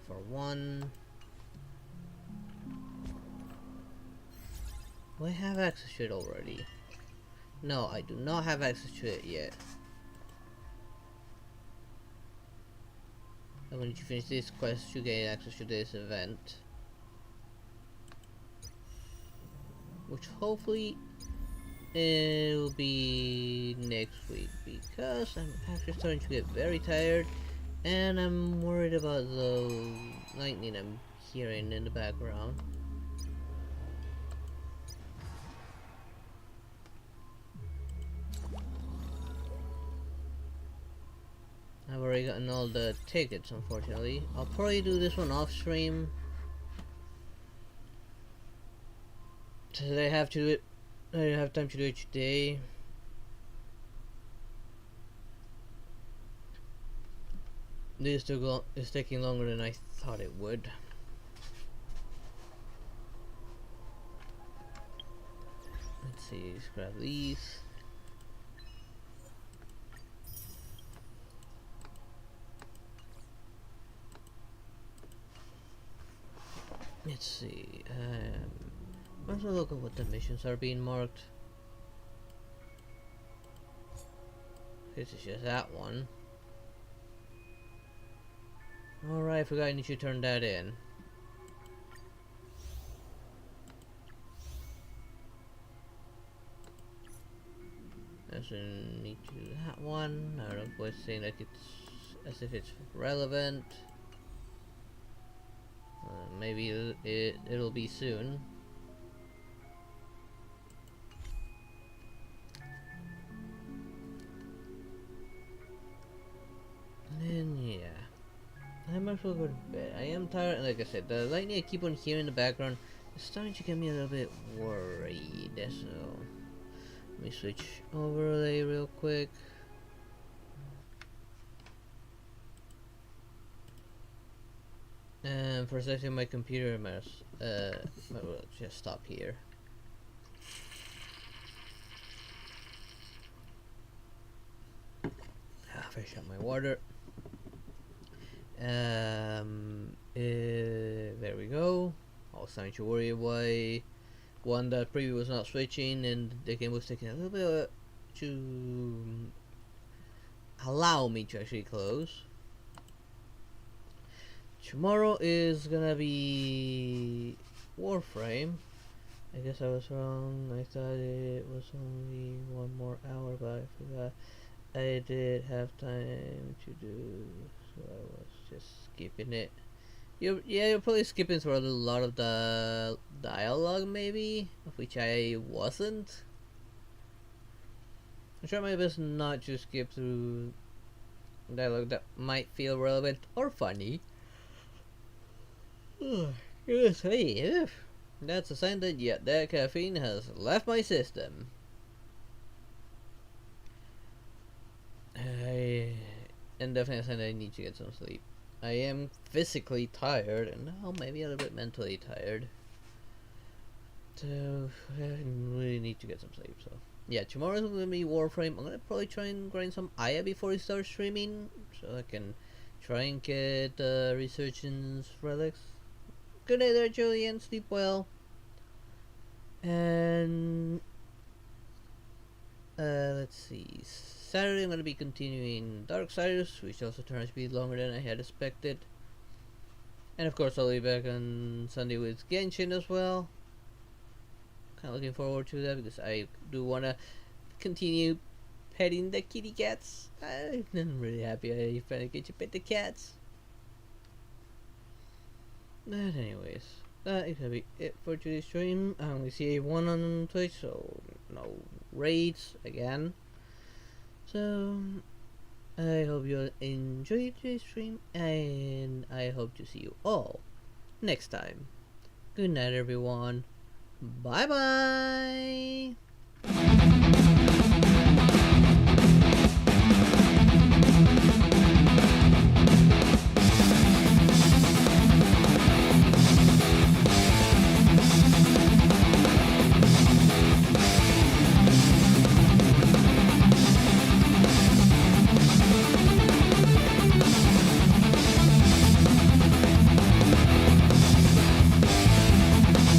for one. Do I have access to it already? No, I do not have access to it yet. And when you finish this quest, you gain access to this event. Which hopefully it'll be next week, because I'm actually starting to get very tired and I'm worried about the lightning I'm hearing in the background. I've already gotten all the tickets, unfortunately. I'll probably do this one off stream. Since I have to do it, I don't have time to do it today. This is taking longer than I thought it would. Let's see, let's grab these. Let's see, let's look at what the missions are being marked. This is just that one. Alright, I forgot I need to turn that in. Doesn't need to do that one. I don't was saying like it's as if it's relevant. Maybe it'll be soon. And then yeah, I might as well go to bed. I am tired. Like I said, the lightning I keep on hearing in the background is starting to get me a little bit worried. So let me switch overlay real quick. And for a second, my computer might well just stop here. Finish up my water. There we go. I was starting to worry why one that preview was not switching and the game was taking a little bit to allow me to actually close. Tomorrow is gonna be Warframe. I guess I was wrong. I thought it was only one more hour, but I forgot I did have time to do, so I was just skipping it. You're probably skipping through a lot of the dialogue, maybe, of which I wasn't. I'm trying my best not to skip through dialogue that might feel relevant or funny. Yes, hey, that's a sign that that caffeine has left my system. And definitely a sign that I need to get some sleep. I am physically tired, and now maybe a little bit mentally tired. So I really need to get some sleep. So yeah, tomorrow's gonna be Warframe. I'm gonna probably try and grind some Aya before I start streaming, so I can try and get Resurgence relics. Good night there, Julian. Sleep well. And let's see. Saturday I'm going to be continuing Darksiders, which also turns out to be longer than I had expected. And of course I'll be back on Sunday with Genshin as well. Kind of looking forward to that because I do want to continue petting the kitty cats. I'm really happy I finally get to pet the cats. But anyways, that is gonna be it for today's stream. I only see one on Twitch, so no raids again. So I hope you enjoyed today's stream, and I hope to see you all next time. Good night, everyone. Bye bye.